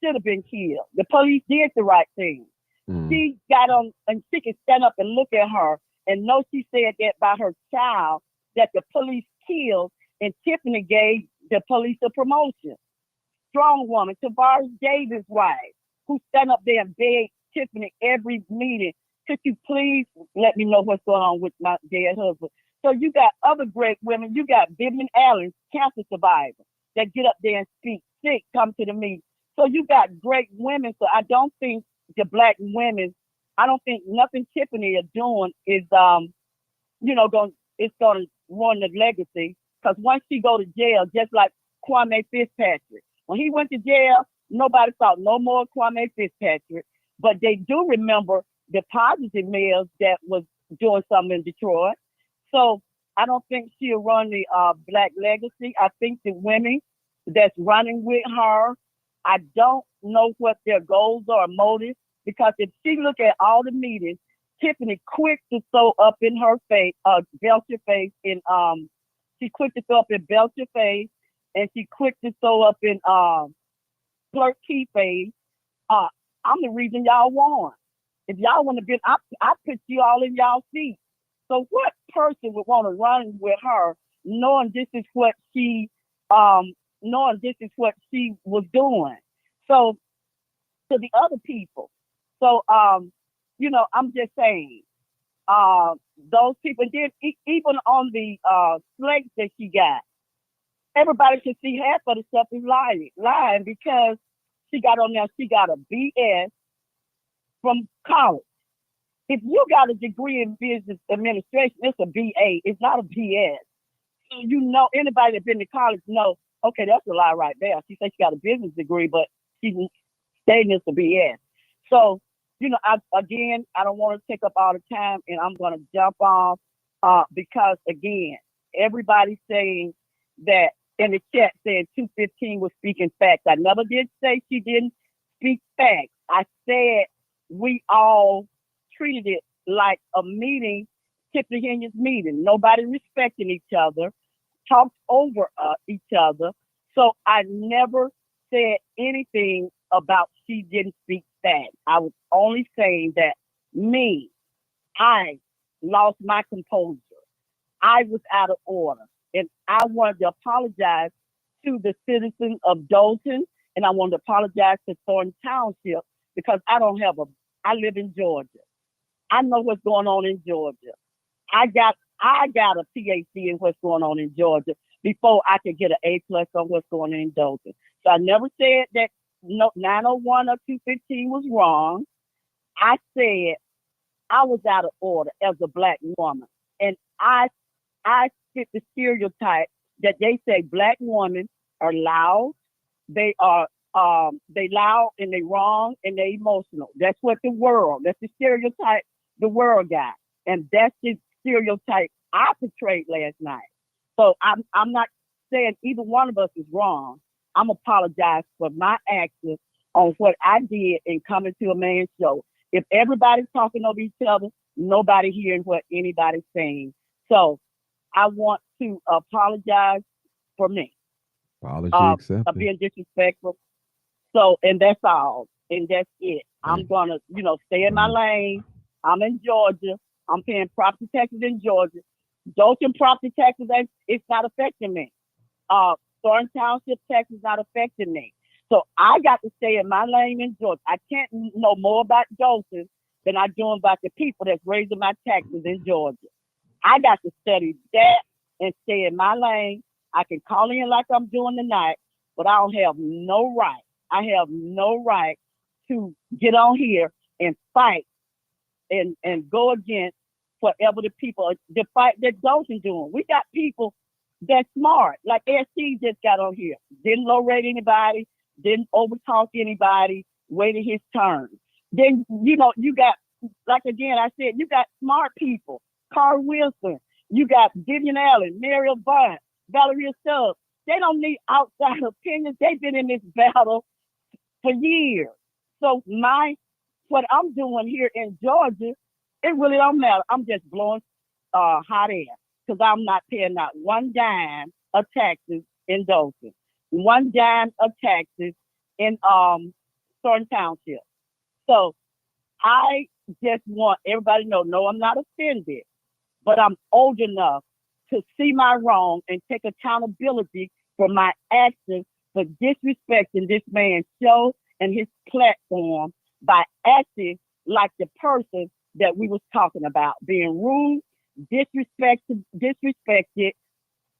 should have been killed. The police did the right thing. She got on, and she can stand up and look at her and know she said that by her child that the police killed, and Tiffany gave the police a promotion. Strong woman, Tavares Davis' wife, who stand up there and beg Tiffany every meeting, could you please let me know what's going on with my dead husband? So you got other great women. You got Vivian Allen, cancer survivor, that get up there and speak sick, come to the meeting. So you got great women. So I don't think the Black women, I don't think nothing Tiffany is doing is, it's going to ruin the legacy. Because once she go to jail, just like Kwame Fitzpatrick, when he went to jail, nobody thought no more Kwame Fitzpatrick, but they do remember the positive males that was doing something in Detroit. So I don't think she'll run the Black legacy. I think the women that's running with her, I don't know what their goals or motives, because if she look at all the meetings, Tiffany quick to throw up in her face, Belcher face, and she quick to throw up in Belcher face, and she quick to throw up in Clerk Key face. I'm the reason y'all won. If y'all want to be, I put you all in y'all seat. So what person would want to run with her, knowing this is what she was doing? So to the other people, I'm just saying, those people. Then even on the slates that she got, everybody can see half of the stuff is lying because she got on there. She got a BS from college. If you got a degree in business administration, it's a BA. It's not a BS. So anybody that's been to college knows, okay, that's a lie right there. She said she got a business degree, but she's saying it's a BS. So, I don't want to take up all the time, and I'm going to jump off because, again, everybody's saying that in the chat saying 215 was speaking facts. I never did say she didn't speak facts. I said we all treated it like a meeting, Tiffany Henyard's meeting. Nobody respecting each other, talked over each other. So I never said anything about she didn't speak facts. I was only saying that I lost my composure. I was out of order. And I wanted to apologize to the citizens of Dalton, and I wanted to apologize to Thornton Township because I live in Georgia. I know what's going on in Georgia. I got a PhD in what's going on in Georgia before I could get an A+ on what's going on in Dalton. So I never said that 901 or 215 was wrong. I said I was out of order as a Black woman. And I fit the stereotype that they say Black women are loud, they loud and they wrong and they emotional. That's that's the stereotype the world got. And that's the stereotype I portrayed last night. So I'm not saying either one of us is wrong. I'm apologize for my actions on what I did in coming to a man's show. If everybody's talking over each other, nobody hearing what anybody's saying. So I want to apologize for me. Apology accepted. Of being disrespectful. So, and that's all. And that's it. I'm going to, stay in my lane. I'm in Georgia. I'm paying property taxes in Georgia. Dalton property taxes, it's not affecting me. Thornton Township tax is not affecting me. So I got to stay in my lane in Georgia. I can't know more about Dalton than I do about the people that's raising my taxes in Georgia. I got to study that and stay in my lane. I can call in like I'm doing tonight, but I don't have no right. I have no right to get on here and fight and go against whatever the fight that Dalton doing. We got people that's smart, like SC just got on here. Didn't low rate anybody, didn't overtalk anybody, waited his turn. Then, you know, you got, like again, I said, you got smart people. Carl Wilson. You got Vivian Allen, Mariel Vaughn, Valeria Stubbs. They don't need outside opinions. They've been in this battle for years. So what I'm doing here in Georgia, it really don't matter. I'm just blowing hot air because I'm not paying not one dime of taxes in Dothan, one dime of taxes in Thornton Township. So I just want everybody to know, no, I'm not offended, but I'm old enough to see my wrong and take accountability for my actions for disrespecting this man's show and his platform by acting like the person that we was talking about, being rude, disrespected,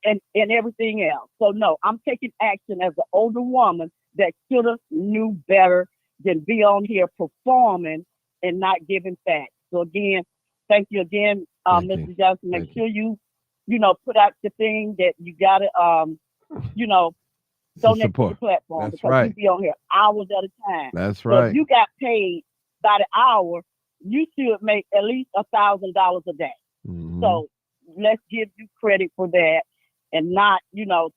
and everything else. So no, I'm taking action as an older woman that should have knew better than be on here performing and not giving facts. So again, thank you again, Mr. Johnson. Make sure you put out the thing that you gotta, donate to the platform. That's because right. you be on here hours at a time. That's So right. if you got paid by the hour, you should make at least $1,000 a day. Mm-hmm. So let's give you credit for that and not,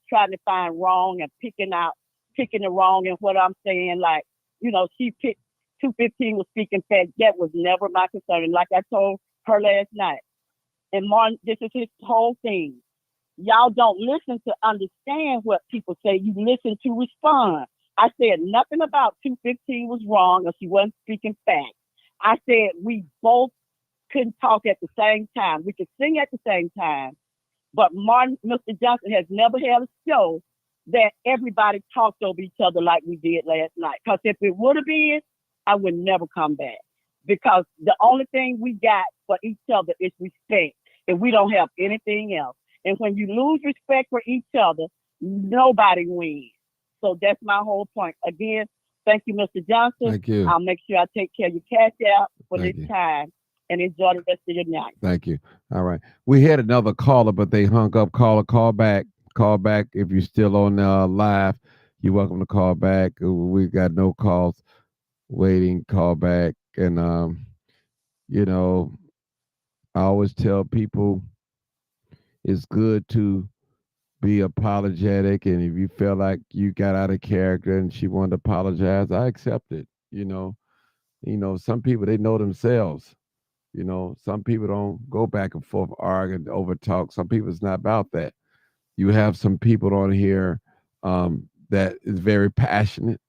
trying to find wrong and picking the wrong in what I'm saying. Like, she picked 215 was speaking fast. That was never my concern. And like I told her last night, and Martin, this is his whole thing. Y'all don't listen to understand what people say. You listen to respond. I said nothing about 215 was wrong or she wasn't speaking facts. I said we both couldn't talk at the same time. We could sing at the same time, but Mr. Johnson has never had a show that everybody talked over each other like we did last night. Because if it would have been, I would never come back. Because the only thing we got for each other is respect, and we don't have anything else. And when you lose respect for each other, nobody wins. So that's my whole point. Again, thank you, Mr. Johnson. Thank you. I'll make sure I take care of your cash out for Thank this you. time and enjoy the rest of your night. Thank you. All right. We had another caller, but they hung up. Caller, call back. Call back if you're still on live. You're welcome to call back. We got no calls waiting. Call back. And, I always tell people it's good to be apologetic. And if you feel like you got out of character and she wanted to apologize, I accept it. Some people, they know themselves. Some people don't go back and forth, argue, over talk. Some people, it's not about that. You have some people on here that is very passionate.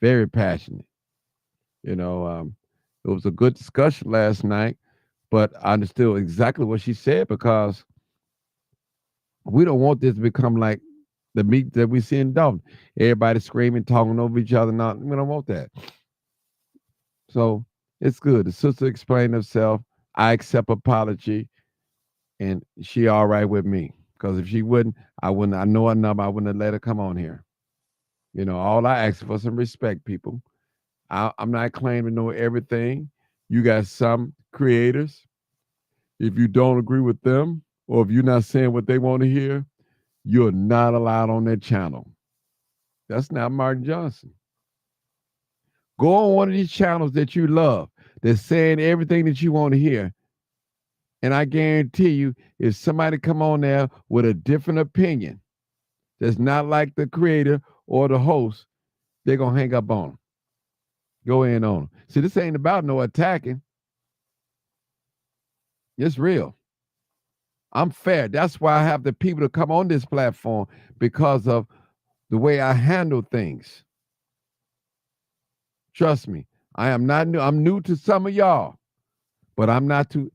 Very passionate. It was a good discussion last night, but I understood exactly what she said because we don't want this to become like the meet that we see in Dublin. Everybody screaming, talking over each other. Not, we don't want that. So it's good. The sister explained herself. I accept apology, and she all right with me. Because if she wouldn't, I wouldn't. I know her number. I wouldn't have let her come on here. All I ask for some respect, people. I'm not claiming to know everything. You got some creators. If you don't agree with them, or if you're not saying what they want to hear, you're not allowed on their channel. That's not Martin Johnson. Go on one of these channels that you love that's saying everything that you want to hear. And I guarantee you, if somebody come on there with a different opinion that's not like the creator or the host, they're going to hang up on them. Go in on them. See, this ain't about no attacking. It's real. I'm fair. That's why I have the people to come on this platform, because of the way I handle things. Trust me, I am not new. I'm new to some of y'all, but I'm not new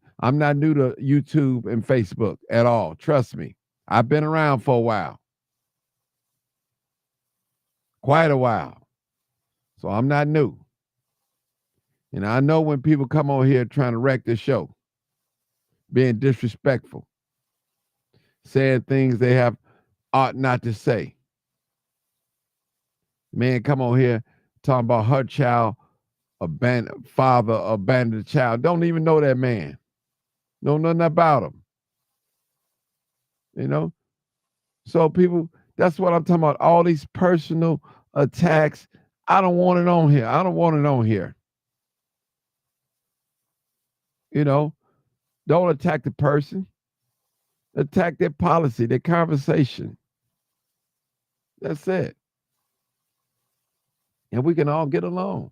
to YouTube and Facebook at all. Trust me. I've been around for a while. Quite a while. So I'm not new. And I know when people come on here trying to wreck the show, being disrespectful, saying things they ought not to say. Man, come on here talking about her child, father abandoned the child. Don't even know that man. Know nothing about him. So people, that's what I'm talking about. All these personal attacks, I don't want it on here. I don't want it on here. You know, don't attack the person. Attack their policy, their conversation. That's it. And we can all get along.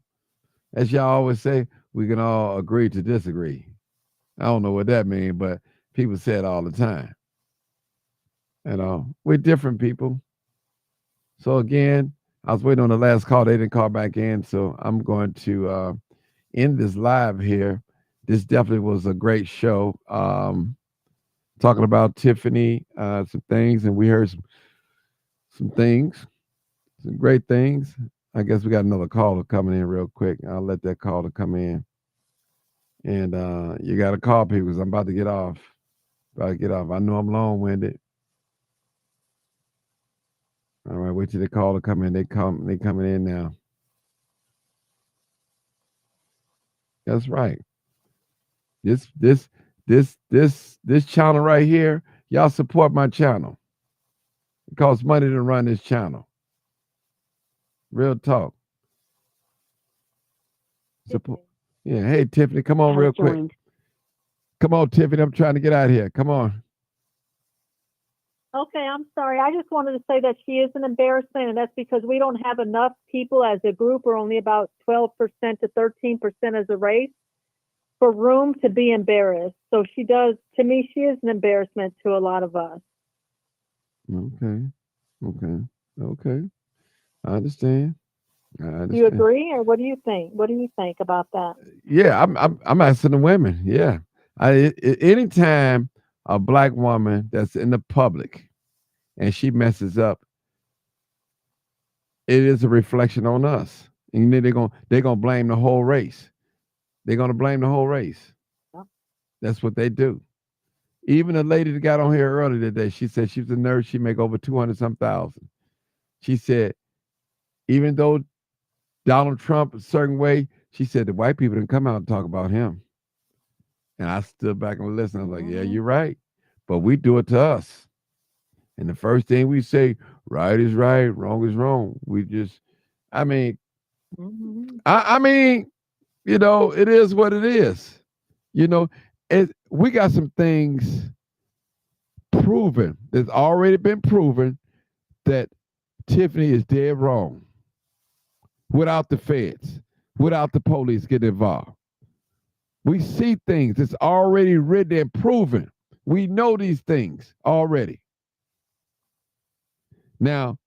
As y'all always say, we can all agree to disagree. I don't know what that means, but people say it all the time. You know, we're different people. So again, I was waiting on the last call. They didn't call back in. So I'm going to end this live here. This definitely was a great show. Talking about Tiffany, some things, and we heard some things, some great things. I guess we got another caller coming in real quick. I'll let that caller come in. And you got to call people because I'm about to get off. I know I'm long-winded. All right, wait till the caller come in. They coming in now. That's right. This channel right here, y'all support my channel. It costs money to run this channel. Real talk. Support. Yeah. Hey, Tiffany, come on real quick. Come on, Tiffany. I'm trying to get out of here. Come on. Okay, I'm sorry. I just wanted to say that she is an embarrassment, and that's because we don't have enough people as a group. We're only about 12% to 13% as a race for room to be embarrassed. So she does, to me, she is an embarrassment to a lot of us. Okay. I understand. Do you agree, or what do you think? What do you think about that? Yeah, I'm asking the women. Yeah, anytime a black woman that's in the public and she messes up, it is a reflection on us. And they're gonna blame the whole race. They're gonna blame the whole race. Yep. That's what they do. Even a lady that got on here earlier today, she said she was a nurse. She make over 200-some thousand. She said, even though Donald Trump a certain way, she said the white people didn't come out and talk about him. And I stood back and listened. I was like, yeah, you're right. But we do it to us. And the first thing we say, right is right, wrong is wrong. We just, I mean, you know, it is what it is. You know, we got some things proven. There's already been proven that Tiffany is dead wrong. Without the feds, without the police getting involved. We see things. It's already written and proven. We know these things already. Now,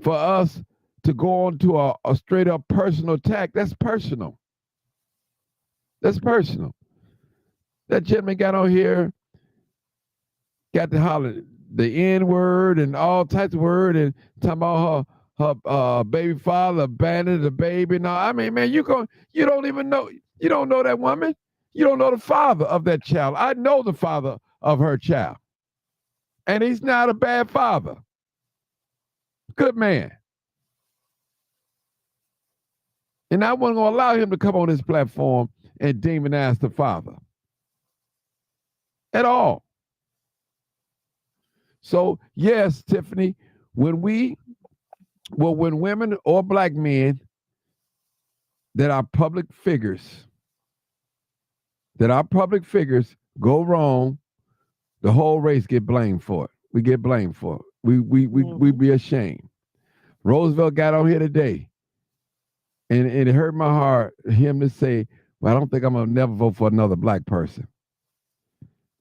for us to go on to a straight up personal attack, that's personal. That's personal. That gentleman got on here, got to holler the N-word and all types of word and talking about her baby father abandoned the baby. No, I mean, man, you don't even know. You don't know that woman. You don't know the father of that child. I know the father of her child. And he's not a bad father. Good man. And I wasn't going to allow him to come on this platform and demonize the father. At all. So, yes, Tiffany, when women or black men that are public figures go wrong, the whole race get blamed for it. We get blamed for it. We be ashamed. Roosevelt got on here today, and it hurt my heart him to say, well, I don't think I'm gonna never vote for another black person.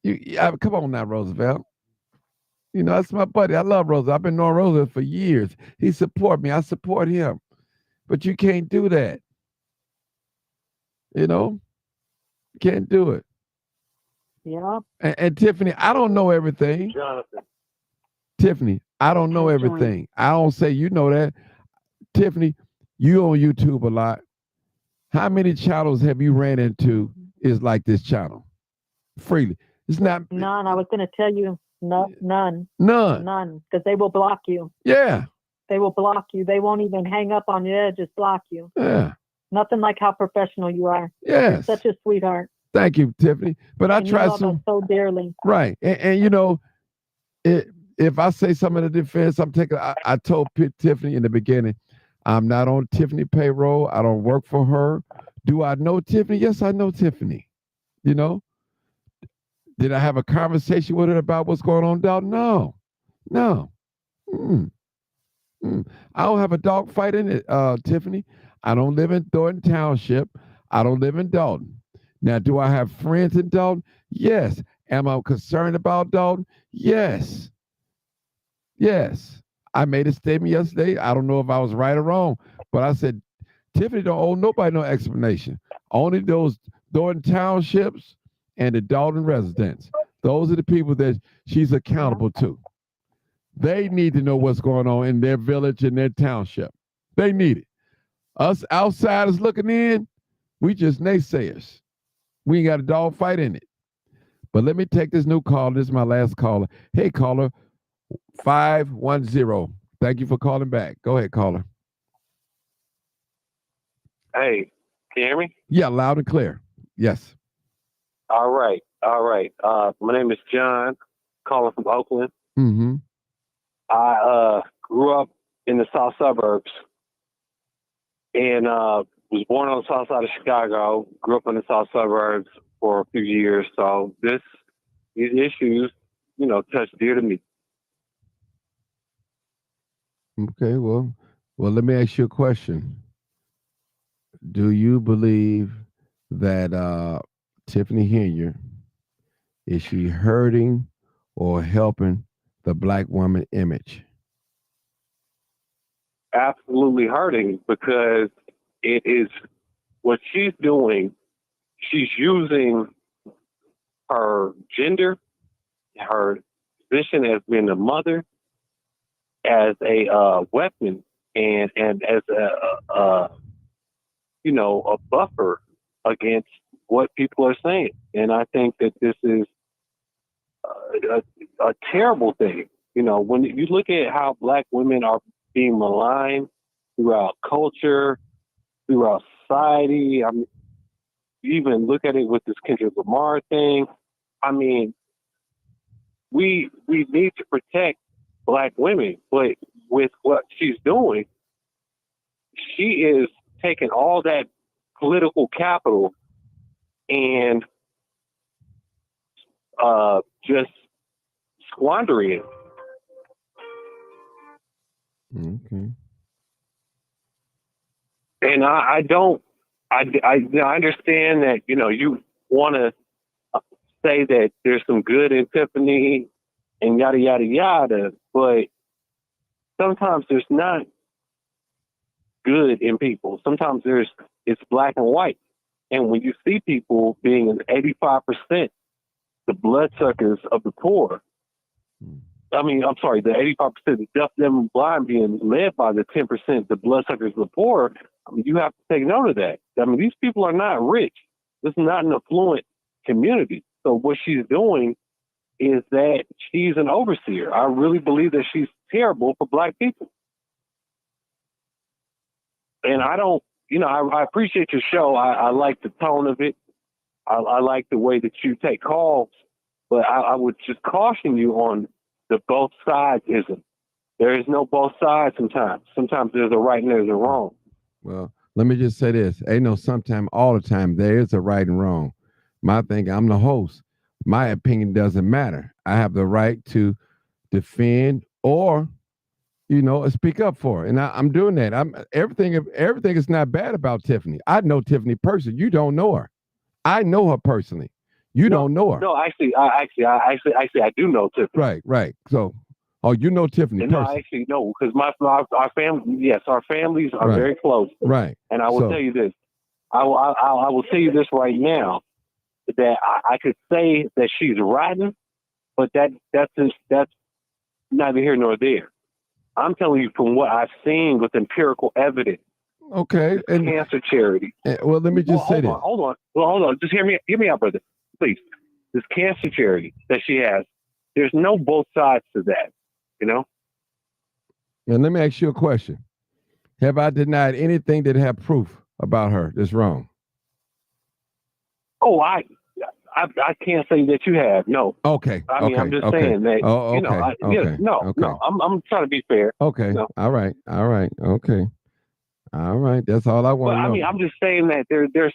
Come on now, Roosevelt. You know, that's my buddy. I love Roosevelt. I've been knowing Roosevelt for years. He support me. I support him. But you can't do that. You know? Can't do it. Yeah. And Tiffany, I don't know everything. Jonathan. Tiffany, I don't know everything. I don't say you know that. Tiffany, you on YouTube a lot. How many channels have you ran into is like this channel? Freely. It's not. None. I was going to tell you. No, none. None. Because they will block you. Yeah. They will block you. They won't even hang up on you. Just block you. Yeah. Nothing like how professional you are. Yes. You're such a sweetheart. Thank you, Tiffany. But I try some so dearly. Right. And you know, if I say something in the defense, I told Tiffany in the beginning, I'm not on Tiffany payroll. I don't work for her. Do I know Tiffany? Yes, I know Tiffany. You know, did I have a conversation with her about what's going on down? No, no. Mm, I don't have a dog fight in it, Tiffany. I don't live in Thornton Township. I don't live in Dalton. Now, do I have friends in Dalton? Yes. Am I concerned about Dalton? Yes. Yes. I made a statement yesterday. I don't know if I was right or wrong, but I said, Tiffany don't owe nobody no explanation. Only those Thornton Townships and the Dalton residents. Those are the people that she's accountable to. They need to know what's going on in their village and their township. They need it. Us outsiders looking in, we just naysayers. We ain't got a dog fight in it. But let me take this new call. This is my last caller. Hey, caller, 510. Thank you for calling back. Go ahead, caller. Hey, can you hear me? Yeah, loud and clear. Yes. All right. My name is John, calling from Oakland. Mm-hmm. I grew up in the south suburbs and was born on the south side of Chicago, grew up in the south suburbs for a few years. So these issues, touch dear to me. Okay, well, let me ask you a question. Do you believe that Tiffany Henyard, is she hurting or helping the black woman image? Absolutely hurting, because it is what she's doing. She's using her gender, her position as being a mother, as a weapon and as a buffer against what people are saying. And I think that this is a terrible thing. When you look at how black women are being maligned throughout culture, throughout society. I mean, you even look at it with this Kendrick Lamar thing. I mean, we need to protect black women, but with what she's doing, she is taking all that political capital and just squandering it. Okay. And I understand that, you want to say that there's some good in Tiffany and yada, yada, yada, but sometimes there's not good in people. Sometimes it's black and white. And when you see people being an 85% the bloodsuckers of the poor, I mean, I'm sorry, the 85%, the deaf, dumb, and blind being led by the 10%, the bloodsuckers of the poor, I mean, you have to take note of that. I mean, these people are not rich. This is not an affluent community. So what she's doing is that she's an overseer. I really believe that she's terrible for black people. And I don't, I appreciate your show. I like the tone of it. I like the way that you take calls, but I would just caution you on the both sides-ism. There is no both sides sometimes. Sometimes there's a right and there's a wrong. Well, let me just say this. Ain't no sometime, all the time, there is a right and wrong. My thing, I'm the host. My opinion doesn't matter. I have the right to defend or, speak up for it. And I'm doing that. Everything is not bad about Tiffany. I know Tiffany personally. You don't know her. I know her personally. You don't know her. No, actually, I do know Tiffany. Right. So, you know Tiffany personally. No, I actually know, because our family, yes, our families are very close. Right. And I will tell you this. I will tell you this right now, that I could say that she's rotten, but that's neither here nor there. I'm telling you from what I've seen with empirical evidence. Okay. And cancer charity. Well, let me just say this. Hold on. Just hear me out, brother. Please. This cancer charity that she has, there's no both sides to that, And let me ask you a question. Have I denied anything that have proof about her that's wrong? Oh, I can't say that you have. No. Okay. I mean, I'm just saying that. Oh, okay. No. I'm trying to be fair. Okay. No. All right. Okay. All right, that's all I want to know. I mean, I'm just saying that there's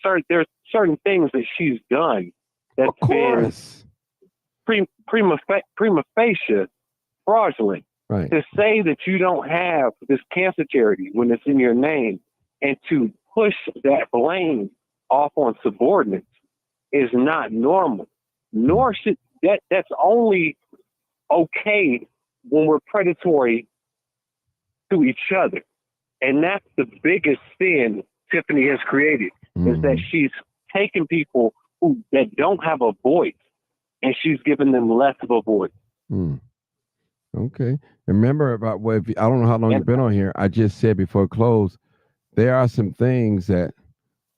certain things that she's done that's been prima facie fraudulent. Right. To say that you don't have this cancer charity when it's in your name, and to push that blame off on subordinates is not normal. Nor should that's only okay when we're predatory to each other. And that's the biggest sin Tiffany has created, is that she's taken people that don't have a voice and she's given them less of a voice. Okay. Remember about I don't know how long you've been on here. I just said before it closed, there are some things that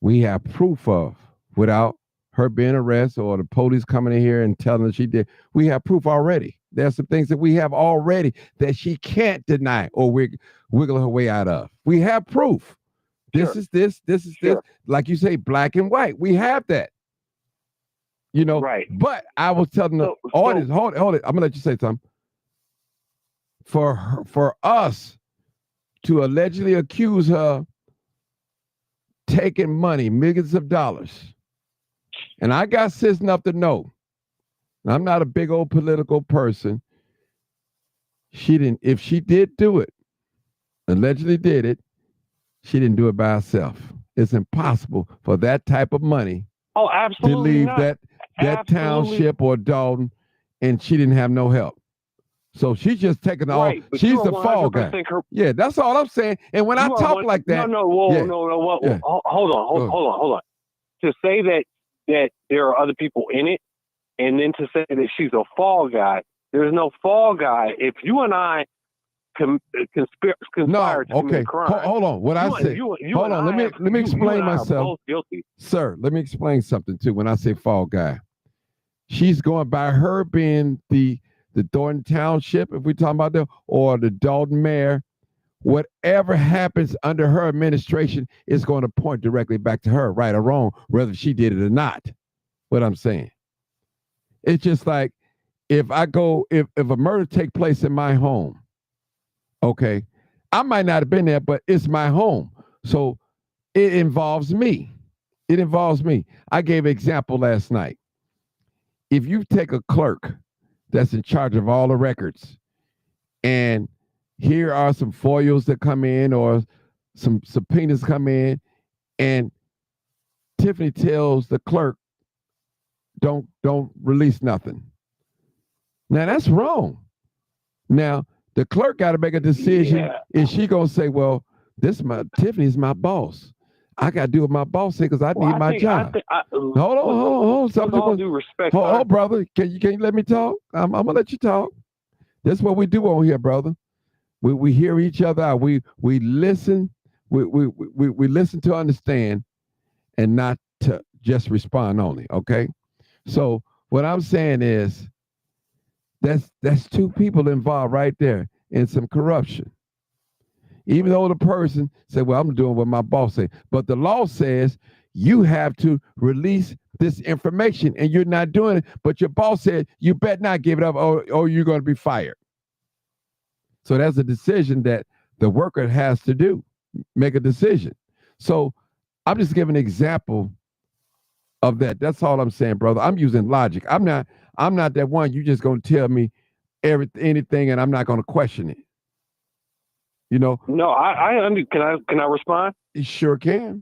we have proof of without her being arrested or the police coming in here and telling her she did. We have proof already. There's some things that we have already that she can't deny or wiggle her way out of. We have proof. This is this. Like you say, black and white. We have that. You know, right. But I was telling the audience, hold it. I'm gonna let you say something. For us to allegedly accuse her taking money, millions of dollars, and I got sense enough to know, and I'm not a big old political person. If she did do it, allegedly did it, she didn't do it by herself. It's impossible for that type of money to leave that township or Dalton, and she didn't have no help. So she's just taking all. She's the fall guy. Yeah, that's all I'm saying. And when I talk like that, hold on. To say that there are other people in it, and then to say that she's a fall guy, there's no fall guy. If you and I conspire to commit crime, hold on. What I say? Hold on. Let me explain myself, both guilty. Sir. Let me explain something too. When I say fall guy, she's going by her being the Thornton Township, if we're talking about that, or the Dalton mayor. Whatever happens under her administration is going to point directly back to her, right or wrong, whether she did it or not. What I'm saying. It's just like if a murder take place in my home, okay, I might not have been there, but it's my home. So it involves me. It involves me. I gave an example last night. If you take a clerk that's in charge of all the records, and here are some foils that come in or some subpoenas come in, and Tiffany tells the clerk, don't release nothing. Now that's wrong. Now the clerk got to make a decision. Yeah. Is she gonna say, well, Tiffany's my boss, I got to do what my boss said because I need my job. Hold on. With all due respect, brother. Can you let me talk? I'm gonna let you talk. That's what we do on here, brother. We hear each other out. We listen. We listen to understand, and not to just respond only. Okay. So what I'm saying is, that's two people involved right there in some corruption. Even though the person said, well, I'm doing what my boss said. But the law says you have to release this information, and you're not doing it. But your boss said you better not give it up or you're going to be fired. So that's a decision that the worker has to do, make a decision. So I'm just giving an example of that. That's all I'm saying, brother. I'm using logic. I'm not that one you just going to tell me anything and I'm not going to question it. You know? No, can I respond? You sure can.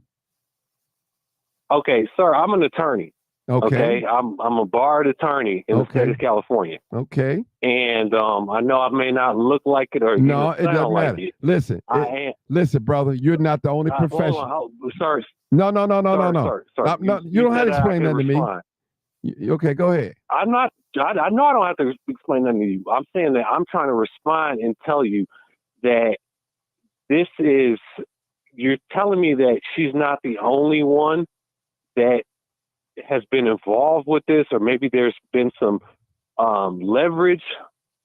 Okay, sir, I'm an attorney. Okay. I'm a barred attorney in the state of California. Okay. And I know I may not look like it or it doesn't like matter. it. Listen, listen, brother, you're not the only professional. Sorry. No. Sorry. You don't have to explain that to me. Okay, go ahead. I know I don't have to explain that to you. I'm saying that I'm trying to respond and tell you that you're telling me that she's not the only one that has been involved with this, or maybe there's been some leverage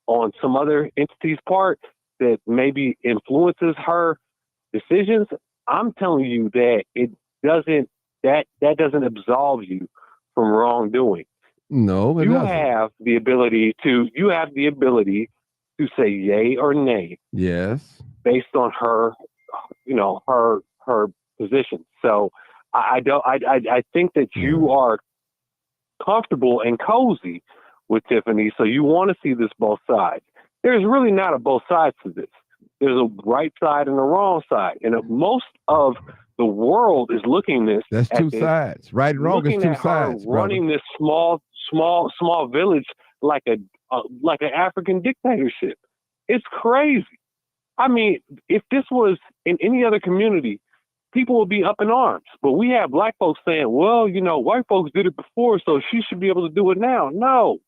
on some other entity's part that maybe influences her decisions. I'm telling you that that doesn't absolve you from wrongdoing. No, you have the ability to say yay or nay. Yes. Based on her her position. So I think that you are comfortable and cozy with Tiffany, so you want to see this both sides. There's really not a both sides to this. There's a right side and a wrong side, and most of the world is looking this. That's two sides. Right and wrong is two sides. Running this small village like an African dictatorship. It's crazy. I mean, if this was in any other community, people would be up in arms. But we have black folks saying, well, you know, white folks did it before, so she should be able to do it now. No.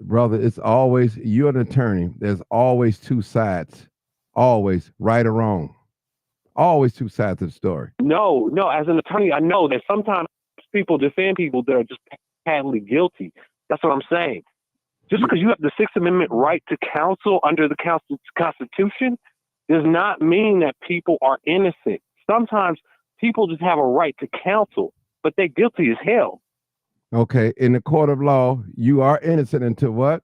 Brother, it's always, you're an attorney. There's always two sides. Always, right or wrong. Always two sides of the story. No. As an attorney, I know that sometimes people defend people that are just patently guilty. That's what I'm saying. Just because you have the Sixth Amendment right to counsel under the Constitution does not mean that people are innocent. Sometimes people just have a right to counsel, but they're guilty as hell. Okay, in the court of law, you are innocent until what?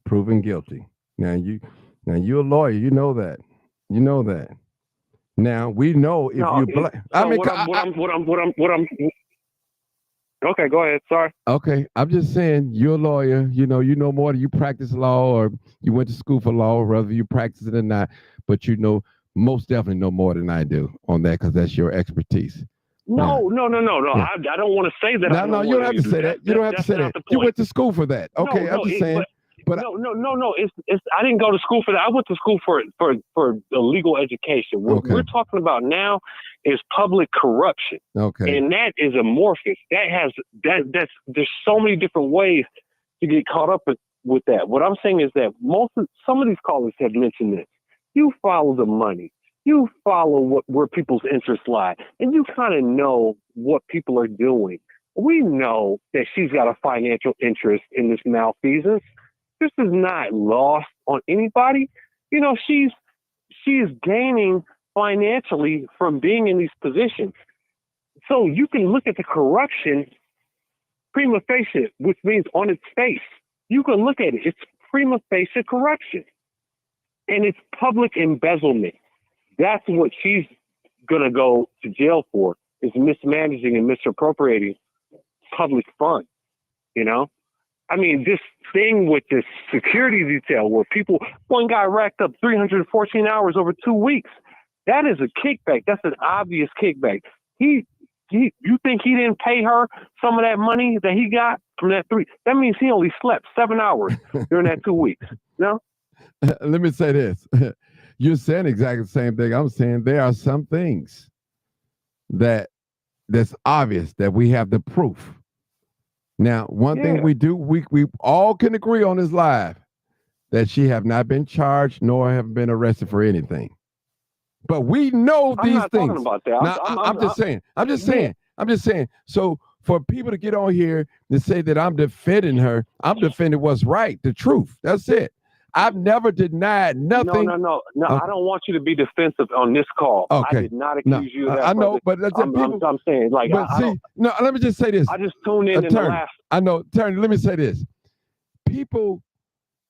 Proven guilty. Now you're a lawyer. You know that. You know that. Now we know if you black. Okay, go ahead. Sorry. Okay, I'm just saying you're a lawyer. You know more. You practice law, or you went to school for law, whether you practice it or not. But you know, most definitely know more than I do on that because that's your expertise. No. Yeah. I don't want to say that. No, you don't have to say that. You don't have to say that. You went to school for that. Okay, I'm just saying. But no. It's I didn't go to school for that. I went to school for legal education. What we're talking about now is public corruption. Okay. And that is amorphous. There's so many different ways to get caught up with that. What I'm saying is that some of these callers have mentioned this. You follow the money. You follow where people's interests lie, and you kind of know what people are doing. We know that she's got a financial interest in this malfeasance. This is not lost on anybody. You know, she is gaining financially from being in these positions. So you can look at the corruption prima facie, which means on its face. You can look at it. It's prima facie corruption. And it's public embezzlement. That's what she's going to go to jail for, is mismanaging and misappropriating public funds, you know? I mean, this thing with this security detail where one guy racked up 314 hours over 2 weeks. That is a kickback. That's an obvious kickback. You think he didn't pay her some of that money that he got from that that means he only slept 7 hours during that 2 weeks. No? Let me say this. You're saying exactly the same thing I'm saying. There are some things that's obvious that we have the proof. Now, one thing we do, we all can agree on this live that she have not been charged nor have been arrested for anything. But we know these things. I'm not talking about that. Now, I'm just saying. So for people to get on here and say that I'm defending her, I'm defending what's right, the truth. That's it. I've never denied nothing. No. I don't want you to be defensive on this call. Okay. I did not accuse you of that. I know, brother. but I'm saying, like, let me just say this. I just tuned in the last. I know, Attorney, let me say this. People,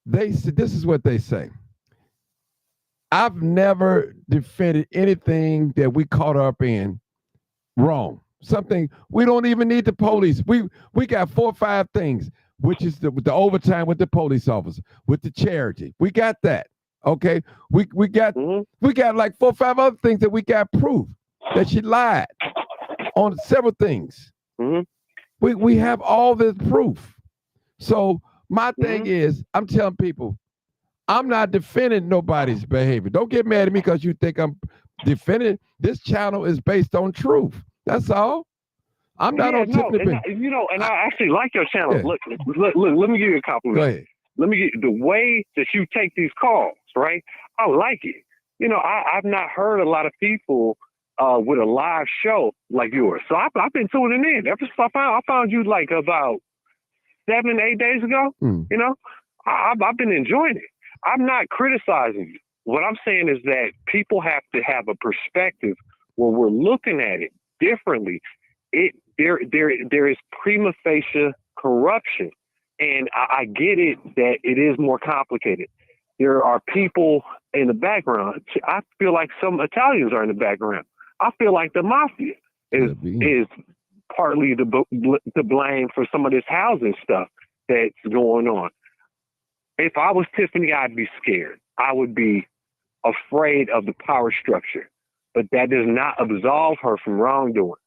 this is what they say. I've never defended anything that we caught up in wrong. Something we don't even need the police. We got 4 or 5 things, which is the overtime with the police officer, with the charity. We got that. Okay. We got like 4 or 5 other things that we got proof that she lied on several things. We have all this proof. So my thing is, I'm telling people, I'm not defending nobody's behavior. Don't get mad at me because you think I'm defending. This channel is based on truth. That's all. I'm not on Tiffany. And I actually like your channel. Yeah. Look, let me give you a compliment. Go ahead. Let me get the way that you take these calls, right? I like it. You know, I've not heard a lot of people with a live show like yours. So I've been tuning in. Ever since I found you like about 7-8 days ago. You know, I've been enjoying it. I'm not criticizing you. What I'm saying is that people have to have a perspective where we're looking at it differently. There is prima facie corruption, And I get it that it is more complicated. There are people in the background. I feel like some Italians are in the background. I feel like the mafia is partly to blame for some of this housing stuff that's going on. If I was Tiffany, I'd be scared. I would be afraid of the power structure. But that does not absolve her from wrongdoing.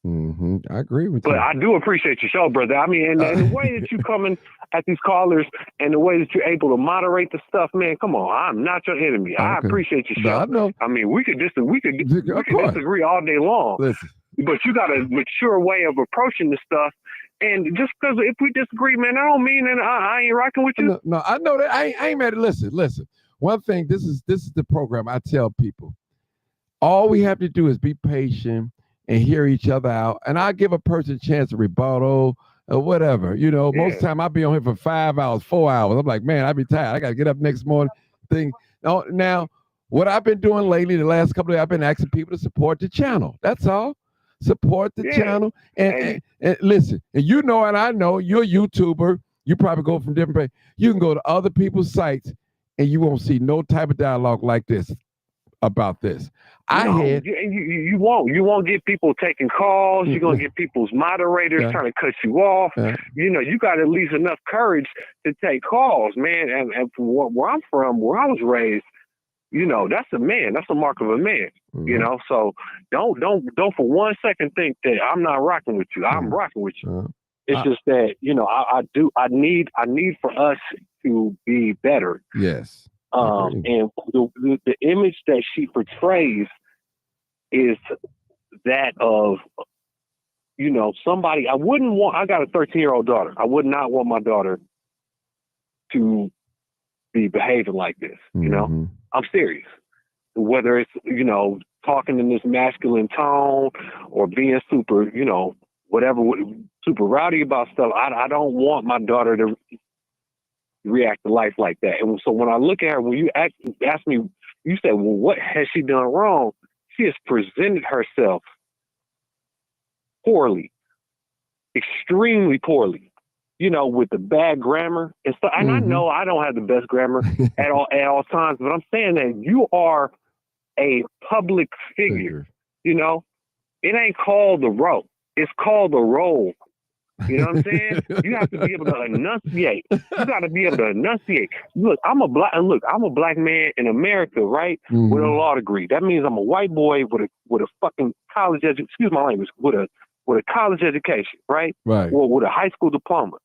Mm-hmm. I agree with you. But I do appreciate your show, brother. I mean, and the way that you coming at these callers and the way that you're able to moderate the stuff, man, come on. I'm not your enemy. Okay. I appreciate your show. I know. I mean, we could disagree all day long. Listen. But you got a mature way of approaching the stuff. And just because if we disagree, man, I don't mean that I ain't rocking with you. No, I know that. I ain't mad at it. Listen. One thing, this is the program I tell people. All we have to do is be patient and hear each other out. And I give a person a chance to rebuttal or whatever. You know, most time I'll be on here for 5 hours, 4 hours. I'm like, man, I'll be tired. I got to get up next morning. Now, what I've been doing lately, the last couple of days, I've been asking people to support the channel. That's all. Support the channel. And listen, and you know, and I know you're a YouTuber. You probably go from different places. You can go to other people's sites and you won't see no type of dialogue like this about this. You won't get people taking calls. You're gonna get people's moderators trying to cut you off. You know, you got at least enough courage to take calls, man. And from where I'm from, where I was raised, you know, that's a man. That's a mark of a man. Mm-hmm. You know, so don't for 1 second think that I'm not rocking with you. I'm rocking with you. It's just that, you know, I need for us to be better. Yes. And the image that she portrays is that of, you know, somebody. I got a 13-year-old daughter. I would not want my daughter to be behaving like this. You know, I'm serious. Whether it's, you know, talking in this masculine tone or being super, you know, whatever, super rowdy about stuff. I don't want my daughter to react to life like that. And so when I look at her, when you ask me, you say, well, what has she done wrong? She has presented herself poorly, extremely poorly, you know, with the bad grammar and stuff. And I know I don't have the best grammar at all times, but I'm saying that you are a public figure, you know. It ain't called the row. It's called the role. You know what I'm saying? You have to be able to enunciate. You got to be able to enunciate. Look, I'm a black man in America, right? With a law degree. That means I'm a white boy with a fucking college education. Excuse my language. With a college education, right? Right. Or with a high school diploma.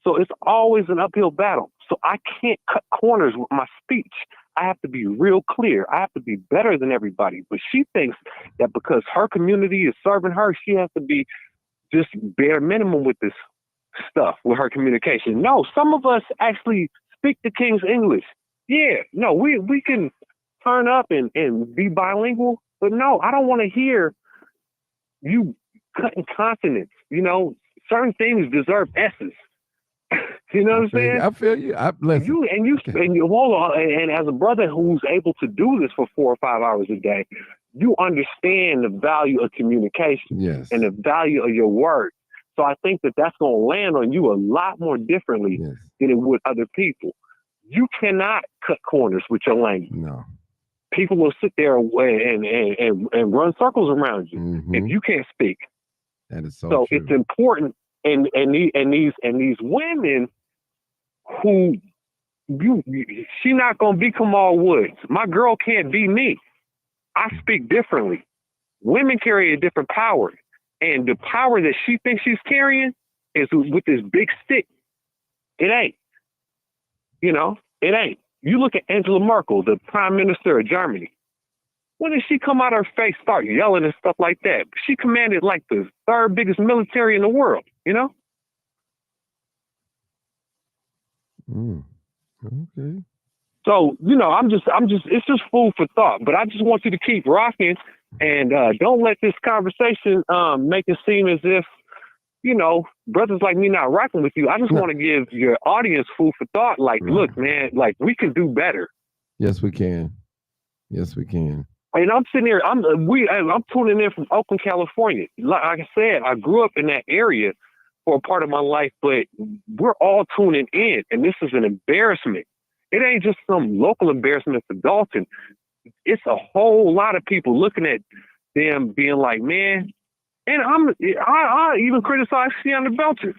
So it's always an uphill battle. So I can't cut corners with my speech. I have to be real clear. I have to be better than everybody. But she thinks that because her community is serving her, she has to be just bare minimum with this stuff, with her communication. No, some of us actually speak the King's English. Yeah, no, we can turn up and be bilingual, but no, I don't want to hear you cutting consonants. You know, certain things deserve S's. You know what I'm saying? I feel you. And as a brother who's able to do this for 4 or 5 hours a day, you understand the value of communication and the value of your word. So I think that that's going to land on you a lot more differently than it would other people. You cannot cut corners with your language. No. People will sit there and run circles around you if you can't speak. That is so true. It's important. And these women who she not gonna be Kamal Woods. My girl can't be me. I speak differently. Women carry a different power, and the power that she thinks she's carrying is with this big stick. It ain't. You know, it ain't. You look at Angela Merkel, the Prime Minister of Germany. When did she come out of her face, start yelling and stuff like that? She commanded like the 3rd biggest military in the world, you know? Okay. So, you know, it's just food for thought, but I just want you to keep rocking and don't let this conversation make it seem as if, you know, brothers like me not rocking with you. I just want to give your audience food for thought. Like, look, man, like we can do better. Yes, we can. Yes, we can. And I'm sitting here, I'm tuning in from Oakland, California. Like I said, I grew up in that area for a part of my life, but we're all tuning in, and this is an embarrassment. It ain't just some local embarrassment for Dalton. It's a whole lot of people looking at them being like, man, and I even criticize Kiana Belcher.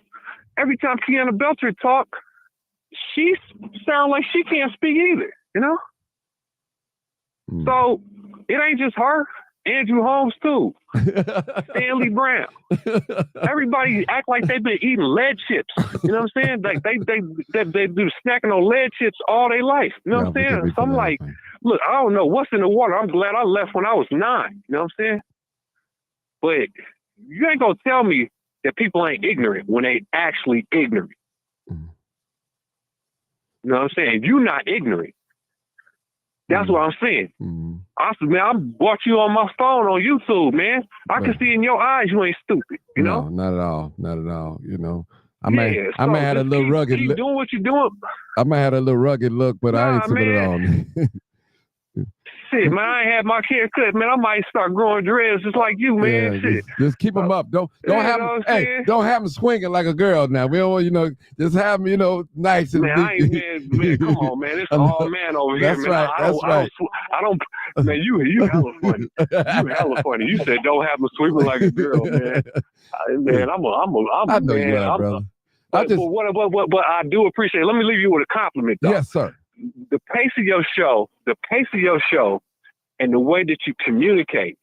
Every time Kiana Belcher talk, she sounds like she can't speak either, you know? So it ain't just her. Andrew Holmes too. Stanley Brown. Everybody act like they've been eating lead chips. You know what I'm saying? Like they do snacking on lead chips all their life. You know what I'm saying? So I'm like, look, I don't know what's in the water. I'm glad I left when I was 9. You know what I'm saying? But you ain't gonna tell me that people ain't ignorant when they actually ignorant. You know what I'm saying? You not ignorant. That's what I'm saying. I said, man, I bought you on my phone on YouTube, man. I can see in your eyes you ain't stupid. You know? Not at all. Not at all. You know, I might have a little rugged keep look. Doing what you're doing. I might have a little rugged look, but I ain't put it on. Shit, man, I ain't had my hair cut, man. I might start growing dreads just like you, man. Yeah, Shit. just keep them up. Don't have them. Hey, don't have them swinging like a girl. Now we don't want just have them, nice and. Man, I ain't man. Come on, man. It's all man over here, man. Right. I don't. Man, you hella funny. You hella funny. You said don't have them sweeping like a girl, man. Man, I'm I know man, you are, brother. But I do appreciate it. Let me leave you with a compliment, though. Yes, sir. The pace of your show, and the way that you communicate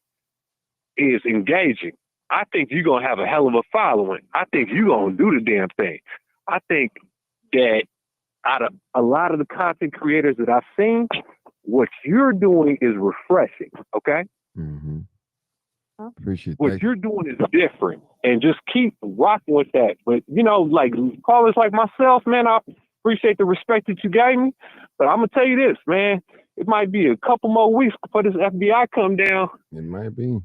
is engaging. I think you're going to have a hell of a following. I think you're going to do the damn thing. I think that out of a lot of the content creators that I've seen, what you're doing is refreshing, okay? Mm-hmm. Appreciate that. What you're doing is different, and just keep rocking with that. But, like callers like myself, man, I appreciate the respect that you gave me. But I'm going to tell you this, man. It might be a couple more weeks before this FBI come down. It might be.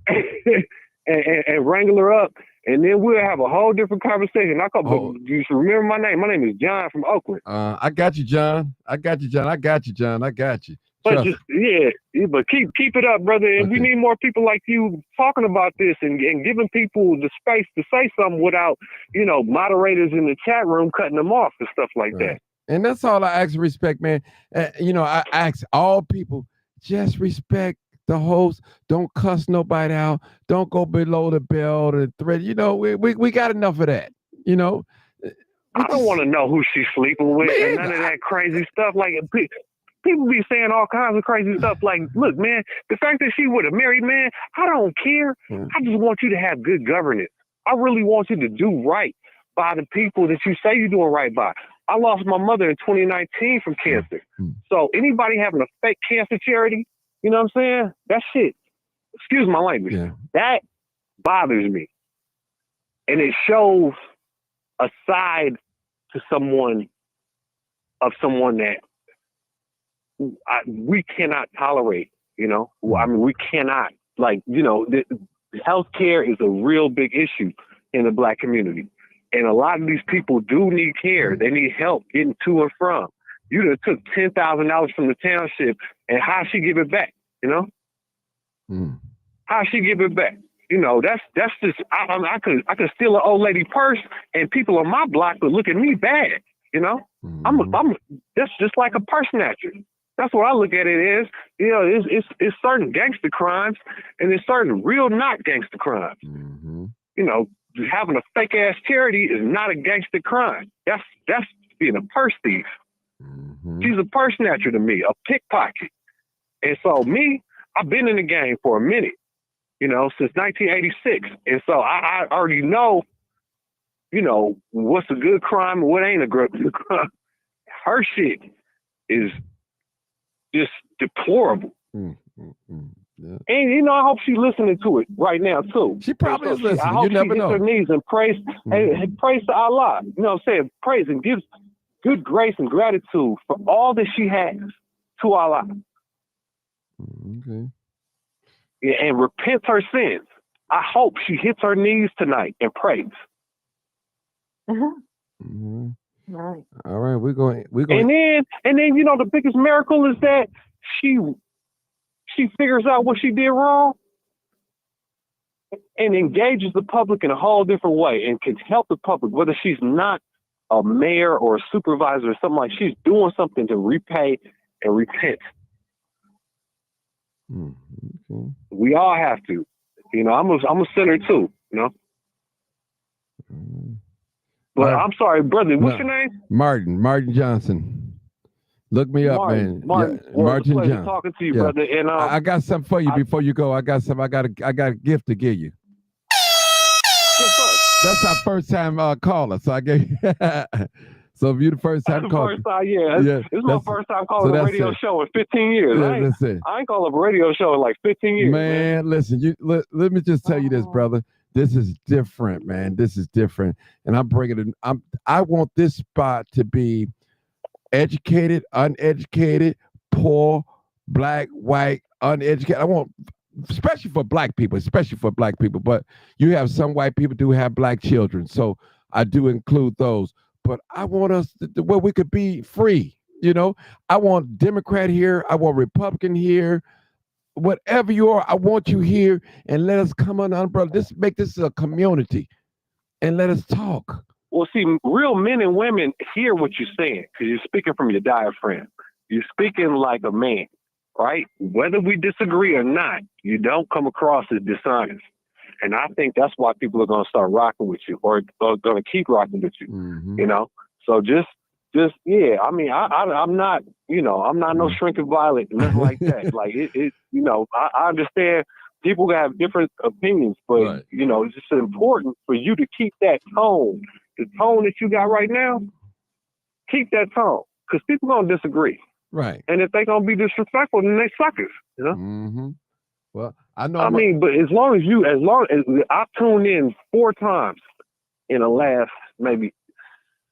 and wrangle her up. And then we'll have a whole different conversation. You should remember my name. My name is John from Oakland. I got you, John. I got you. But but keep it up, brother. And we need more people like you talking about this and giving people the space to say something without, moderators in the chat room cutting them off and stuff like that. And that's all I ask, respect, man. I ask all people, just respect the host. Don't cuss nobody out. Don't go below the belt or thread. We got enough of that. I don't want to know who she's sleeping with and none of that crazy stuff. Like people be saying all kinds of crazy stuff. Like, look, man, the fact that she with a married man, I don't care. I just want you to have good governance. I really want you to do right by the people that you say you're doing right by. I lost my mother in 2019 from cancer. So anybody having a fake cancer charity, you know what I'm saying? That shit, excuse my language, that bothers me. And it shows a side to someone that we cannot tolerate, I mean, we cannot, healthcare is a real big issue in the Black community. And a lot of these people do need care. They need help getting to and from. You done took $10,000 from the township, and how she give it back? How she give it back? That's just I could steal an old lady purse, and people on my block would look at me bad. I'm that's just like a purse snatcher. That's what I look at it as. It's certain gangster crimes, and it's certain real not gangster crimes. Having a fake ass charity is not a gangster crime. That's being a purse thief. She's a purse snatcher to me, a pickpocket. And so me, I've been in the game for a minute, since 1986. And so I already know, what's a good crime and what ain't a good crime. Her shit is just deplorable. Yeah. And I hope she's listening to it right now too. She probably is listening. I hope you never she know. hits her knees and prays, and prays to Allah. You know what I'm saying? Praise and gives good grace and gratitude for all that she has to Allah. Okay. Yeah, and repents her sins. I hope she hits her knees tonight and prays. Mm-hmm. Right. All right, we're going. And then the biggest miracle is that she figures out what she did wrong, and engages the public in a whole different way and can help the public, whether she's not a mayor or a supervisor or something, like she's doing something to repay and repent. Okay. We all have to. You know, I'm a sinner too, you know. But I'm sorry, brother, what's your name? Martin Johnson. Look me up, man. Martin, Martin Johnson. Talking to you, brother. And I got something for you before you go. I got a gift to give you. That's our first time caller, so I gave. So if you're the first time caller, this is my first time calling a radio show in 15 years. Yeah, that's it. I ain't called up a radio show in like 15 years. Man, listen, let me just tell you this, brother. This is different, man. This is different, and I'm bringing it. I want this spot to be educated, uneducated, poor, black, white, uneducated. I want, especially for black people. But you have some white people do have black children, so I do include those. But I want us to where we could be free. You know, I want Democrat here. I want Republican here. Whatever you are, I want you here, and let us come on, brother. Make this a community, and let us talk. Well, see, real men and women hear what you're saying because you're speaking from your diaphragm. You're speaking like a man, right? Whether we disagree or not, you don't come across as dishonest. And I think that's why people are going to start rocking with you or going to keep rocking with you, you know? So just, yeah, I mean, I'm not, you know, I'm not no shrinking violet, nothing like that. Like it, you know, I understand people have different opinions, but you know, it's just important for you to keep that tone, the tone that you got right now, keep that tone because people going to disagree. Right. And if they going to be disrespectful, then they suckers, you know? Well, I know. I mean, but as long as I've tuned in 4 times in the last maybe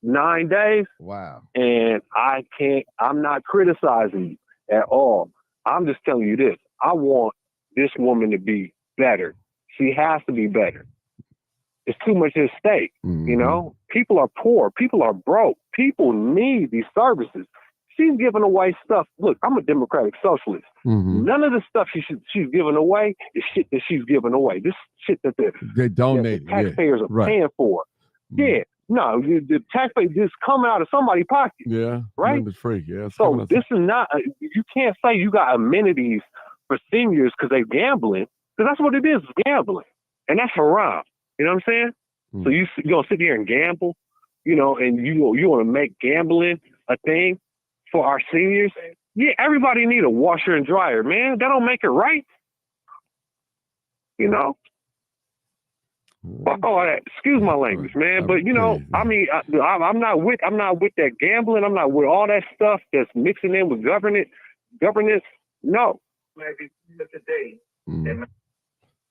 9 days. Wow. And I'm not criticizing you at all. I'm just telling you this. I want this woman to be better. She has to be better. It's too much at stake. You know, people are poor. People are broke. People need these services. She's giving away stuff. Look, I'm a democratic socialist. None of the stuff she's giving away is shit that she's giving away. This shit that they donate, the taxpayers are paying for. Yeah, no, the taxpayers just come out of somebody's pocket. Yeah, right. It's free. Yeah. So this is not. You can't say you got amenities for seniors because they gambling. Because that's what it is, gambling, and that's haram. You know what I'm saying? So you gonna sit here and gamble, you know, and you want to make gambling a thing for our seniors? Yeah, everybody need a washer and dryer, man. That don't make it right. You know? Fuck all that. Excuse my language, man. But you know, I mean, I'm not with that gambling. I'm not with all that stuff that's mixing in with governance. No.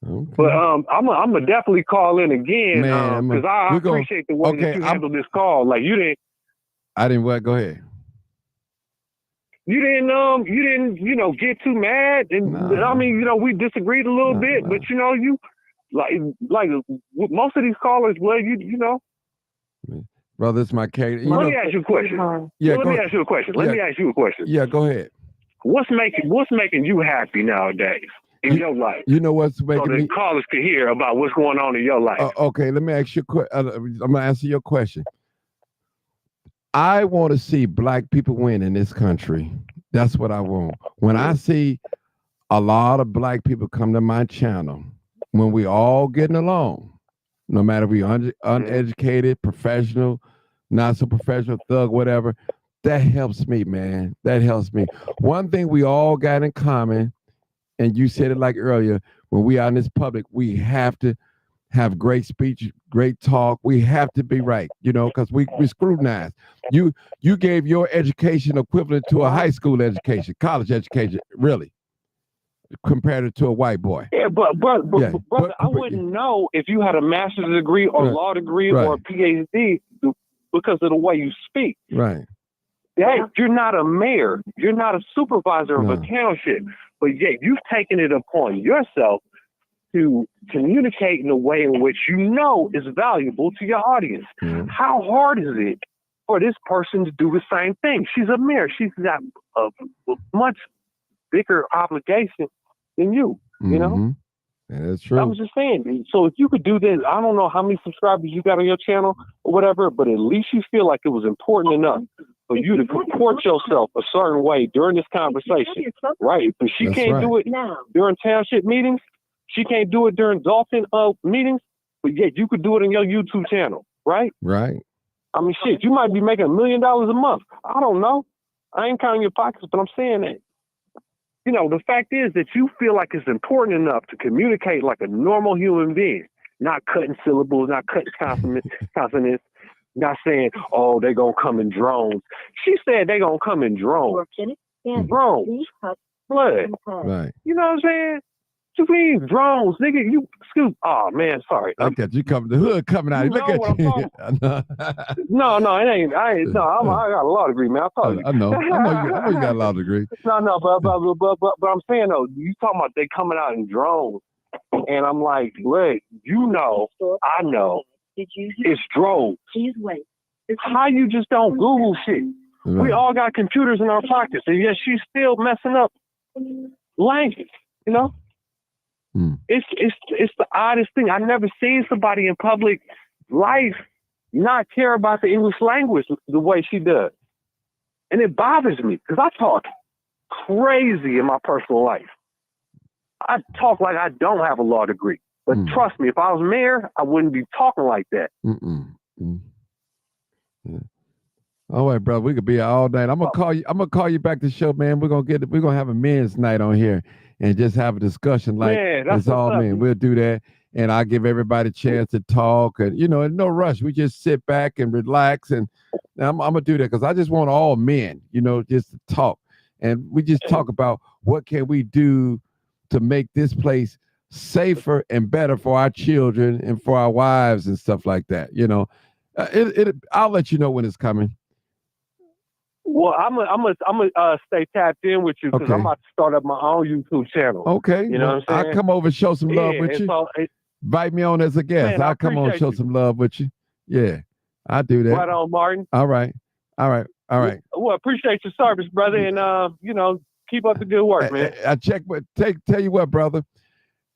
But I'm gonna definitely call in again because I appreciate the way that you handled this call. Like you didn't. I didn't. What? Go ahead. You didn't, you know, get too mad. And I mean, you know, we disagreed a little bit, but you know, you like with most of these callers, well, you know. Brother, it's my case. Let me ask you a question. Yeah, let me ask you a question. Yeah, go ahead. What's making you happy nowadays in your life? You know what's making so me? So callers can hear about what's going on in your life. Okay, let me ask you. I'm gonna answer your question. I want to see black people win in this country. That's what I want. When I see a lot of black people come to my channel, when we all getting along, no matter if we uneducated, professional, not so professional, thug, whatever, that helps me, man. That helps me. One thing we all got in common, and you said it like earlier, when we are in this public, we have to have great speech, great talk. We have to be right, you know, because we scrutinize. You gave your education equivalent to a high school education, college education, really, compared it to a white boy. Yeah, but I wouldn't know if you had a master's degree or law degree or a PhD because of the way you speak. Right. You're not a mayor. You're not a supervisor of a township. But yet you've taken it upon yourself to communicate in a way in which you know is valuable to your audience. How hard is it for this person to do the same thing? She's a mayor. She's got a much bigger obligation than you, you know? That's true. I was just saying. So if you could do this, I don't know how many subscribers you got on your channel or whatever, but at least you feel like it was important enough for you to comport yourself a certain way during this conversation, right? But she can't do it during township meetings. She can't do it during Dolphin meetings, but yet you could do it on your YouTube channel, right? Right. I mean, shit, you might be making $1 million a month. I don't know. I ain't counting your pockets, but I'm saying that. You know, the fact is that you feel like it's important enough to communicate like a normal human being, not cutting syllables, not cutting consonants, not saying, oh, they're going to come in drones. She said they're going to come in drones. Drones. Blood. Right. You know what I'm saying? You mean drones, nigga? You scoop. Oh man, sorry. Look at you coming. The hood coming out. Look at you. No, it ain't. I got a law degree, man. I told you. I know you got a law degree. No, but I'm saying though, you talking about they coming out in drones, and I'm like, look, you know, I know, it's drones. How you just don't Google shit? Right. We all got computers in our pockets, and yet she's still messing up language. You know. It's the oddest thing. I've never seen somebody in public life not care about the English language the way she does. And it bothers me because I talk crazy in my personal life. I talk like I don't have a law degree. But trust me, if I was mayor, I wouldn't be talking like that. Yeah. All right, brother. We could be here all night. I'm gonna call you back to the show, man. We're gonna have a men's night on here and just have a discussion like it's all men. We'll do that. And I'll give everybody a chance to talk, and no rush. We just sit back and relax, and I'm gonna do that because I just want all men, just to talk, and we just talk about what can we do to make this place safer and better for our children and for our wives and stuff like that. I'll let you know when it's coming. Well, I'm gonna stay tapped in with you because I'm about to start up my own YouTube channel. Okay, you know what I'm saying? I'll come over and show some love with you. Invite me on as a guest. Man, I'll come on and show some love with you. Yeah, I'll do that. Right on, Martin. All right. Well, appreciate your service, brother, and keep up the good work, man. I check, but tell you what, brother.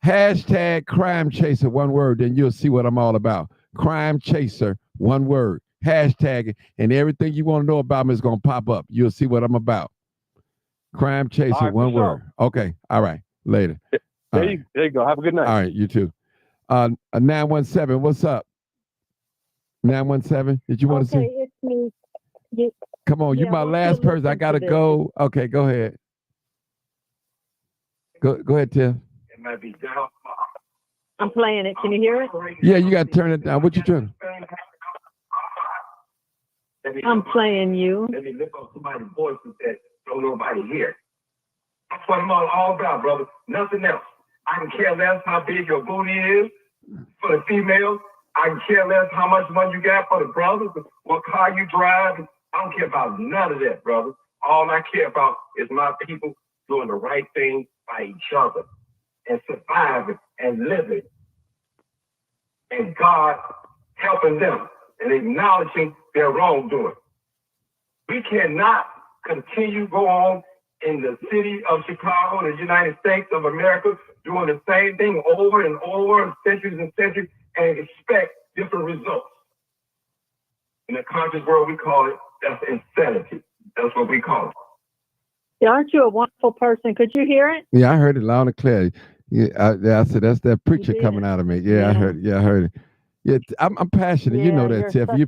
Hashtag Crime Chaser, one word, then you'll see what I'm all about. Crime Chaser, one word. Hashtag it, and everything you want to know about me is going to pop up. You'll see what I'm about. Crime Chaser, right, one word. Okay. All right. Later. There you go. Have a good night. All right. You too. 917, what's up? 917, did you want to see? It's me. Come on, you my last person. I got to go. Okay, go ahead. Go ahead, Tiff. It might be down. I'm playing it. Can you hear it? Yeah, you got to turn it down. What you doing? I'm playing you. Let me lift up somebody's voice that don't nobody hear. That's what I'm all about, brother. Nothing else. I can care less how big your booty is for the females. I can care less how much money you got for the brothers, what car you drive. I don't care about none of that, brother. All I care about is my people doing the right thing by each other and surviving and living. And God helping them and acknowledging their wrongdoing. We cannot continue go on in the city of Chicago, the United States of America, doing the same thing over and over, centuries and centuries, and expect different results. In the conscious world, we call it, that's insanity. That's what we call it. Yeah, aren't you a wonderful person? Could you hear it? Yeah, I heard it loud and clear. Yeah, I said, that's that preacher coming out of me. Yeah, I heard it. Yeah, I heard it. Yeah, I'm passionate. Yeah, you know that, Tiffany.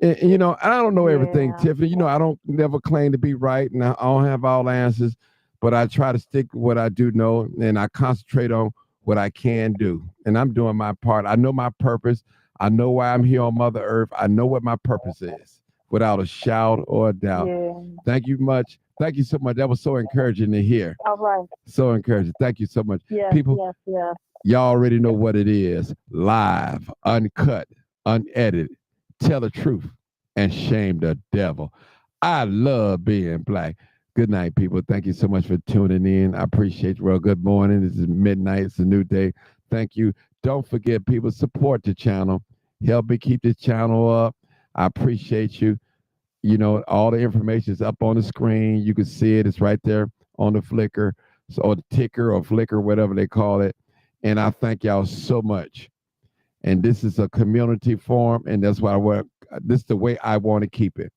And I don't know everything, Tiffany. I don't never claim to be right, and I don't have all the answers, but I try to stick with what I do know, and I concentrate on what I can do. And I'm doing my part. I know my purpose. I know why I'm here on Mother Earth. I know what my purpose is, without a shout or a doubt. Yeah. Thank you much. Thank you so much. That was so encouraging to hear. All right. So encouraging. Thank you so much. Yes, People, yes. y'all already know what it is. Live, uncut, unedited. Tell the truth and shame the devil. I love being black. Good night, people. Thank you so much for tuning in. I appreciate you. Well, good morning. This is midnight. It's a new day. Thank you. Don't forget, people, support the channel. Help me keep this channel up. I appreciate you. All the information is up on the screen. You can see it. It's right there on the Flickr, or the ticker or Flickr, whatever they call it. And I thank y'all so much. And this is a community forum, and that's why this is the way I want to keep it.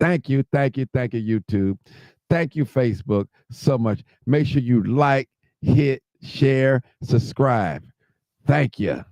Thank you, YouTube. Thank you, Facebook, so much. Make sure you like, hit, share, subscribe. Thank you.